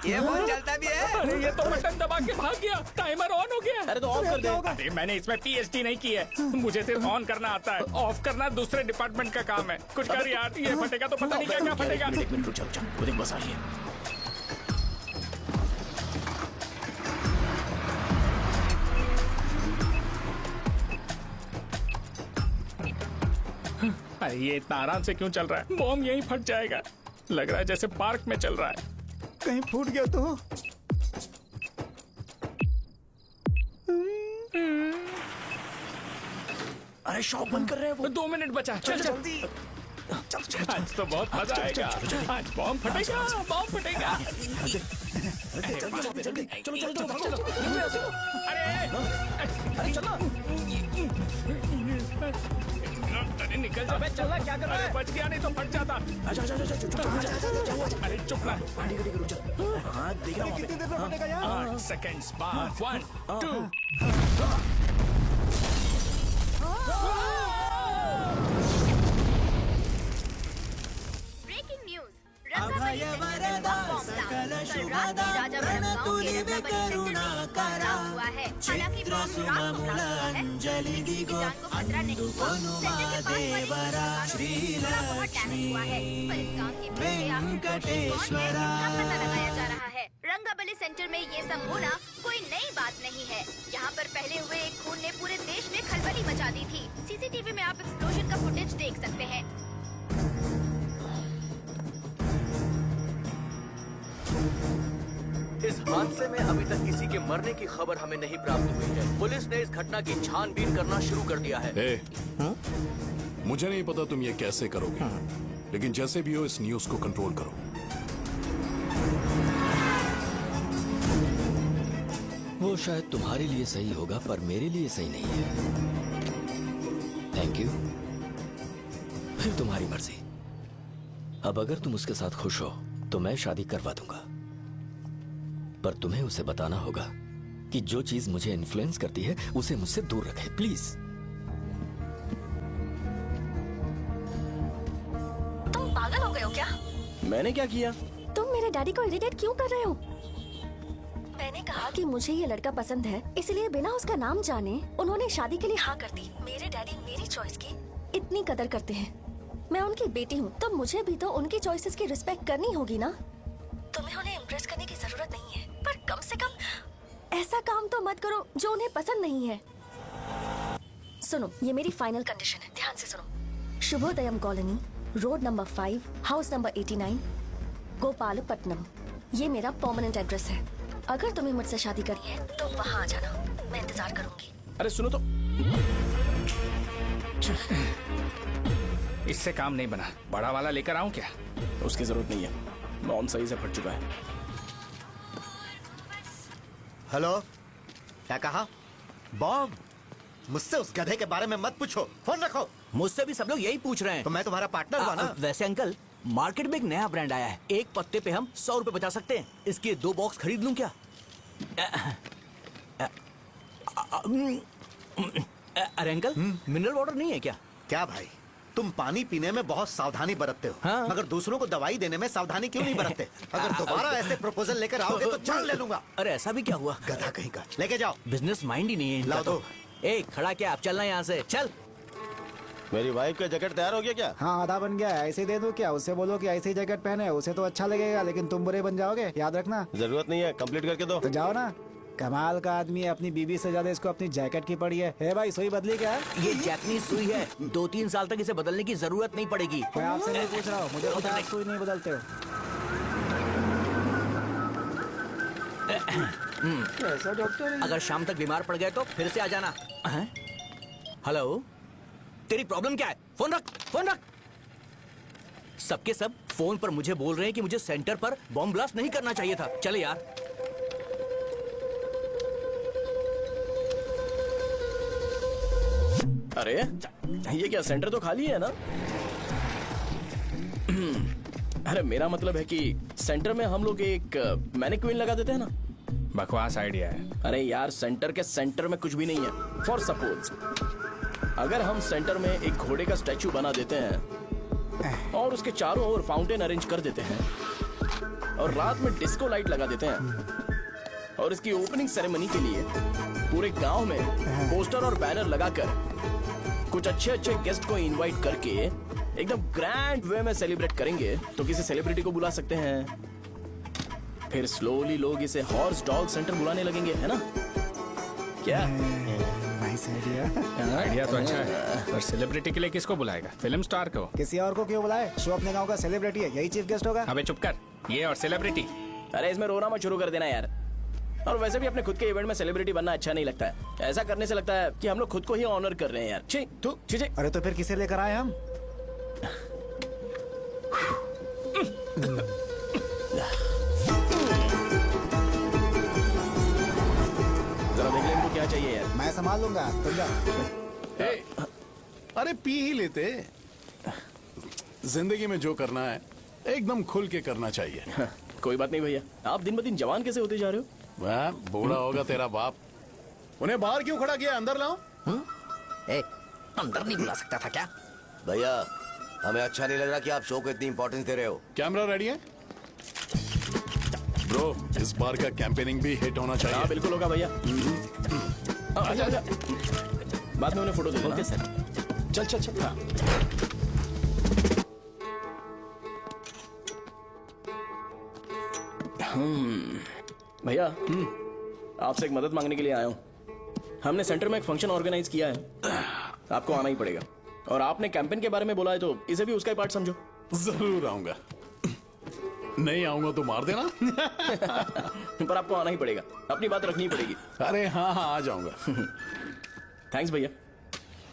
ये फोन चलता भी है। अरे ये तो बटन दबा के भाग गया, टाइमर ऑन हो गया। अरे तो ऑफ कर दे। अरे मैंने इसमें PhD नहीं की है, मुझे सिर्फ ऑन करना आता है, ऑफ करना दूसरे डिपार्टमेंट का काम है। कुछ कर यार, ये फटेगा तो पता नहीं क्या क्या फटेगा। एक मिनट रुक जा, वो देख बस आ रही है। अरे ये इतना आराम से क्यों चल रहा है? बॉम्ब यहीं फट जाएगा। लग रहा है जैसे पार्क में चल रहा है। कहीं फूट गया तो? अरे शॉप बंद कर रहे हैं वो। 2 मिनट बचा, चल जल्दी। आज तो बहुत मजा आएगा। आज बॉम्ब फटेगा, बॉम्ब फटेगा। चलो। अरे चलो। अरे निकल जा। अबे चलना, क्या कर रहा है? बच गया, नहीं तो फट जाता। अरे चुप ना। हाँ देख रहा हूँ। कितनी देर में फटेगा यार? 8 सेकंड्स बाद 1 2। ब्रेकिंग न्यूज, रंगावली सेंटर में बॉम्ब ब्लास्ट। कल रात में राजा गांव के रंगावली सेंटर में पथराव हुआ है। हालांकि बॉम्ब रात को ब्लास्ट हुआ है, किसी की जान को खतरा नहीं हुआ। सेंटर के पास बड़ी थोड़ा बहुत डैमेज हुआ है, पर इस काम के पीछे आखिर कौन है, इसका पता लगाया जा रहा है। रंगावली सेंटर में ये सब होना कोई नई बात नहीं है। यहाँ पर पहले हुए एक खून ने पूरे देश में खलबली मचा दी थी। CCTV में आप एक्सप्लोजन का फुटेज देख सकते हैं। इस हादसे में अभी तक किसी के मरने की खबर हमें नहीं प्राप्त हुई है। पुलिस ने इस घटना की छानबीन करना शुरू कर दिया है। मुझे नहीं पता तुम ये कैसे करोगे, लेकिन जैसे भी हो इस न्यूज को कंट्रोल करो। वो शायद तुम्हारे लिए सही होगा पर मेरे लिए सही नहीं है। Thank you. फिर तुम्हारी मर्जी। अब अगर तुम उसके साथ खुश हो तो मैं शादी करवा दूंगा, पर तुम्हें उसे बताना होगा कि जो चीज मुझे इन्फ्लुएंस करती है उसे मुझसे दूर रखे, प्लीज। तुम पागल हो गए हो क्या? मैंने क्या किया? तुम मेरे डैडी को इरिटेट क्यों कर रहे हो? मैंने कहा कि मुझे ये लड़का पसंद है, इसलिए बिना उसका नाम जाने उन्होंने शादी के लिए हाँ कर दी। मेरे डैडी मेरी चॉइस की इतनी कदर करते हैं। मैं उनकी बेटी हूँ तो मुझे भी तो उनकी चॉइसेस की रिस्पेक्ट करनी होगी ना। तुम्हें उन्हें इम्प्रेस करने की जरूरत नहीं है, पर कम से कम ऐसा काम तो मत करो जो उन्हें पसंद नहीं है। सुनो, ये मेरी फाइनल कंडीशन है, ध्यान से सुनो। Shubhodayam colony, road number 5, house number 89, Gopalapatnam. ये मेरा परमानेंट एड्रेस है। अगर तुम्हें मुझसे शादी करनी है तो वहाँ आ जाना, मैं इंतजार करूंगी। अरे सुनो तो। इससे काम नहीं बना, बड़ा वाला लेकर आऊं क्या? उसकी जरूरत नहीं है, बॉम्ब सही से फट चुका है। हेलो, क्या कहा? बॉम्ब? मुझसे उस गधे के बारे में मत पूछो, फोन रखो। मुझसे भी सब लोग यही पूछ रहे हैं। तो मैं तुम्हारा पार्टनर हुआ ना? वैसे अंकल, मार्केट में एक नया ब्रांड आया है, एक पत्ते पे हम 100 रुपए बचा सकते हैं। इसके 2 बॉक्स खरीद लूं क्या? अरे अंकल मिनरल वाटर नहीं है क्या? क्या भाई, तुम पानी पीने में बहुत सावधानी बरतते हो, हाँ। मगर दूसरों को दवाई देने में सावधानी क्यों नहीं बरतते? अगर दोबारा ऐसे प्रपोजल लेकर आओगे तो जान ले लूंगा। अरे ऐसा भी क्या हुआ? गधा कहीं का, लेके जाओ। बिजनेस माइंड ही नहीं है इनका लाओ तो। दो। ए खड़ा क्या, आप चलना यहाँ से, चल। मेरी वाइफ का जैकेट तैयार हो गया क्या? हाँ आधा बन गया है, ऐसे ही दे दो क्या? उससे बोलो कि ऐसे ही जैकेट पहने, उसे तो अच्छा लगेगा लेकिन तुम बुरे बन जाओगे, याद रखना। जरूरत नहीं है, कंप्लीट करके दो। तो जाओ ना। कमाल का आदमी है, अपनी बीबी से ज्यादा इसको अपनी जैकेट की पड़ी है। हे भाई सुई बदली क्या? ये जैपनीज सुई है, 2-3 साल तक इसे बदलने की जरूरत नहीं पड़ेगी। मैं आपसे नहीं पूछ रहा हूँ, मुझे पता है आप सुई नहीं बदलते हो। ऐसा डॉक्टर है? अगर शाम तक बीमार पड़ गए तो फिर से आ जाना। हैं? हेलो, तेरी प्रॉब्लम क्या है? फोन रख, फोन रख। सबके सब फोन पर मुझे बोल रहे हैं कि मुझे सेंटर पर बॉम्ब ब्लास्ट नहीं करना चाहिए था। चले यार। अरे ये क्या, सेंटर तो खाली है ना? अरे मेरा मतलब है कि सेंटर में हम लोग एक मैनिक्विन लगा देते हैं ना। बकवास आइडिया है। अरे यार, सेंटर के सेंटर में कुछ भी नहीं है। फॉर सपोज अगर हम सेंटर में एक घोड़े का स्टैचू बना देते हैं और उसके चारों ओर फाउंटेन अरेंज कर देते हैं और रात में डिस्को लाइट लगा देते हैं और इसकी ओपनिंग सेरेमनी के लिए पूरे गांव में पोस्टर और बैनर लगाकर कुछ अच्छे अच्छे गेस्ट को इनवाइट करके एकदम ग्रैंड वे में सेलिब्रेट करेंगे, तो किसी सेलिब्रिटी को बुला सकते हैं। फिर स्लोली लोग इसे हॉर्स डॉग सेंटर बुलाने लगेंगे, है ना? क्या? Nice idea. आइडिया तो अच्छा है, पर सेलिब्रिटी के लिए किसको बुलाएगा? फिल्म स्टार को। किसी और को क्यों बुलाए? शो अपने गांव का सेलिब्रिटी है, यही चीफ गेस्ट होगा। अबे चुप कर, ये और सेलिब्रिटी। अरे इसमें रोना मत शुरू कर देना यार। और वैसे भी अपने खुद के इवेंट में सेलिब्रिटी बनना अच्छा नहीं लगता है। ऐसा करने से लगता है कि हम लोग खुद को ही ऑनर कर रहे हैं यार। छी, तू, छी, छी। अरे तो फिर किसे लेकर आए हम? जरा देख ले इनको क्या चाहिए यार। मैं संभाल लूंगा, तुम जा। अरे पी ही लेते। जिंदगी में जो करना है एकदम खुल के करना चाहिए। कोई बात नहीं भैया, आप दिन ब दिन जवान कैसे होते जा रहे हो? वह बूढ़ा होगा तेरा बाप। उन्हें बाहर क्यों खड़ा किया? अंदर लाओ। अंदर नहीं बुला सकता था क्या? भैया हमें अच्छा नहीं लग रहा कि आप शो को इतनी इंपॉर्टेंस दे रहे हो। कैमरा रेडी है ब्रो? इस बार का कैंपेनिंग भी हिट होना चाहिए। हाँ बिल्कुल होगा भैया। अच्छा अच्छा, बाद में उन्हें फोटो दे देना। Okay sir. चल चल चल। हाँ। भैया आपसे एक मदद मांगने के लिए आया हूँ। हमने सेंटर में एक फंक्शन ऑर्गेनाइज किया है, आपको आना ही पड़ेगा। और आपने कैंपेन के बारे में बोला है तो इसे भी उसका ही पार्ट समझो। जरूर आऊंगा। नहीं आऊंगा तो मार देना। पर आपको आना ही पड़ेगा, अपनी बात रखनी पड़ेगी। अरे हाँ हाँ आ जाऊंगा। थैंक्स भैया।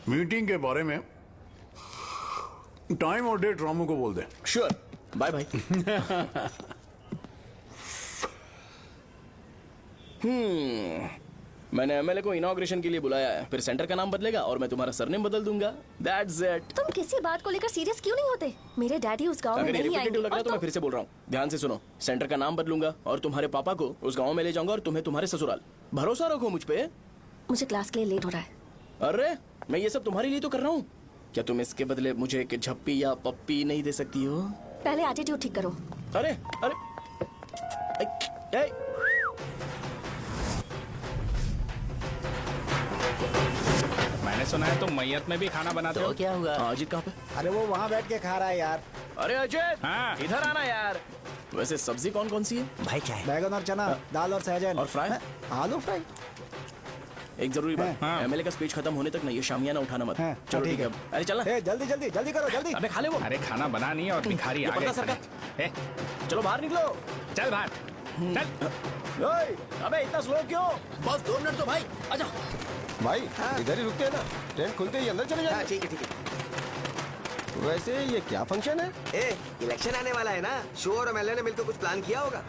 मीटिंग के बारे में टाइम और डेट रामू को बोल दे। Sure, bye bye. मैंने एमएलए को इनॉग्रेशन के लिए बुलाया है, फिर सेंटर का नाम बदलेगा और मैं तुम्हारा सरनेम बदल दूंगा। That's it. तुम किसी बात को लेकर सीरियस क्यों नहीं होते? मेरे डैडी उस गांव में अगर ये नहीं आएंगे। रिपीटेटिव लग रहा है तो और मैं फिर से बोल रहा हूँ, ध्यान से सुनो। सेंटर का नाम बदलूंगा और तुम्हारे पापा को उस गांव में ले जाऊंगा और तुम्हें तुम्हारे ससुराल। भरोसा रखो मुझ पे। मुझे क्लास के लिए लेट हो रहा है। अरे मैं ये सब तुम्हारे लिए तो कर रहा हूँ। क्या तुम इसके बदले मुझे एक झप्पी या पप्पी नहीं दे सकती हो? पहले एटीट्यूड ठीक करो। अरे अरे ए, मैंने सुना है तुम मैयत में भी खाना बनाते हो। क्या हुआ? अजीत कहाँ पे? अरे वो वहाँ बैठ के खा रहा है यार। अरे अजीत, हाँ। इधर आना यार। वैसे सब्जी कौन कौन सी है? भाई क्या है? बैगन और चना, दाल और सहजन और फ्राई? आलू फ्राई। एक जरूरी बात, हाँ। एमएलए का स्पीच खत्म होने तक ना ये शामियाना उठाना मत। हाँ, चलो ठीक ठीक है। है। अरे चलना। ए, जल्दी जल्दी जल्दी करो, जल्दी। अबे खा ले वो। अरे खाना बना नहीं और भिखारी ये आ गए पर्दा सरका। खाने। ए, चलो बाहर निकलो। चल बाहर चल। ओए, अबे इतना स्लो क्यों? बस 2 मिनट तो भाई, आजा। भाई इधर ही रुकते हैं ना, ट्रेन खुलते ही अंदर चले हाँ जाए। ठीक है ठीक है। वैसे ये क्या फंक्शन है? ए, इलेक्शन आने वाला है ना, शो और एमएलए ने मिलकर कुछ प्लान किया होगा।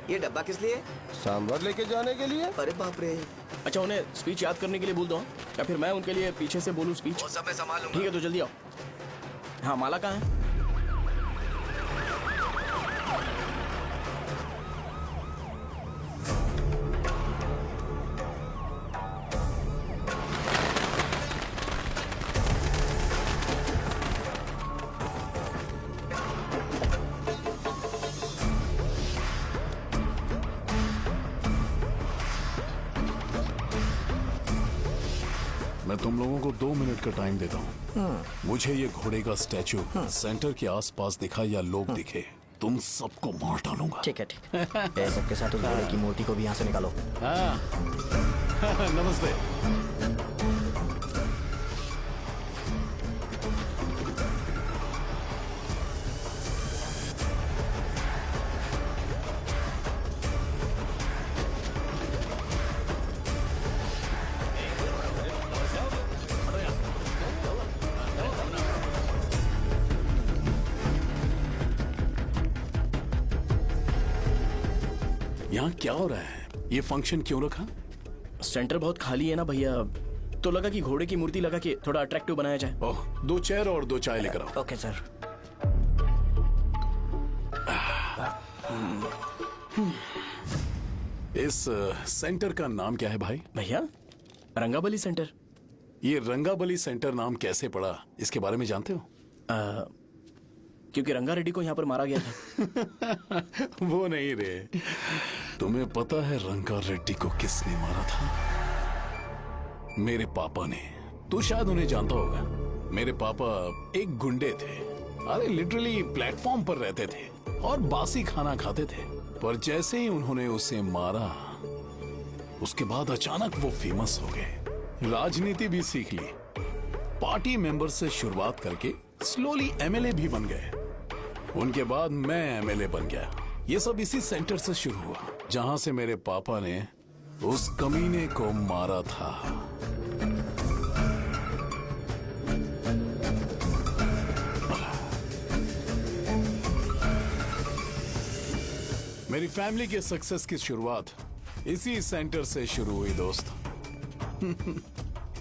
ये डब्बा किस लिए? सांभर लेके जाने के लिए। अरे बाप रे। अच्छा उन्हें स्पीच याद करने के लिए बोल दो या फिर मैं उनके लिए पीछे से बोलूं स्पीच? वो सब मैं संभाल लूंगा। ठीक है तो जल्दी आओ। हाँ माला कहाँ है? तुम लोगों को 2 मिनट का टाइम देता हूँ। मुझे ये घोड़े का स्टैचू सेंटर के आसपास दिखा या लोग दिखे, तुम सबको मार डालूंगा। ठीक है ठीक है। सबके साथ उस घोड़े की मूर्ति को भी यहाँ से निकालो। हाँ। नमस्ते। यहाँ क्या हो रहा है? ये फंक्शन क्यों रखा? सेंटर बहुत खाली है ना भैया, तो लगा कि घोड़े की मूर्ति लगा के थोड़ा अट्रैक्टिव बनाया जाए। ओह, 2 चेयर और 2 चाय लेकर आओ। Okay sir. इस सेंटर का नाम क्या है भाई? भैया रंगाबली सेंटर। ये रंगाबली सेंटर नाम कैसे पड़ा, इसके बारे में जानते हो? क्योंकि रंगा रेड्डी को यहाँ पर मारा गया था। वो नहीं रे, तुम्हें पता है रंगा रेड्डी को किसने मारा था? मेरे पापा ने। तू शायद उन्हें जानता होगा। मेरे पापा एक गुंडे थे। अरे लिटरली प्लेटफॉर्म पर रहते थे और बासी खाना खाते थे। पर जैसे ही उन्होंने उसे मारा, उसके बाद अचानक वो फेमस हो गए। राजनीति भी सीख ली, पार्टी मेंबर से शुरुआत करके स्लोली एमएलए भी बन गए। उनके बाद मैं एमएलए बन गया। ये सब इसी सेंटर से शुरू हुआ, जहां से मेरे पापा ने उस कमीने को मारा था। मेरी फैमिली के सक्सेस की शुरुआत इसी सेंटर से शुरू हुई दोस्त।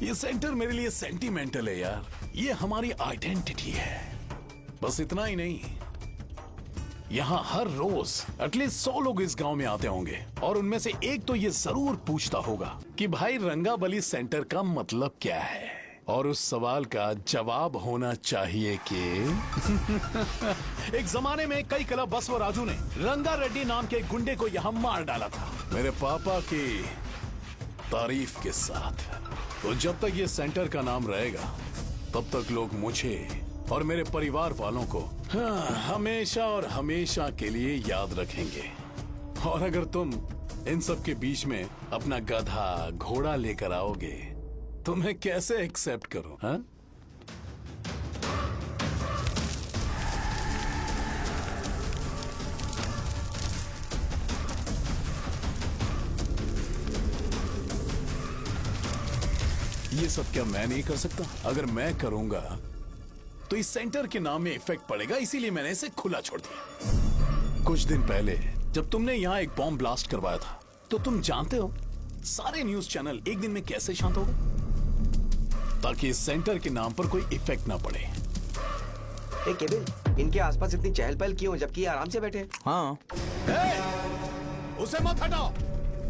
ये सेंटर मेरे लिए सेंटिमेंटल है यार। ये हमारी आइडेंटिटी है। बस इतना ही नहीं, यहाँ हर रोज एटलीस्ट 100 लोग इस गांव में आते होंगे और उनमें से एक तो ये जरूर पूछता होगा कि भाई रंगाबली सेंटर का मतलब क्या है। और उस सवाल का जवाब होना चाहिए कि एक जमाने में कई क्लब बसव राजू ने रंगा रेड्डी नाम के गुंडे को यहाँ मार डाला था, मेरे पापा की तारीफ के साथ। तो जब तक ये सेंटर का नाम रहेगा, तब तक लोग मुझे और मेरे परिवार वालों को हमेशा और हमेशा के लिए याद रखेंगे। और अगर तुम इन सब के बीच में अपना गधा घोड़ा लेकर आओगे तो मैं कैसे एक्सेप्ट करूं? हाँ? ये सब क्या मैं नहीं कर सकता? अगर मैं करूंगा तो इस सेंटर के नाम में इफेक्ट पड़ेगा, इसीलिए मैंने इसे खुला छोड़ दिया। कुछ दिन पहले जब तुमने यहाँ एक बॉम्ब ब्लास्ट करवाया था, तो तुम जानते हो सारे न्यूज चैनल एक दिन में कैसे शांत हो गए? ताकि इस सेंटर के नाम पर कोई इफेक्ट ना पड़े। केविन, इनके आसपास इतनी चहल पहल क्यों जबकि आराम से बैठे? हाँ। उसे मत हटाओ,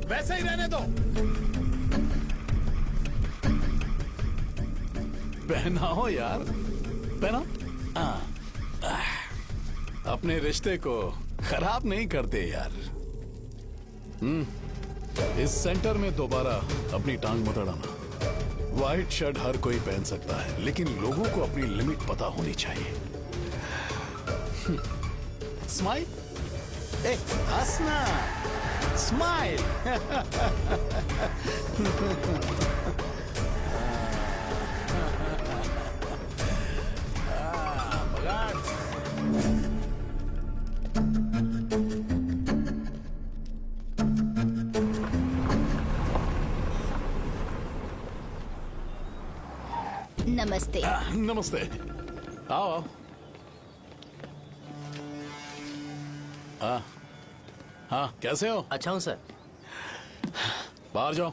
वैसे ही रहने दो। पहनाओ यार, पहना। अपने रिश्ते को खराब नहीं करते यार। इस सेंटर में दोबारा अपनी टांग मत अड़ाना। व्हाइट शर्ट हर कोई पहन सकता है, लेकिन लोगों को अपनी लिमिट पता होनी चाहिए। स्माइल, हंसना, स्माइल। नमस्ते। नमस्ते, आओ। हाँ, कैसे हो? अच्छा हूँ सर। बाहर जाओ।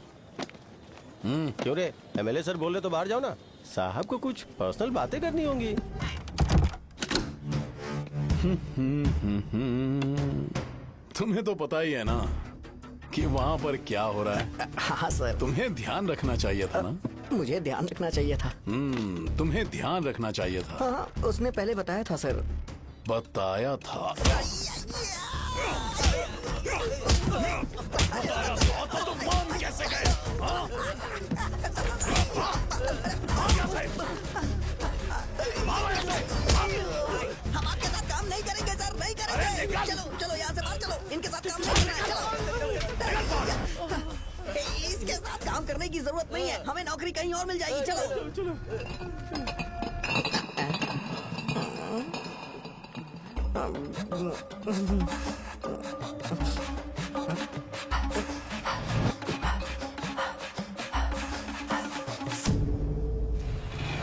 क्यों रे, एमएलए सर बोल रहे तो बाहर जाओ ना। साहब को कुछ पर्सनल बातें करनी होंगी। तुम्हें तो पता ही है ना कि वहाँ पर क्या हो रहा है। हाँ सर। तुम्हें ध्यान रखना चाहिए था ना। मुझे ध्यान रखना चाहिए था। तुम्हें ध्यान रखना चाहिए था। हाँ, उसने पहले बताया था सर। बताया था। तो मान कैसे गए? हम आपके साथ काम नहीं करेंगे सर, नहीं करेंगे। चलो चलो यहाँ से बाहर चलो, इनके साथ काम नहीं करना है, चलो। इसके साथ काम करने की जरूरत नहीं है, हमें नौकरी कहीं और मिल जाएगी। चलो।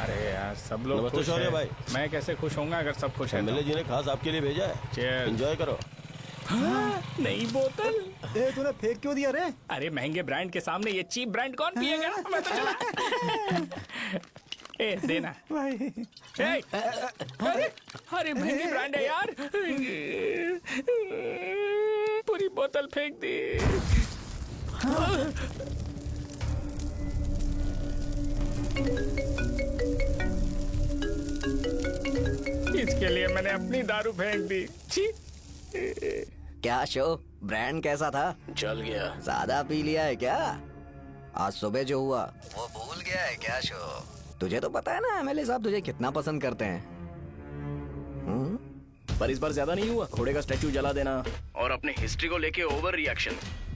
अरे यार सब लोग नमस्ते खुश शौर्य हैं। भाई। मैं कैसे खुश होऊंगा अगर सब खुश हैं तो? एमएलए जी ने खास आपके लिए भेजा है। Cheers। एंजॉय करो। नई बोतल। तूने फेंक क्यों दिया रे? अरे महंगे ब्रांड के सामने ये चीप ब्रांड कौन पिएगा? मैं तो चला। ए देना भाई। ए, अरे अरे महंगी ब्रांड है यार, पूरी बोतल फेंक दी। इसके लिए मैंने अपनी दारू फेंक दी। छी। क्या शो, ब्रांड कैसा था? चल गया। ज्यादा पी लिया है क्या? आज सुबह जो हुआ वो भूल गया है क्या शो? तुझे तो पता है ना एमएलए साहब तुझे कितना पसंद करते हैं। पर इस बार ज्यादा नहीं हुआ। घोड़े का स्टैचू जला देना और अपने हिस्ट्री को लेके ओवर रिएक्शन,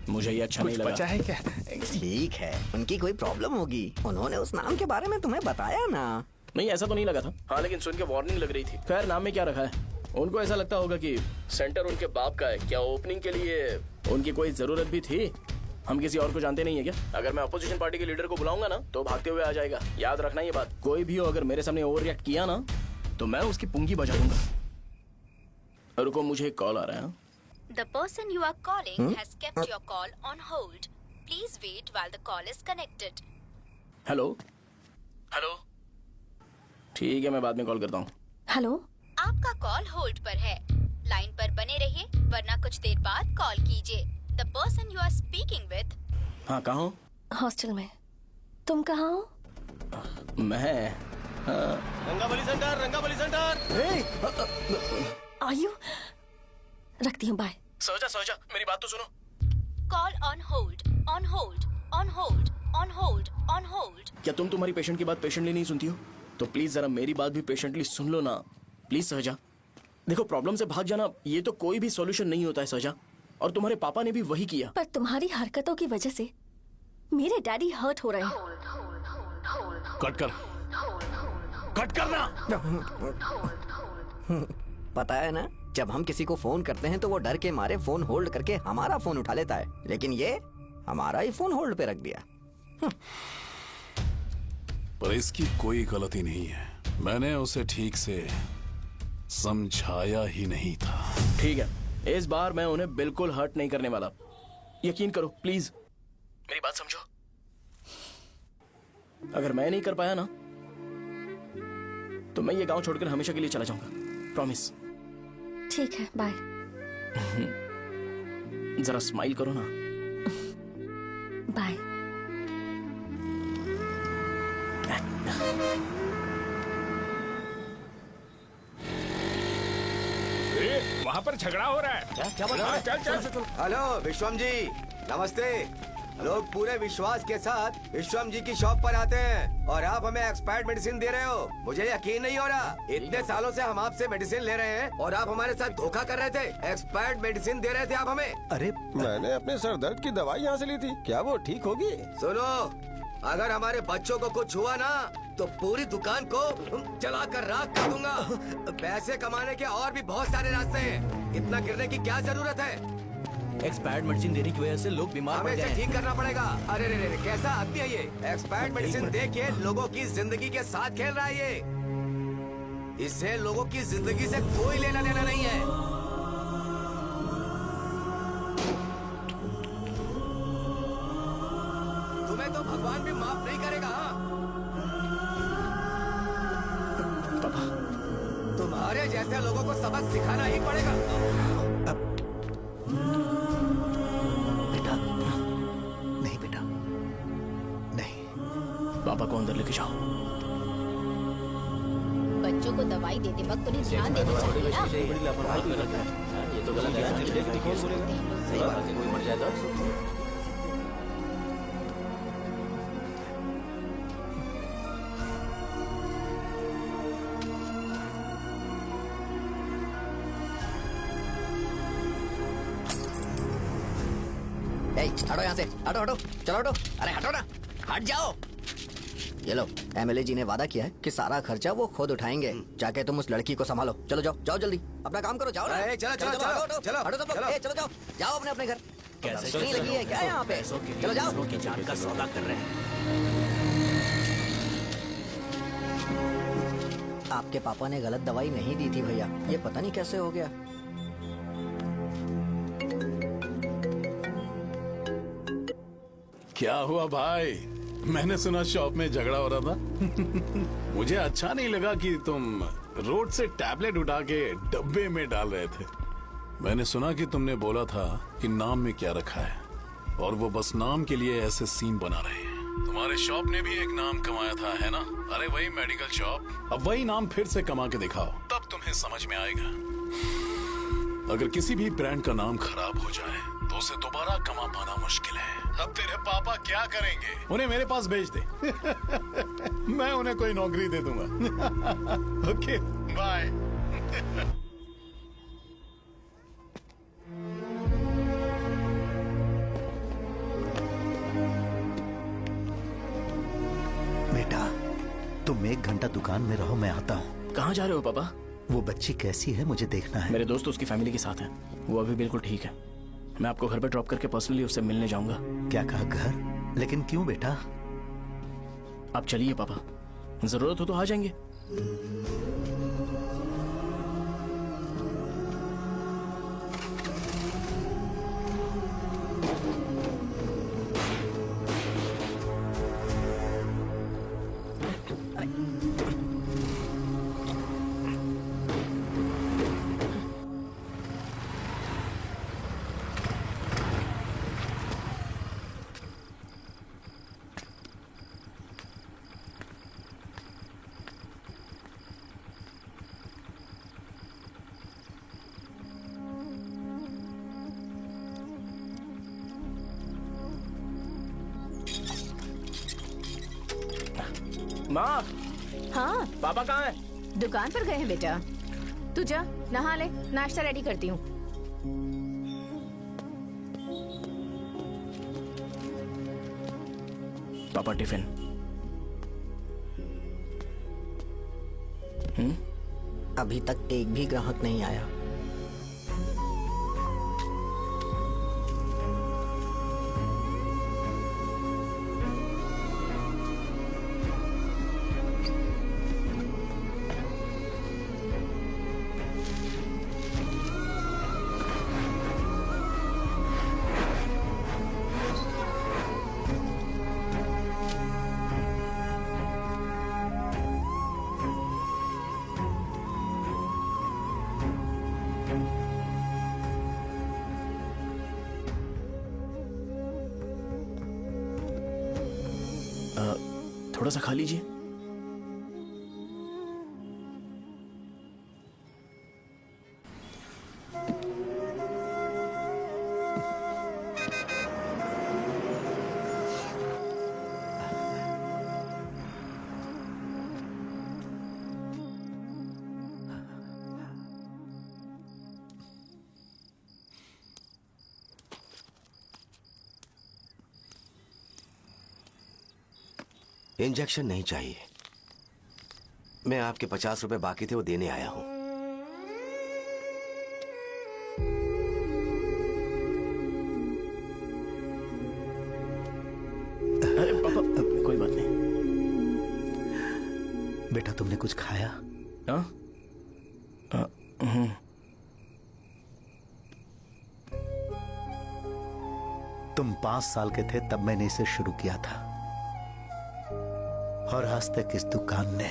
मुझे ये अच्छा नहीं लगा। बचा है क्या? ठीक है, उनकी कोई प्रॉब्लम होगी, उन्होंने उस नाम के बारे में तुम्हें बताया ना? नहीं ऐसा तो नहीं लगा था। हाँ लेकिन सुन के वार्निंग लग रही थी। खैर नाम में क्या रखा है, उनको ऐसा लगता होगा कि सेंटर उनके बाप का है। क्या ओपनिंग के लिए उनकी कोई जरूरत भी थी? हम किसी और को जानते नहीं है क्या? अगर मैं अपोजिशन पार्टी के लीडर को बुलाऊंगा ना तो भागते हुए आ जाएगा। याद रखना ये बात, कोई भी हो अगर मेरे सामने ओवर रिएक्ट किया ना तो मैं उसकी पुंगी बजा दूंगा। रुको मुझे एक कॉल आ रहा है। The person you are calling has kept your call on hold. Please wait while the call is connected. Hello hello, ठीक है मैं बाद में कॉल करता हूँ। हेलो, आपका कॉल होल्ड पर है, लाइन पर बने रहिए वरना कुछ देर बाद कॉल कीजिए। The person you are speaking with. हाँ कहाँ हो? हॉस्टल में। तुम कहाँ हो? मैं रंगाबली सेंटर, रंगाबली सेंटर। आयु, रखती हूँ, बाय। सोचा मेरी बात तो सुनो। Call on hold, on hold, on hold, on hold, on hold. क्या तुम तुम्हारी पेशेंट की बात पेशेंटली नहीं सुनती हो? तो प्लीज जरा मेरी बात भी पेशेंटली सुन लो ना प्लीज सहजा। देखो प्रॉब्लम से भाग जाना ये तो कोई भी सॉल्यूशन नहीं होता है सहजा, और तुम्हारे पापा ने भी वही किया। पर तुम्हारी हरकतों की वजह से मेरे डैडी हर्ट हो रहे हैं। कट करना। पता है ना, जब हम किसी को फोन करते हैं तो वो डर के मारे फोन होल्ड करके हमारा फोन उठा लेता है, लेकिन ये हमारा ही फोन होल्ड पे रख दिया। पर इसकी कोई गलती नहीं है, मैंने उसे ठीक से समझाया ही नहीं था। ठीक है, इस बार मैं उन्हें बिल्कुल हर्ट नहीं करने वाला, यकीन करो प्लीज, मेरी बात समझो। अगर मैं नहीं कर पाया ना तो मैं ये गांव छोड़कर हमेशा के लिए चला जाऊंगा, प्रॉमिस। ठीक है, बाय। जरा स्माइल करो ना। बाय। वहाँ पर झगड़ा हो रहा है। क्या बोल रहा है? चल। हेलो विश्वम जी, नमस्ते। लोग पूरे विश्वास के साथ विश्वम जी की शॉप पर आते हैं और आप हमें एक्सपायर्ड मेडिसिन दे रहे हो। मुझे यकीन नहीं हो रहा, इतने सालों से हम आपसे मेडिसिन ले रहे हैं और आप हमारे साथ धोखा कर रहे थे। एक्सपायर्ड मेडिसिन दे रहे थे आप हमें। अरे मैंने अपने सर दर्द की दवाई यहाँ से ली थी, क्या वो ठीक होगी? सुनो, अगर हमारे बच्चों को कुछ हुआ ना तो पूरी दुकान को जला कर राख कर दूंगा। पैसे कमाने के और भी बहुत सारे रास्ते हैं, इतना गिरने की क्या जरूरत है? एक्सपायर्ड मेडिसिन देने की वजह से लोग बीमार पड़ हमें गए इसे हैं। ठीक करना पड़ेगा। अरे रे रे, कैसा आदमी है ये? एक्सपायर्ड मेडिसिन दे के लोगों की जिंदगी के साथ खेल रहा है ये। इससे लोगों की जिंदगी से कोई लेना देना नहीं है। तुम्हें तो भगवान भी माफ नहीं करेगा। तुम्हारे जैसे लोगों को सबक सिखाना ही पड़ेगा। पापा को अंदर लेके जाओ। बच्चों को दवाई देते वक्त उन्हें ध्यान देना चाहिए ना। ये तो गलत है। सही बात है, कोई मर जाए तो। हटो यहाँ से, हटो हटो, चलो हटो, अरे हटो ना, हट जाओ। ये लो, एमएलए जी ने वादा किया है कि सारा खर्चा वो खुद उठाएंगे। जाके तुम उस लड़की को संभालो। चलो जाओ, जाओ जल्दी, अपना काम करो, जाओ ना। चलो चलो हटो, चलो हटो, चलो हटो सब लोग, चलो जाओ, जाओ अपने अपने घर। कैसे नहीं लगी है क्या यहाँ पे? चलो जाओ। की जान का सौदा कर रहे हैं। आपके पापा ने गलत दवाई नहीं दी थी भैया, ये पता नहीं कैसे हो गया। क्या हुआ भाई? मैंने सुना शॉप में झगड़ा हो रहा था। मुझे अच्छा नहीं लगा कि तुम रोड से टैबलेट उठा के डब्बे में डाल रहे थे। मैंने सुना कि तुमने बोला था कि नाम में क्या रखा है, और वो बस नाम के लिए ऐसे सीन बना रहे हैं। तुम्हारे शॉप ने भी एक नाम कमाया था, है ना? अरे वही मेडिकल शॉप, अब वही नाम फिर से कमा के दिखाओ, तब तुम्हें समझ में आएगा। अगर किसी भी ब्रांड का नाम खराब हो जाए तो उसे दोबारा कमा पाना मुश्किल है। अब तेरे पापा क्या करेंगे? उन्हें मेरे पास भेज दे। मैं उन्हें कोई नौकरी दे दूंगा। Okay bye. बेटा, तुम 1 घंटा दुकान में रहो, मैं आता हूँ। कहाँ जा रहे हो पापा? वो बच्ची कैसी है मुझे देखना है। मेरे दोस्त उसकी फैमिली के साथ हैं, वो अभी बिल्कुल ठीक है। मैं आपको घर पे ड्रॉप करके पर्सनली उससे मिलने जाऊंगा। क्या कहा, घर? लेकिन क्यों बेटा? आप चलिए पापा, जरूरत हो तो आ जाएंगे। माँ, हाँ पापा कहाँ हैं? दुकान पर गए हैं बेटा। तू जा नहा ले, नाश्ता रेडी करती हूँ। पापा टिफिन। अभी तक एक भी ग्राहक नहीं आया। थोड़ा सा खा लीजिए। इंजेक्शन नहीं चाहिए। मैं आपके 50 रुपए बाकी थे, वो देने आया हूं। अरे पापा, कोई बात नहीं। बेटा, तुमने कुछ खाया? हाँ? तुम 5 साल के थे तब मैंने इसे शुरू किया था, और आज तक इस दुकान ने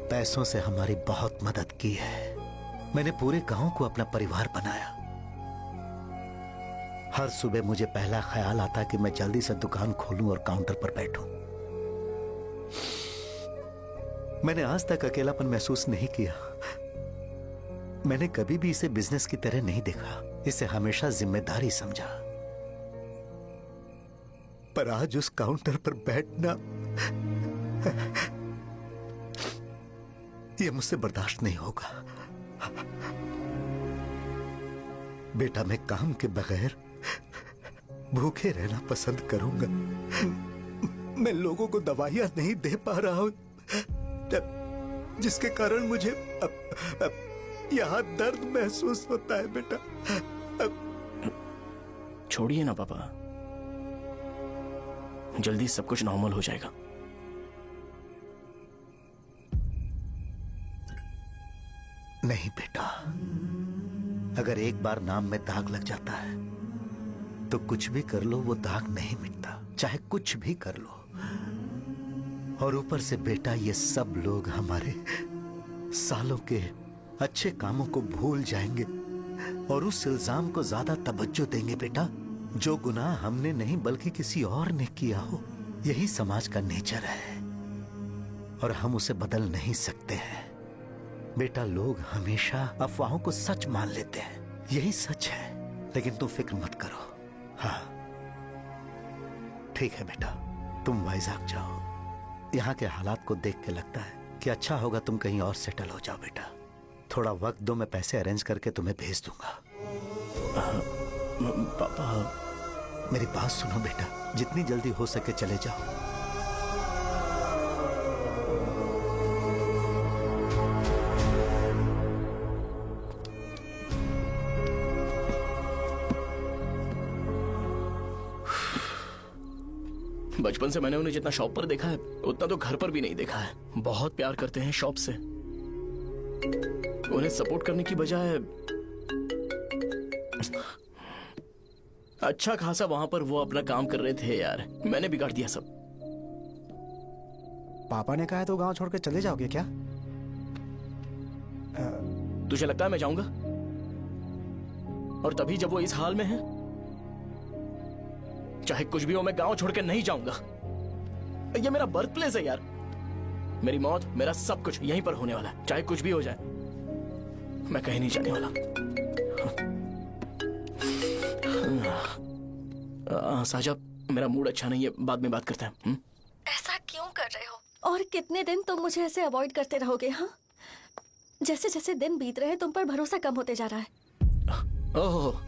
पैसों से हमारी बहुत मदद की है। मैंने पूरे गांव को अपना परिवार बनाया। हर सुबह मुझे पहला ख्याल आता कि मैं जल्दी से दुकान खोलूं और काउंटर पर बैठूं। मैंने आज तक अकेलापन महसूस नहीं किया। मैंने कभी भी इसे बिजनेस की तरह नहीं देखा, इसे हमेशा जिम्मेदारी समझा। पर आज उस काउंटर पर बैठना यह मुझसे बर्दाश्त नहीं होगा। बेटा, मैं काम के बगैर भूखे रहना पसंद करूंगा। मैं लोगों को दवाइयां नहीं दे पा रहा हूं, जिसके कारण मुझे यहाँ दर्द महसूस होता है बेटा। छोड़िए ना पापा, जल्दी सब कुछ नॉर्मल हो जाएगा। नहीं बेटा, अगर एक बार नाम में दाग लग जाता है तो कुछ भी कर लो वो दाग नहीं मिटता, चाहे कुछ भी कर लो। और ऊपर से बेटा ये सब लोग हमारे सालों के अच्छे कामों को भूल जाएंगे और उस इल्जाम को ज्यादा तवज्जो देंगे बेटा जो गुनाह हमने नहीं बल्कि किसी और ने किया हो। यही समाज का नेचर है और हम उसे बदल नहीं सकते हैं बेटा। लोग हमेशा अफवाहों को सच मान लेते हैं, यही सच है। लेकिन तुम फिक्र मत करो। हाँ ठीक है बेटा, तुम वाइजाग जाओ। यहाँ के हालात को देख के लगता है कि अच्छा होगा तुम कहीं और सेटल हो जाओ बेटा। थोड़ा वक्त दो, मैं पैसे अरेंज करके तुम्हें भेज दूंगा। पापा मेरी बात सुनो बेटा, जितनी जल्दी हो सके चले जाओ। बचपन से मैंने उन्हें जितना शॉप पर देखा है उतना तो घर पर भी नहीं देखा है। बहुत प्यार करते हैं शॉप से। उन्हें सपोर्ट करने की बजाय अच्छा खासा वहां पर वो अपना काम कर रहे थे यार। मैंने बिगाड़ दिया सब। पापा ने कहा है तो गांव छोड़ के चले जाओगे क्या? तुझे लगता है मैं जाऊंगा? और तभी जब वो इस हाल में है, चाहे कुछ भी हो मैं गांव छोड़ के नहीं जाऊंगा। ये मेरा बर्थ प्लेस है यार। मेरी मौत, मेरा सब कुछ यहीं पर होने वाला है। चाहे कुछ भी हो जाए मैं कहीं नहीं जाने वाला। साहब मेरा मूड अच्छा नहीं है, बाद में बात करते हैं। ऐसा क्यों कर रहे हो? और कितने दिन तुम मुझे ऐसे अवॉइड करते रहोगे? हाँ, जैसे जैसे दिन बीत रहे हैं तुम पर भरोसा कम होते जा रहा है। ओह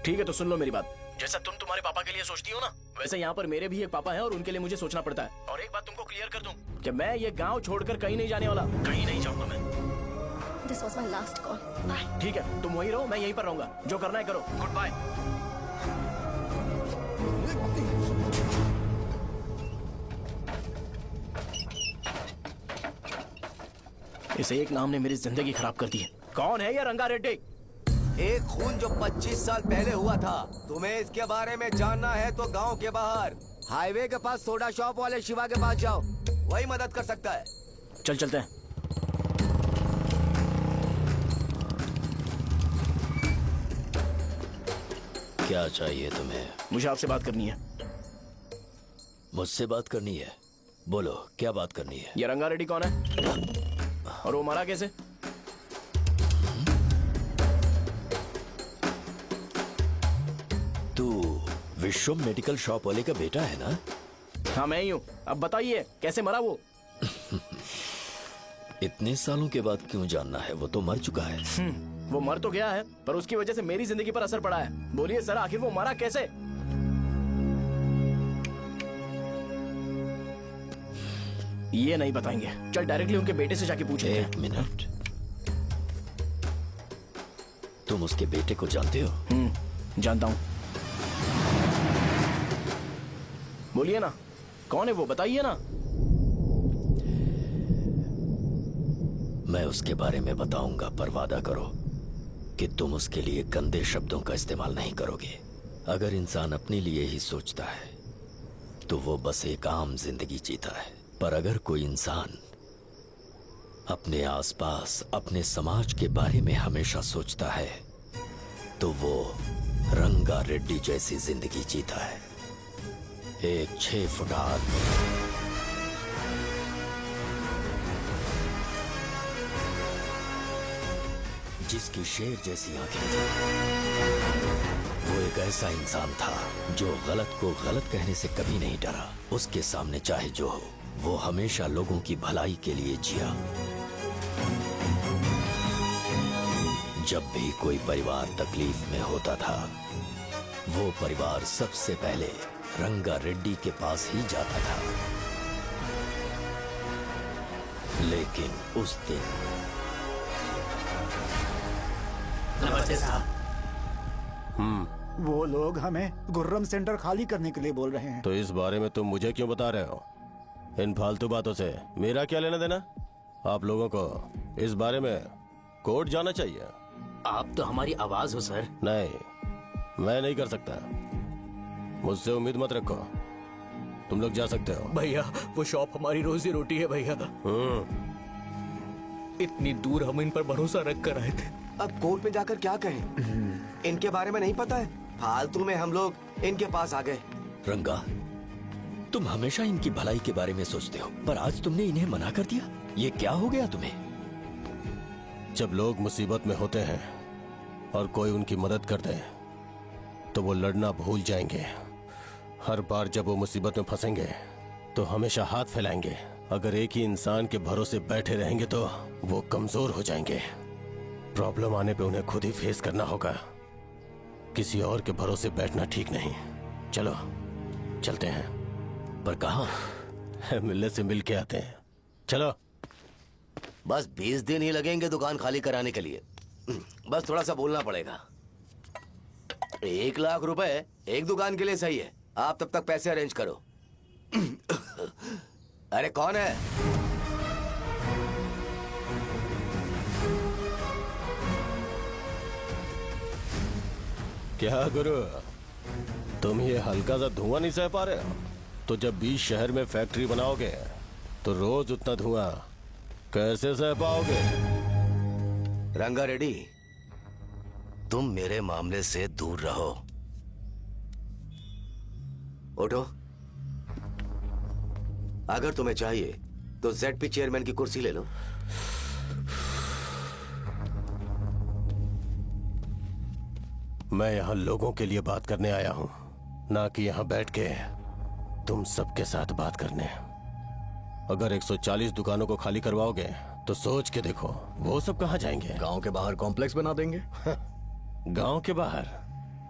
ठीक है, तो सुन लो मेरी बात। जैसा तुम तुम्हारे पापा के लिए सोचती हो ना, वैसे यहाँ पर मेरे भी एक पापा हैं और उनके लिए मुझे सोचना पड़ता है। और एक बात तुमको क्लियर कर दूं कि मैं ये गांव छोड़कर कहीं नहीं जाने वाला। कहीं नहीं जाऊंगा मैं। This was my last call. Bye. ठीक है, तुम वहीं रहो, मैं यहीं पर रहूंगा। जो करना है करो। Good bye. इस एक नाम ने मेरी जिंदगी खराब कर दी है। कौन है ये रंगा रेड्डी? एक खून जो 25 साल पहले हुआ था। तुम्हें इसके बारे में जानना है तो गांव के बाहर हाईवे के पास सोडा शॉप वाले शिवा के पास जाओ, वही मदद कर सकता है। चल चलते हैं। क्या चाहिए तुम्हें? मुझे आपसे बात करनी है। मुझसे बात करनी है? बोलो क्या बात करनी है? ये रंगा रेड्डी कौन है और वो मरा कैसे? तू विश्वम मेडिकल शॉप वाले का बेटा है ना? हाँ मैं ही हूँ। अब बताइए कैसे मरा वो? इतने सालों के बाद क्यों जानना है? वो तो मर चुका है। वो मर तो गया है पर उसकी वजह से मेरी जिंदगी पर असर पड़ा है। बोलिए सर, आखिर वो मरा कैसे? ये नहीं बताएंगे। चल डायरेक्टली उनके बेटे से जाके पूछे। एक मिनट, तुम उसके बेटे को जानते हो? जानता हूं। बोलिए ना, कौन है वो? बताइए ना। मैं उसके बारे में बताऊंगा, पर वादा करो कि तुम उसके लिए गंदे शब्दों का इस्तेमाल नहीं करोगे। अगर इंसान अपने लिए ही सोचता है तो वो बस एक आम जिंदगी जीता है, पर अगर कोई इंसान अपने आसपास, अपने समाज के बारे में हमेशा सोचता है तो वो रंगा रेड्डी जैसी जिंदगी जीता है। एक 6 फुट आदमी, जिसकी शेर जैसी आंखें थी। वो एक ऐसा इंसान था जो गलत को गलत कहने से कभी नहीं डरा। उसके सामने चाहे जो हो, वो हमेशा लोगों की भलाई के लिए जिया। जब भी कोई परिवार तकलीफ में होता था वो परिवार सबसे पहले रंगा रेड्डी के पास ही जाता था, लेकिन उस दिन नमस्ते साहब। वो लोग हमें गुर्रम सेंटर खाली करने के लिए बोल रहे हैं। तो इस बारे में तुम मुझे क्यों बता रहे हो? इन फालतू बातों से मेरा क्या लेना देना? आप लोगों को इस बारे में कोर्ट जाना चाहिए। आप तो हमारी आवाज हो सर। नहीं, मैं नहीं कर सकता। मुझसे उम्मीद मत रखो। तुम लोग जा सकते हो। भैया वो शॉप हमारी रोजी रोटी है भैया। इतनी दूर हम इन पर भरोसा रख कर आए थे। अब कोर्ट में जाकर क्या कहें? इनके बारे में नहीं पता है, फालतू में हम लोग इनके पास आ गए। रंगा, तुम हमेशा इनकी भलाई के बारे में सोचते हो, पर आज तुमने इन्हें मना कर दिया। ये क्या हो गया तुम्हें? जब लोग मुसीबत में होते हैं और कोई उनकी मदद कर दे तो वो लड़ना भूल जाएंगे। हर बार जब वो मुसीबत में फंसेंगे तो हमेशा हाथ फैलाएंगे। अगर एक ही इंसान के भरोसे बैठे रहेंगे तो वो कमजोर हो जाएंगे। प्रॉब्लम आने पे उन्हें खुद ही फेस करना होगा। किसी और के भरोसे बैठना ठीक नहीं। चलो चलते हैं। पर कहाँ? मिलने से मिल के आते हैं। चलो। बस 20 दिन ही लगेंगे दुकान खाली कराने के लिए। बस थोड़ा सा बोलना पड़ेगा। 1 लाख रुपए एक दुकान के लिए सही है। आप तब तक पैसे अरेंज करो। अरे कौन है? क्या गुरु, तुम ये हल्का सा धुआं नहीं सह पा रहे हो? तो जब 20 शहर में फैक्ट्री बनाओगे तो रोज उतना धुआं कैसे सह पाओगे? रंगा रेड्डी, तुम मेरे मामले से दूर रहो। उठो। अगर तुम्हें चाहिए तो ZP चेयरमैन की कुर्सी ले लो। मैं यहाँ लोगों के लिए बात करने आया हूँ, ना कि यहाँ बैठ के तुम सबके साथ बात करने। अगर 140 दुकानों को खाली करवाओगे तो सोच के देखो वो सब कहाँ जाएंगे? गांव के बाहर कॉम्प्लेक्स बना देंगे। गांव के बाहर?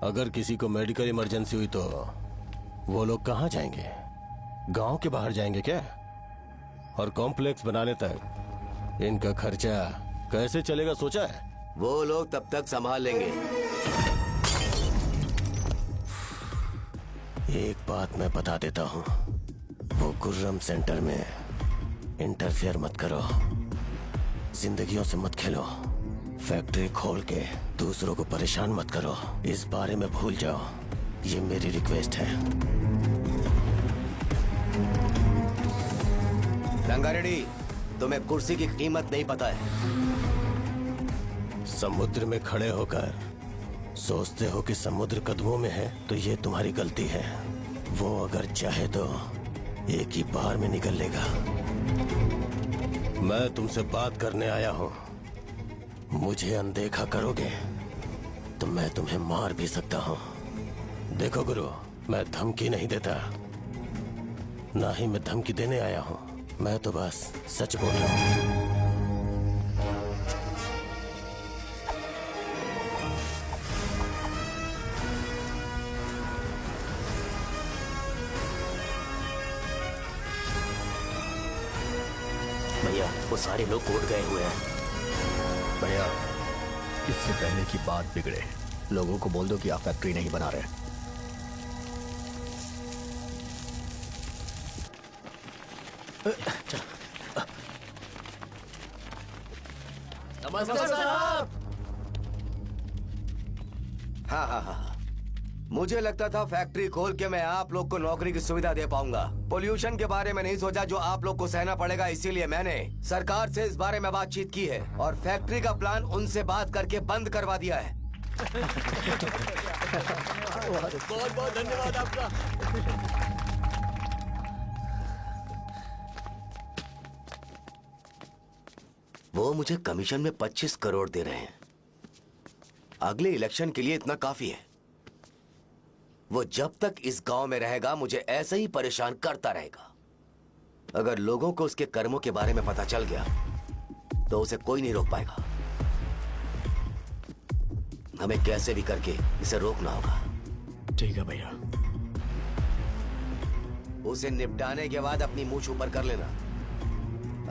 अगर किसी को मेडिकल इमरजेंसी हुई तो वो लोग कहाँ जाएंगे? गांव के बाहर जाएंगे क्या? और कॉम्प्लेक्स बनाने तक इनका खर्चा कैसे चलेगा सोचा है? वो लोग तब तक संभाल लेंगे। एक बात मैं बता देता हूँ, वो गुर्रम सेंटर में इंटरफेयर मत करो। जिंदगियों से मत खेलो। फैक्ट्री खोल के दूसरों को परेशान मत करो। इस बारे में भूल जाओ। ये मेरी रिक्वेस्ट है। रंगा रेड्डी, तुम्हें कुर्सी की कीमत नहीं पता है। समुद्र में खड़े होकर सोचते हो कि समुद्र कदमों में है तो ये तुम्हारी गलती है। वो अगर चाहे तो एक ही बार में निकल लेगा। मैं तुमसे बात करने आया हूं। मुझे अनदेखा करोगे तो मैं तुम्हें मार भी सकता हूं। देखो गुरु, मैं धमकी नहीं देता, ना ही मैं धमकी देने आया हूं। मैं तो बस सच बोल रहा हूं। भैया वो सारे लोग कोर्ट गए हुए हैं। भैया इससे पहले की बात बिगड़े, लोगों को बोल दो कि आप फैक्ट्री नहीं बना रहे। नमस्ते साहब। हाँ। मुझे लगता था फैक्ट्री खोल के मैं आप लोग को नौकरी की सुविधा दे पाऊंगा। पोल्यूशन के बारे में नहीं सोचा जो आप लोग को सहना पड़ेगा, इसीलिए मैंने सरकार से इस बारे में बातचीत की है और फैक्ट्री का प्लान उनसे बात करके बंद करवा दिया है। बहुत बहुत धन्यवाद आपका। वो मुझे कमीशन में 25 करोड़ दे रहे हैं। अगले इलेक्शन के लिए इतना काफी है। वो जब तक इस गांव में रहेगा मुझे ऐसे ही परेशान करता रहेगा। अगर लोगों को उसके कर्मों के बारे में पता चल गया तो उसे कोई नहीं रोक पाएगा। हमें कैसे भी करके इसे रोकना होगा। ठीक है भैया। उसे निपटाने के बाद अपनी मूंछ ऊपर कर लेना।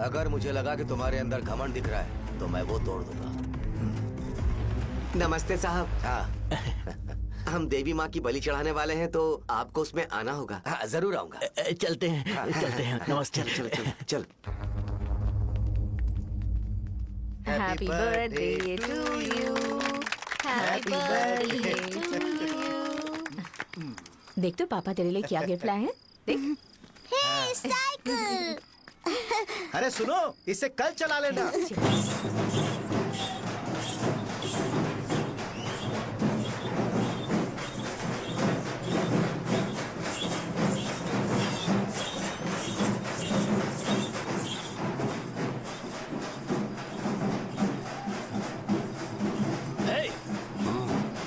अगर मुझे लगा कि तुम्हारे अंदर घमंड दिख रहा है तो मैं वो तोड़ दूंगा। नमस्ते साहब। हाँ हम देवी माँ की बलि चढ़ाने वाले हैं तो आपको उसमें आना होगा। हाँ जरूर आऊंगा। चलते हैं चलते हैं। नमस्ते। चल चल चल चल। Happy birthday to you, happy birthday to you. देख तो पापा तेरे लिए क्या गिफ्ट लाए हैं, देख। हे साइकिल। अरे सुनो, इसे कल चला लेना।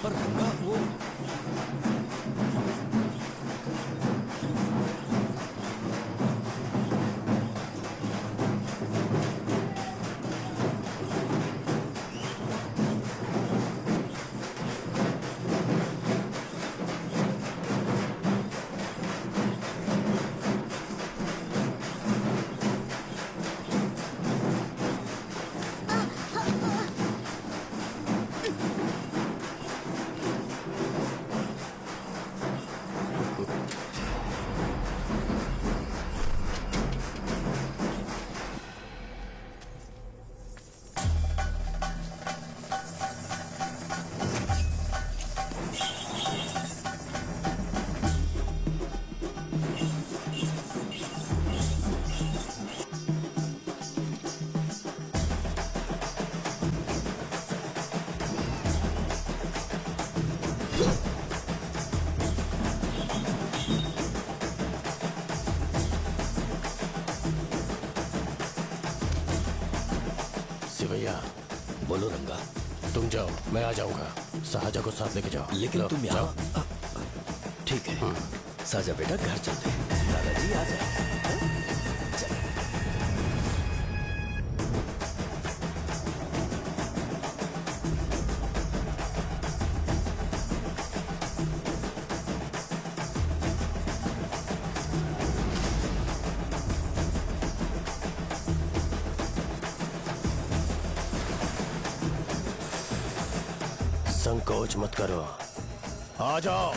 पर रंगा वो सिवैया बोलो रंगा। तुम जाओ, मैं आ जाऊंगा। साजा को साथ लेके जाओ। लेकिन लो, तुम जाओ। यहाँ ठीक है। साजा बेटा घर चलते हैं। दादाजी आ जाओ। संकोच मत करो, आ जाओ।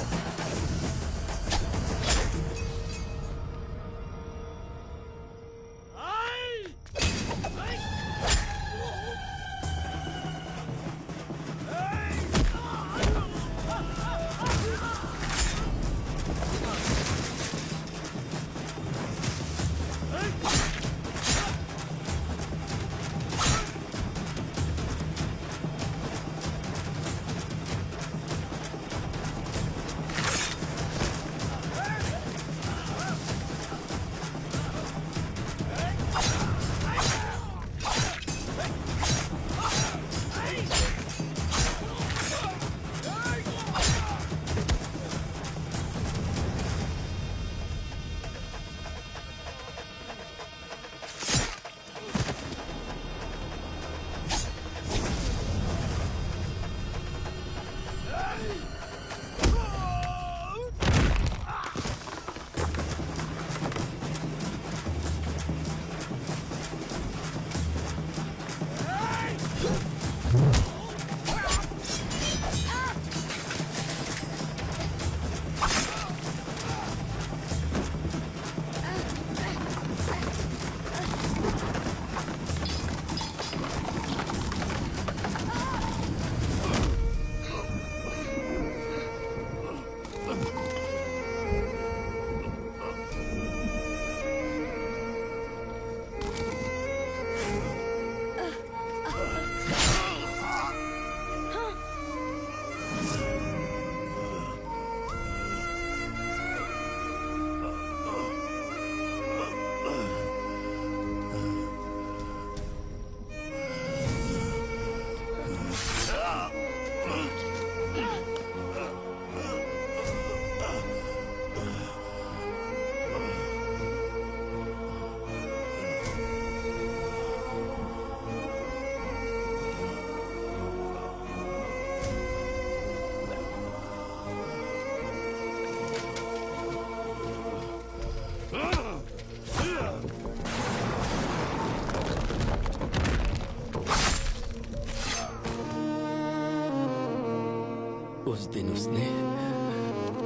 दिन उसने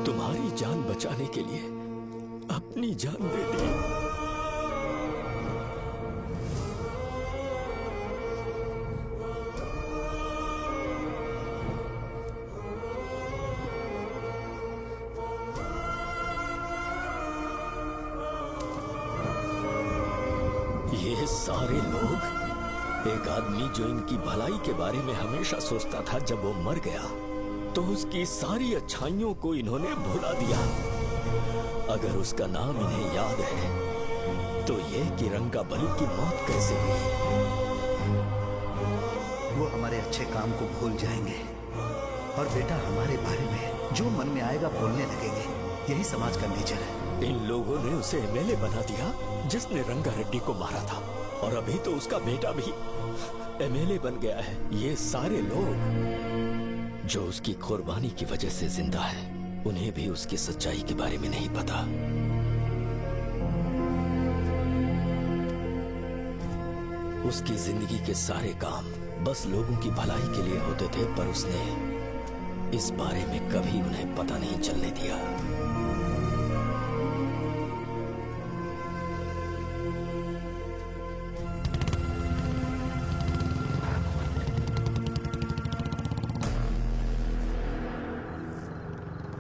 तुम्हारी जान बचाने के लिए अपनी जान दे दी। ये सारे लोग, एक आदमी जो इनकी भलाई के बारे में हमेशा सोचता था, जब वो मर गया तो उसकी सारी अच्छाइयों को इन्होंने भुला दिया। अगर उसका नाम इन्हें याद है तो ये कि रंगाबली की मौत कैसे हुई। वो हमारे अच्छे काम को भूल जाएंगे और बेटा हमारे बारे में जो मन में आएगा बोलने लगेंगे। यही समाज का नेचर है। इन लोगों ने उसे एमएलए बना दिया जिसने रंगा रेड्डी को मारा था, और अभी तो उसका बेटा भी एमएलए बन गया है। ये सारे लोग जो उसकी कुर्बानी की वजह से जिंदा हैं, उन्हें भी उसकी सच्चाई के बारे में नहीं पता। उसकी जिंदगी के सारे काम बस लोगों की भलाई के लिए होते थे, पर उसने इस बारे में कभी उन्हें पता नहीं चलने दिया।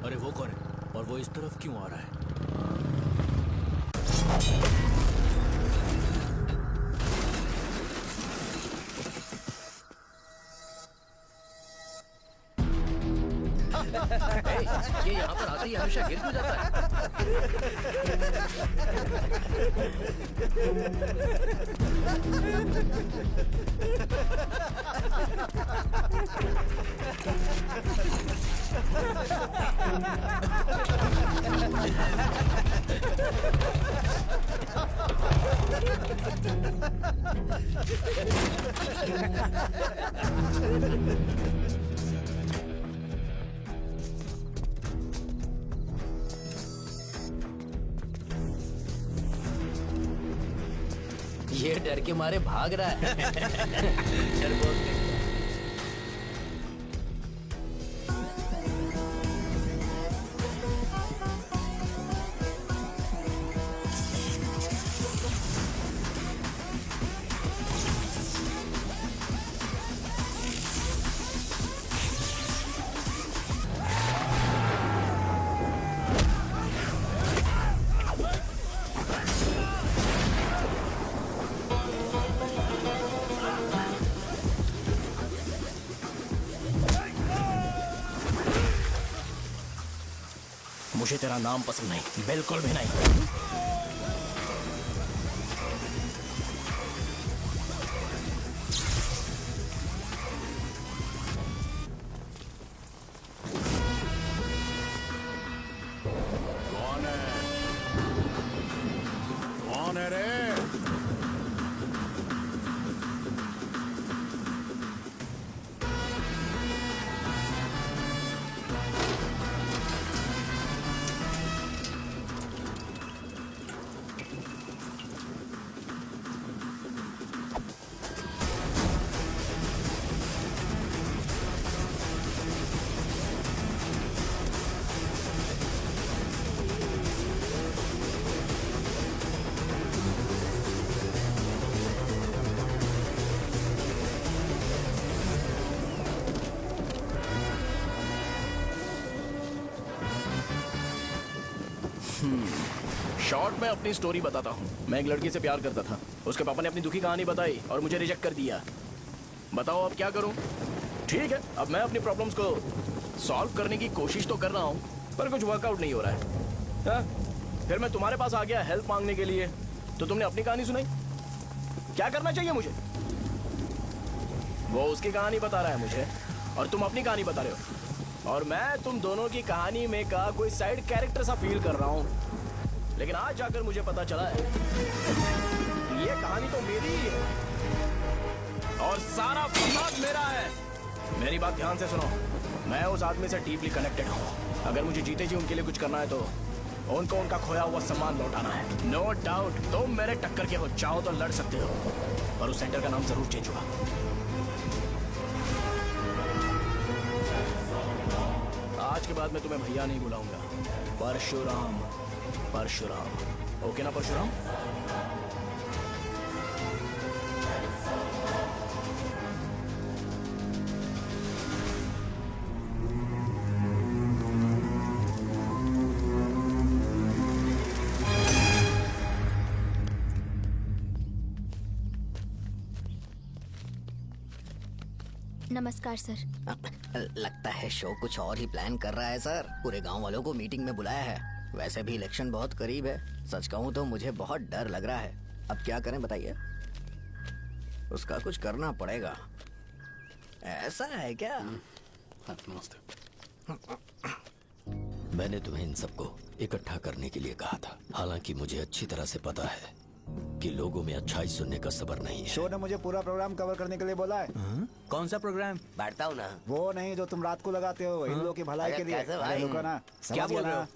अरे वो कौन है और वो इस तरफ क्यों आ रहा है? ये यहाँ पर आते ही हमेशा गिर क्यों जाता ये डर के मारे भाग रहा है। डरपोक नहीं। मुझे तेरा नाम पसंद नहीं, बिल्कुल भी नहीं। कौन है? कौन है रे? शॉर्ट में अपनी स्टोरी बताता हूँ। मैं एक लड़की से प्यार करता था। उसके पापा ने अपनी दुखी कहानी बताई और मुझे रिजेक्ट कर दिया। बताओ अब क्या करूँ? ठीक है, अब मैं अपनी प्रॉब्लम्स को सॉल्व करने की कोशिश तो कर रहा हूँ, पर कुछ वर्कआउट नहीं हो रहा है। हाँ? फिर मैं तुम्हारे पास आ गया हेल्प मांगने के लिए, तो तुमने अपनी कहानी सुनाई। क्या करना चाहिए मुझे? वो उसकी कहानी बता रहा है मुझे और तुम अपनी कहानी बता रहे हो, और मैं तुम दोनों की कहानी में का कोई साइड कैरेक्टर सा फील कर रहा हूँ। लेकिन आज जाकर मुझे पता चला है ये कहानी तो मेरी ही है और सारा फसाद मेरा है। मेरी बात ध्यान से सुनो, मैं उस आदमी से डीपली कनेक्टेड हूँ। अगर मुझे जीते जी उनके लिए कुछ करना है तो उनको उनका खोया हुआ सम्मान लौटाना है। नो डाउट तुम मेरे टक्कर के हो, चाहो तो लड़ सकते हो, पर उस सेंटर का नाम जरूर चेंज हुआ। आज के बाद मैं तुम्हें भैया नहीं बुलाऊंगा, परशुराम। परशुराम, ओके ना परशुराम? नमस्कार सर। लगता है शो कुछ और ही प्लान कर रहा है सर। पूरे गांव वालों को मीटिंग में बुलाया है। वैसे भी इलेक्शन बहुत करीब है। सच कहूँ तो मुझे बहुत डर लग रहा है। अब क्या करें बताइए? उसका कुछ करना पड़ेगा। ऐसा है क्या? मैंने तुम्हें इन सबको इकट्ठा करने के लिए कहा था। हालांकि मुझे अच्छी तरह से पता है कि लोगों में अच्छाई सुनने का सब्र नहीं है। शो ने मुझे पूरा प्रोग्राम कवर करने के लिए बोला है। कौन सा प्रोग्राम? बैठता हूँ ना। वो नहीं जो तुम रात को लगाते हो इन लोगों की भलाई के लिए। भाई? रुको ना, क्या समझ बोल गया रहे हो? ना?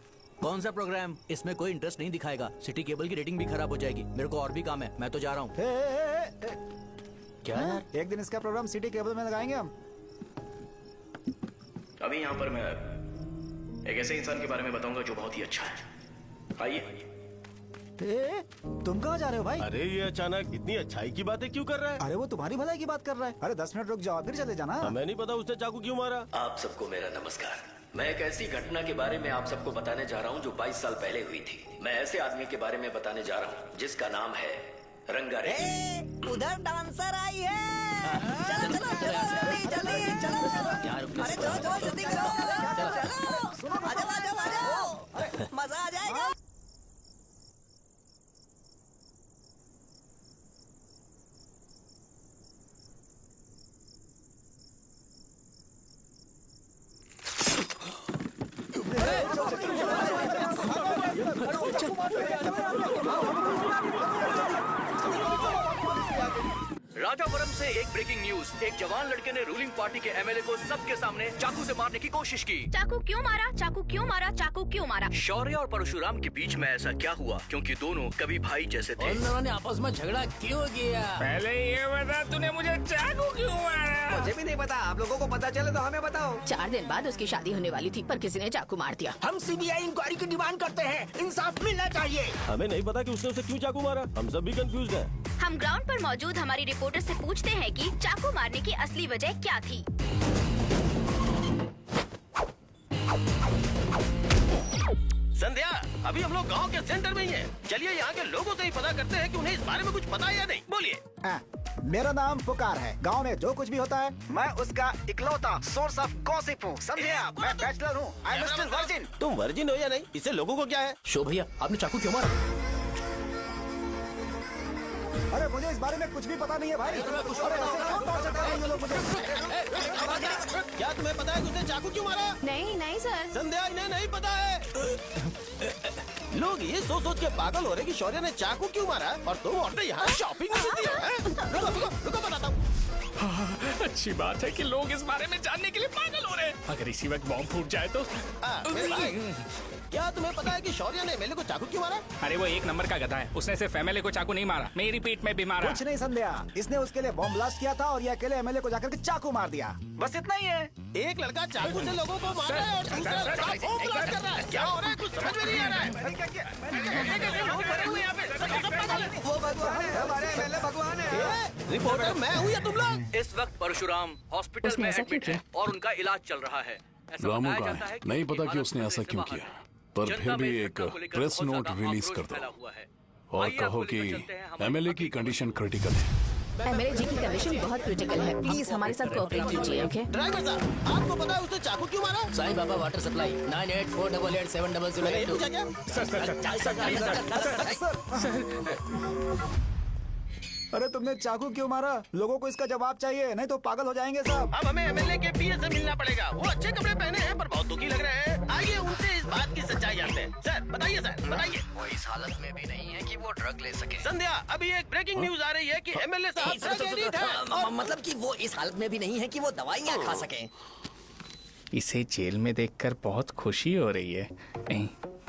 कौन सा प्रोग्राम? इसमें कोई इंटरेस्ट नहीं दिखाएगा। सिटी केबल की रेटिंग भी खराब हो जाएगी। मेरे को और भी काम है, मैं तो जा रहा हूँ। क्या यार? एक दिन इसका प्रोग्राम सिटी केबल में लगाएंगे हम। अभी यहाँ पर मैं एक ऐसे इंसान के बारे में बताऊंगा जो बहुत ही अच्छा है। आइए। तुम कहाँ जा रहे हो भाई? अरे ये अचानक इतनी अच्छाई की बातें क्यों कर रहा है? अरे वो तुम्हारी भलाई की बात कर रहा है। अरे 10 मिनट रुक जाओ फिर चले जाना। हमें नहीं पता उसने चाकू क्यों मारा। आप सबको मेरा नमस्कार। मैं एक ऐसी घटना के बारे में आप सबको बताने जा रहा हूँ जो 22 साल पहले हुई थी। मैं ऐसे आदमी के बारे में बताने जा रहा हूँ जिसका नाम है रंगारेड्डी। उधर डांसर आई है। चलो चलो जल्दी जल्दी चलो। अरे चलो चलो जल्दी करो। चलो आ जाओ मजा आ जाएगा। राजापुरम से एक ब्रेकिंग न्यूज। एक जवान लड़के ने रूलिंग पार्टी के एमएलए को सबके सामने चाकू से मारने की कोशिश की। चाकू क्यों मारा? चाकू क्यों मारा? चाकू क्यों मारा? शौर्य और परशुराम के बीच में ऐसा क्या हुआ? क्योंकि दोनों कभी भाई जैसे थे। उन दोनों ने आपस में झगड़ा क्यों किया? पहले ये बता, तूने मुझे चाकू क्यों मारा? मुझे भी नहीं पता। आप लोगों को पता चले तो हमें बताओ। 4 दिन बाद उसकी शादी होने वाली थी पर किसी ने चाकू मार दिया। हम सीबीआई इंक्वायरी की डिमांड करते हैं। इंसाफ मिलना चाहिए। हमें नहीं पता कि उसने उसे क्यों चाकू मारा। हम सब भी कंफ्यूज हैं। हम ग्राउंड पर मौजूद हमारी रिपोर्टर से पूछते हैं कि चाकू मारने की असली वजह क्या थी। संध्या, अभी हम लोग गांव के सेंटर में ही हैं। चलिए यहाँ के लोगों से ही पता करते हैं कि उन्हें इस बारे में कुछ पता है या नहीं। बोलिए। मेरा नाम पुकार है। गांव में जो कुछ भी होता है मैं उसका इकलौता सोर्स ऑफ गॉसिप हूँ। समझे आप? मैं बैचलर हूँ। I am still virgin. तुम वर्जिन हो या नहीं, इससे लोगों को क्या है? शो भैया, आपने चाकू क्यों मारा? अरे मुझे इस बारे में कुछ भी पता नहीं है भाई। अरे ऐसे क्यों टॉर्चर कर रहे हैं ये लोग मुझे? क्या तुम्हें पता है कि उसने चाकू क्यों मारा? नहीं नहीं सर। संध्या, इन्हें नहीं पता है। लोग ये सोच सोच के पागल हो रहे कि शौर्य ने चाकू क्यों मारा और तुम औरतें यहाँ शॉपिंग में बिजी हो। रुको बताता हूँ। अच्छी बात है कि लोग इस बारे में जानने के लिए पागल हो रहे हैं। अगर इसी वक्त बॉम्ब फूट जाए तो। मेरे भाई, क्या तुम्हें पता है कि शौर्य ने एमएलए को चाकू क्यों मारा? अरे वो एक नंबर का गधा है। उसने सिर्फ एमएलए को चाकू नहीं मारा, मेरी पीठ में भी मारा। कुछ नहीं संध्या, इसने उसके लिए बॉम्ब ब्लास्ट किया था और ये अकेले एमएलए को जाकर के चाकू मार दिया। बस इतना ही है। एक लड़का चाकू से लोगों को मार रहा है और दूसरा लड़का बॉम्ब ब्लास्ट कर रहा है। क्या हो रहा है? कुछ समझ में नहीं आ रहा है। लोग भरे हुए यहाँ पे। वो भगवान है, हमारे एमएलए भगवान है। रिपोर्टर मैं हूँ या तुम लोग? इस वक्त परशुराम हॉस्पिटल उसने में ऐसा एडमिट क्यों है और उनका इलाज चल रहा है। ऐसा रामू बताया का जाता है, है कि नहीं उनकी पता कि हालत उसने ऐसा खतरे क्यों से किया, बाहर है। पर जनता फिर में भी इस एक घटना को लेकर प्रेस बहुत नोट ज्यादा रिलीज आक्रोश कर फैला दो हुआ है। और आइए कहो आपको कि लेकर चलते हैं हमारे एमएलए की कंडीशन क्रिटिकल है। एमएलए जी की कंडीशन बहुत क्रिटिकल है। प्लीज हमारे साथ कोऑपरेट कीजिए। ओके ड्राइवर साहब, आपको पता है उसने चाकू क्यों मारा? Sai Baba water supply 9848870082। क्या? अरे तुमने चाकू क्यों मारा? लोगों को इसका जवाब चाहिए, नहीं तो पागल हो जाएंगे सब। अब हमें एमएलए के पीए से मिलना पड़ेगा। वो अच्छे कपड़े पहने हैं पर बहुत दुखी लग रहे हैं। आइए उनसे इस बात की सच्चाई जानते हैं। सर बताइए, सर बताइए। वो इस हालत में भी नहीं है कि वो ड्रग ले सके। संध्या, अभी एक ब्रेकिंग न्यूज आ रही है कि एमएलए साहब ड्रग एडिक्ट हैं। मतलब कि वो इस हालत में भी नहीं है कि वो दवाइयाँ खा सके। इसे जेल में देखकर बहुत खुशी हो रही है।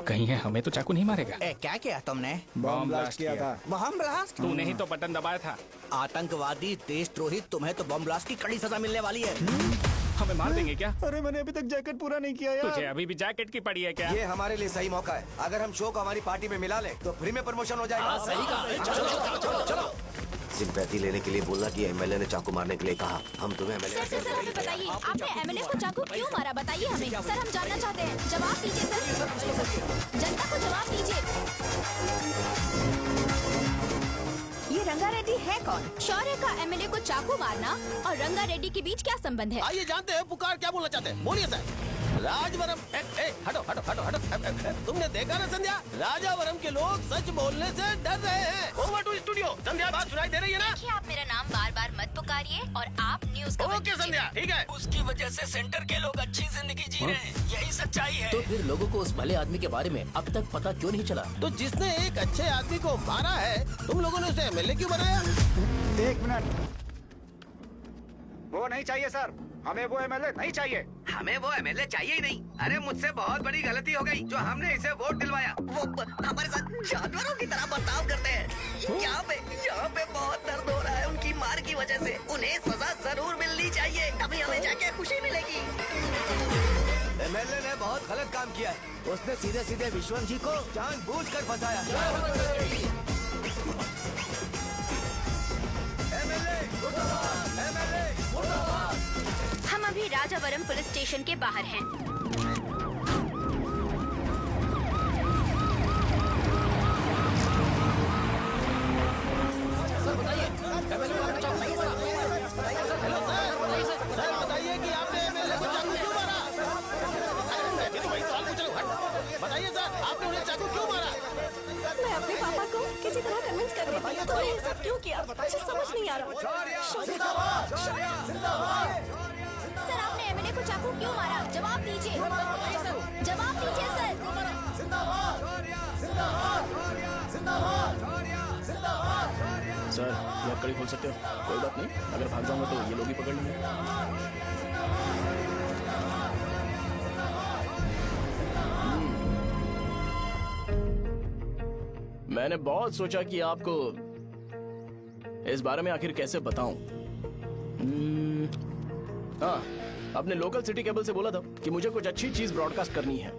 कहीं है हमें तो चाकू नहीं मारेगा। क्या किया तुमने? बॉम्ब ब्लास्ट किया था। Bomb blast? तूने ही तो बटन दबाया था। आतंकवादी, देशद्रोही, तुम्हें तो बम ब्लास्ट की कड़ी सजा मिलने वाली है। हमें मार देंगे क्या? अरे मैंने अभी तक जैकेट पूरा नहीं किया यार। तुझे अभी भी जैकेट की पड़ी है क्या? ये हमारे लिए सही मौका है। अगर हम शो को हमारी पार्टी में मिला लें तो फ्री में प्रमोशन हो जाएगा। सही कहा। चलो चलो चलो चलो। सिंपैथी लेने के लिए बोला कि एमएलए ने चाकू मारने के लिए कहा। हम तुम्हें एमएलए सर हमें बताइए, आपने एमएलए को चाकू क्यों मारा? बताइए हमें सर, हम जानना चाहते हैं। जवाब दीजिए सर, जनता को जवाब दीजिए। ये रंगा रेड्डी है कौन? शौर्य का एमएलए को चाकू मारना और रंगा रेड्डी के बीच क्या संबंध है? आइए जानते हैं पुकार क्या बोलना चाहते हैं। बोलिए सर। राजवरम हटो हटो हटो हटो। तुमने देखा ना संध्या, राजावरम के लोग सच बोलने से डर रहे हैं। Over to studio. संध्या बात सुनाई दे रही है ना? देखिए, आप मेरा नाम बार बार मत पुकारिए और आप न्यूज ओके संध्या, ठीक है। उसकी वजह से सेंटर के लोग अच्छी जिंदगी जी रहे हैं, यही सच्चाई है। तो फिर लोगों को उस भले आदमी के बारे में अब तक पता क्यों नहीं चला? तो जिसने एक अच्छे आदमी को मारा है, तुम लोगों ने उसे एमएलए क्यों बनाया? 1 मिनट। वो नहीं चाहिए सर, हमें वो एमएलए नहीं चाहिए। हमें वो एमएलए चाहिए ही नहीं। अरे मुझसे बहुत बड़ी गलती हो गई जो हमने इसे वोट दिलवाया। वो हमारे साथ जानवरों की तरह बर्ताव करते हैं। यहाँ पे बहुत दर्द हो रहा है उनकी मार की वजह से। उन्हें सजा जरूर मिलनी चाहिए, तभी हमें जाके खुशी मिलेगी। एमएलए ने बहुत गलत काम किया है। उसने सीधे सीधे विश्वम जी को जानबूझकर फंसाया। हम अभी राजावरम पुलिस स्टेशन के बाहर हैं। सर बताइए, सर बताइए कि आपने एमएलए को चाकू क्यों मारा? मैं तो वही सवाल पूछ रहा हूँ। बताइए सर, आपने उन्हें चाकू क्यों मारा? मैं अपने पापा को किसी तरह कन्विंस कर रही थी। तो ये सब क्यों किया मुझे समझ नहीं आ रहा। सर, आपने एमएलए को चाकू क्यों मारा? जवाब दीजिए, जवाब दीजिए सर। सर, ये आप कड़ी खोल सकते हो? कोई बात नहीं, अगर भाग जाऊंगा तो ये लोग ही पकड़ लेंगे। मैंने बहुत सोचा कि आपको इस बारे में आखिर कैसे बताऊं। हाँ, अपने लोकल सिटी केबल से बोला था कि मुझे कुछ अच्छी चीज ब्रॉडकास्ट करनी है।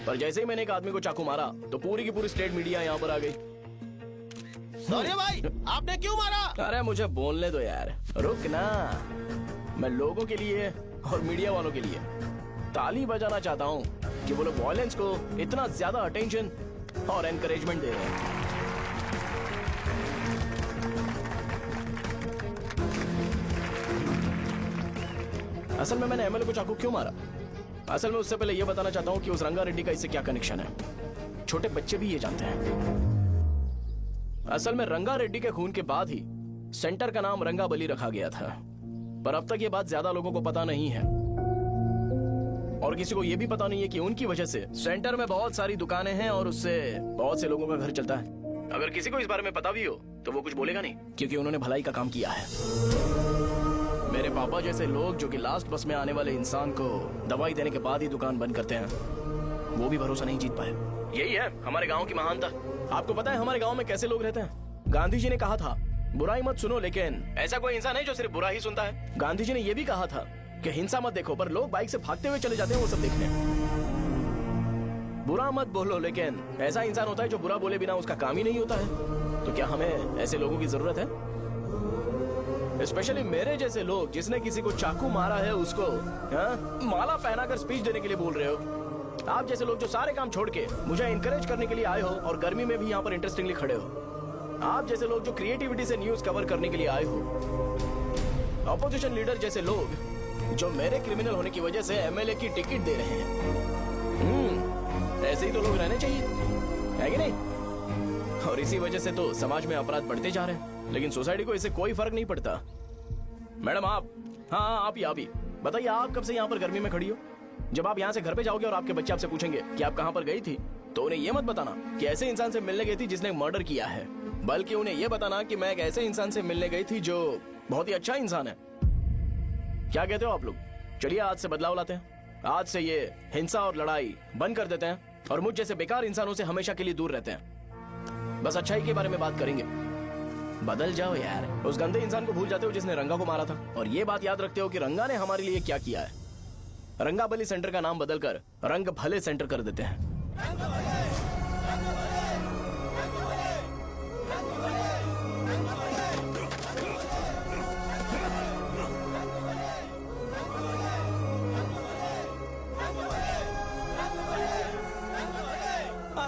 पर जैसे ही मैंने एक आदमी को चाकू मारा तो पूरी की पूरी स्टेट मीडिया यहाँ पर आ गई। सॉरी भाई, आपने क्यों मारा? अरे मुझे बोलने दो यार, रुक ना। मैं लोगों के लिए और मीडिया वालों के लिए ताली बजाना चाहता हूँ कि वो लोग वायलेंस को इतना ज्यादा अटेंशन और एनकरेजमेंट दे रहे हैं। असल में मैंने एमएलए को चाकू क्यों मारा? असल में उससे पहले यह बताना चाहता हूँ कि उस रंगा रेड्डी का इससे क्या कनेक्शन है। छोटे बच्चे भी ये जानते हैं। असल में रंगा रेड्डी के खून के बाद ही सेंटर का नाम रंगा बली रखा गया था। पर अब तक ये बात ज्यादा लोगों को पता नहीं है और किसी को ये भी पता नहीं है कि उनकी वजह से सेंटर में बहुत सारी दुकानें हैं और उससे बहुत से लोगों का घर चलता है। अगर किसी को इस बारे में पता भी हो तो वो कुछ बोलेगा नहीं, क्योंकि उन्होंने भलाई का काम किया है। मेरे पापा जैसे लोग जो कि लास्ट बस में आने वाले इंसान को दवाई देने के बाद ही दुकान बंद करते हैं, वो भी भरोसा नहीं जीत पाए। यही है हमारे गाँव की महानता। आपको पता है हमारे गाँव में कैसे लोग रहते हैं? गांधी जी ने कहा था बुराई मत सुनो, लेकिन ऐसा कोई इंसान है जो सिर्फ बुरा ही सुनता है। गांधी जी ने यह भी कहा था कि हिंसा मत देखो, पर लोग बाइक से भागते हुए चले जाते हैं वो सब देखने। बुरा मत बोलो, लेकिन ऐसा इंसान होता है जो बुरा बोले बिना उसका काम ही नहीं होता है। तो क्या हमें ऐसे लोगों की जरूरत है? स्पेशली मेरे जैसे लोग जिसने किसी को चाकू मारा है उसको माला पहनाकर स्पीच देने के लिए बोल रहे हो। आप जैसे लोग जो सारे काम छोड़ के मुझे इंकरेज करने के लिए आए हो और गर्मी में भी यहाँ पर इंटरेस्टिंगली खड़े हो। आप जैसे लोग जो क्रिएटिविटी से न्यूज कवर करने के लिए आए हो। ऑपोजिशन लीडर जैसे लोग जो मेरे क्रिमिनल होने की वजह से एमएलए की टिकट दे रहे हैं। ऐसे ही तो लोग रहने चाहिए, है कि नहीं? और इसी वजह से तो समाज में अपराध बढ़ते जा रहे हैं, लेकिन सोसाइटी को इससे कोई फर्क नहीं पड़ता। मैडम आप, हाँ आप ही बताइए, आप कब से यहाँ पर गर्मी में खड़ी हो? जब आप यहाँ से घर पे जाओगे और आपके बच्चे आपसे पूछेंगे कि आप कहाँ पर गई थी, तो उन्हें यह मत बताना कि ऐसे इंसान से मिलने गई थी जिसने मर्डर किया है, बल्कि उन्हें यह बताना कि मैं एक ऐसे इंसान से मिलने गई थी जो बहुत ही अच्छा इंसान है। क्या कहते हो आप लोग? चलिए आज से बदलाव लाते हैं। आज से ये हिंसा और लड़ाई बंद कर देते हैं और मुझ जैसे बेकार इंसानों से हमेशा के लिए दूर रहते हैं। बस अच्छाई के बारे में बात करेंगे। बदल जाओ यार। उस गंदे इंसान को भूल जाते हो जिसने रंगा को मारा था, और ये बात याद रखते हो कि रंगा ने हमारे लिए क्या किया है। रंगाबली सेंटर का नाम बदलकर रंग भले सेंटर कर देते हैं।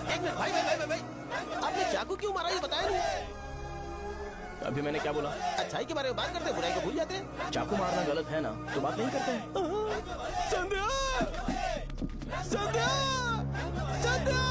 एक मिनट भाई भाई भाई भाई, आपने चाकू क्यों मारा ये बताया नहीं। अभी मैंने क्या बोला? अच्छाई के बारे में बात करते हैं, बुराई को भूल जाते हैं। चाकू मारना गलत है ना, तो बात नहीं करते हैं। संध्या संध्या संध्या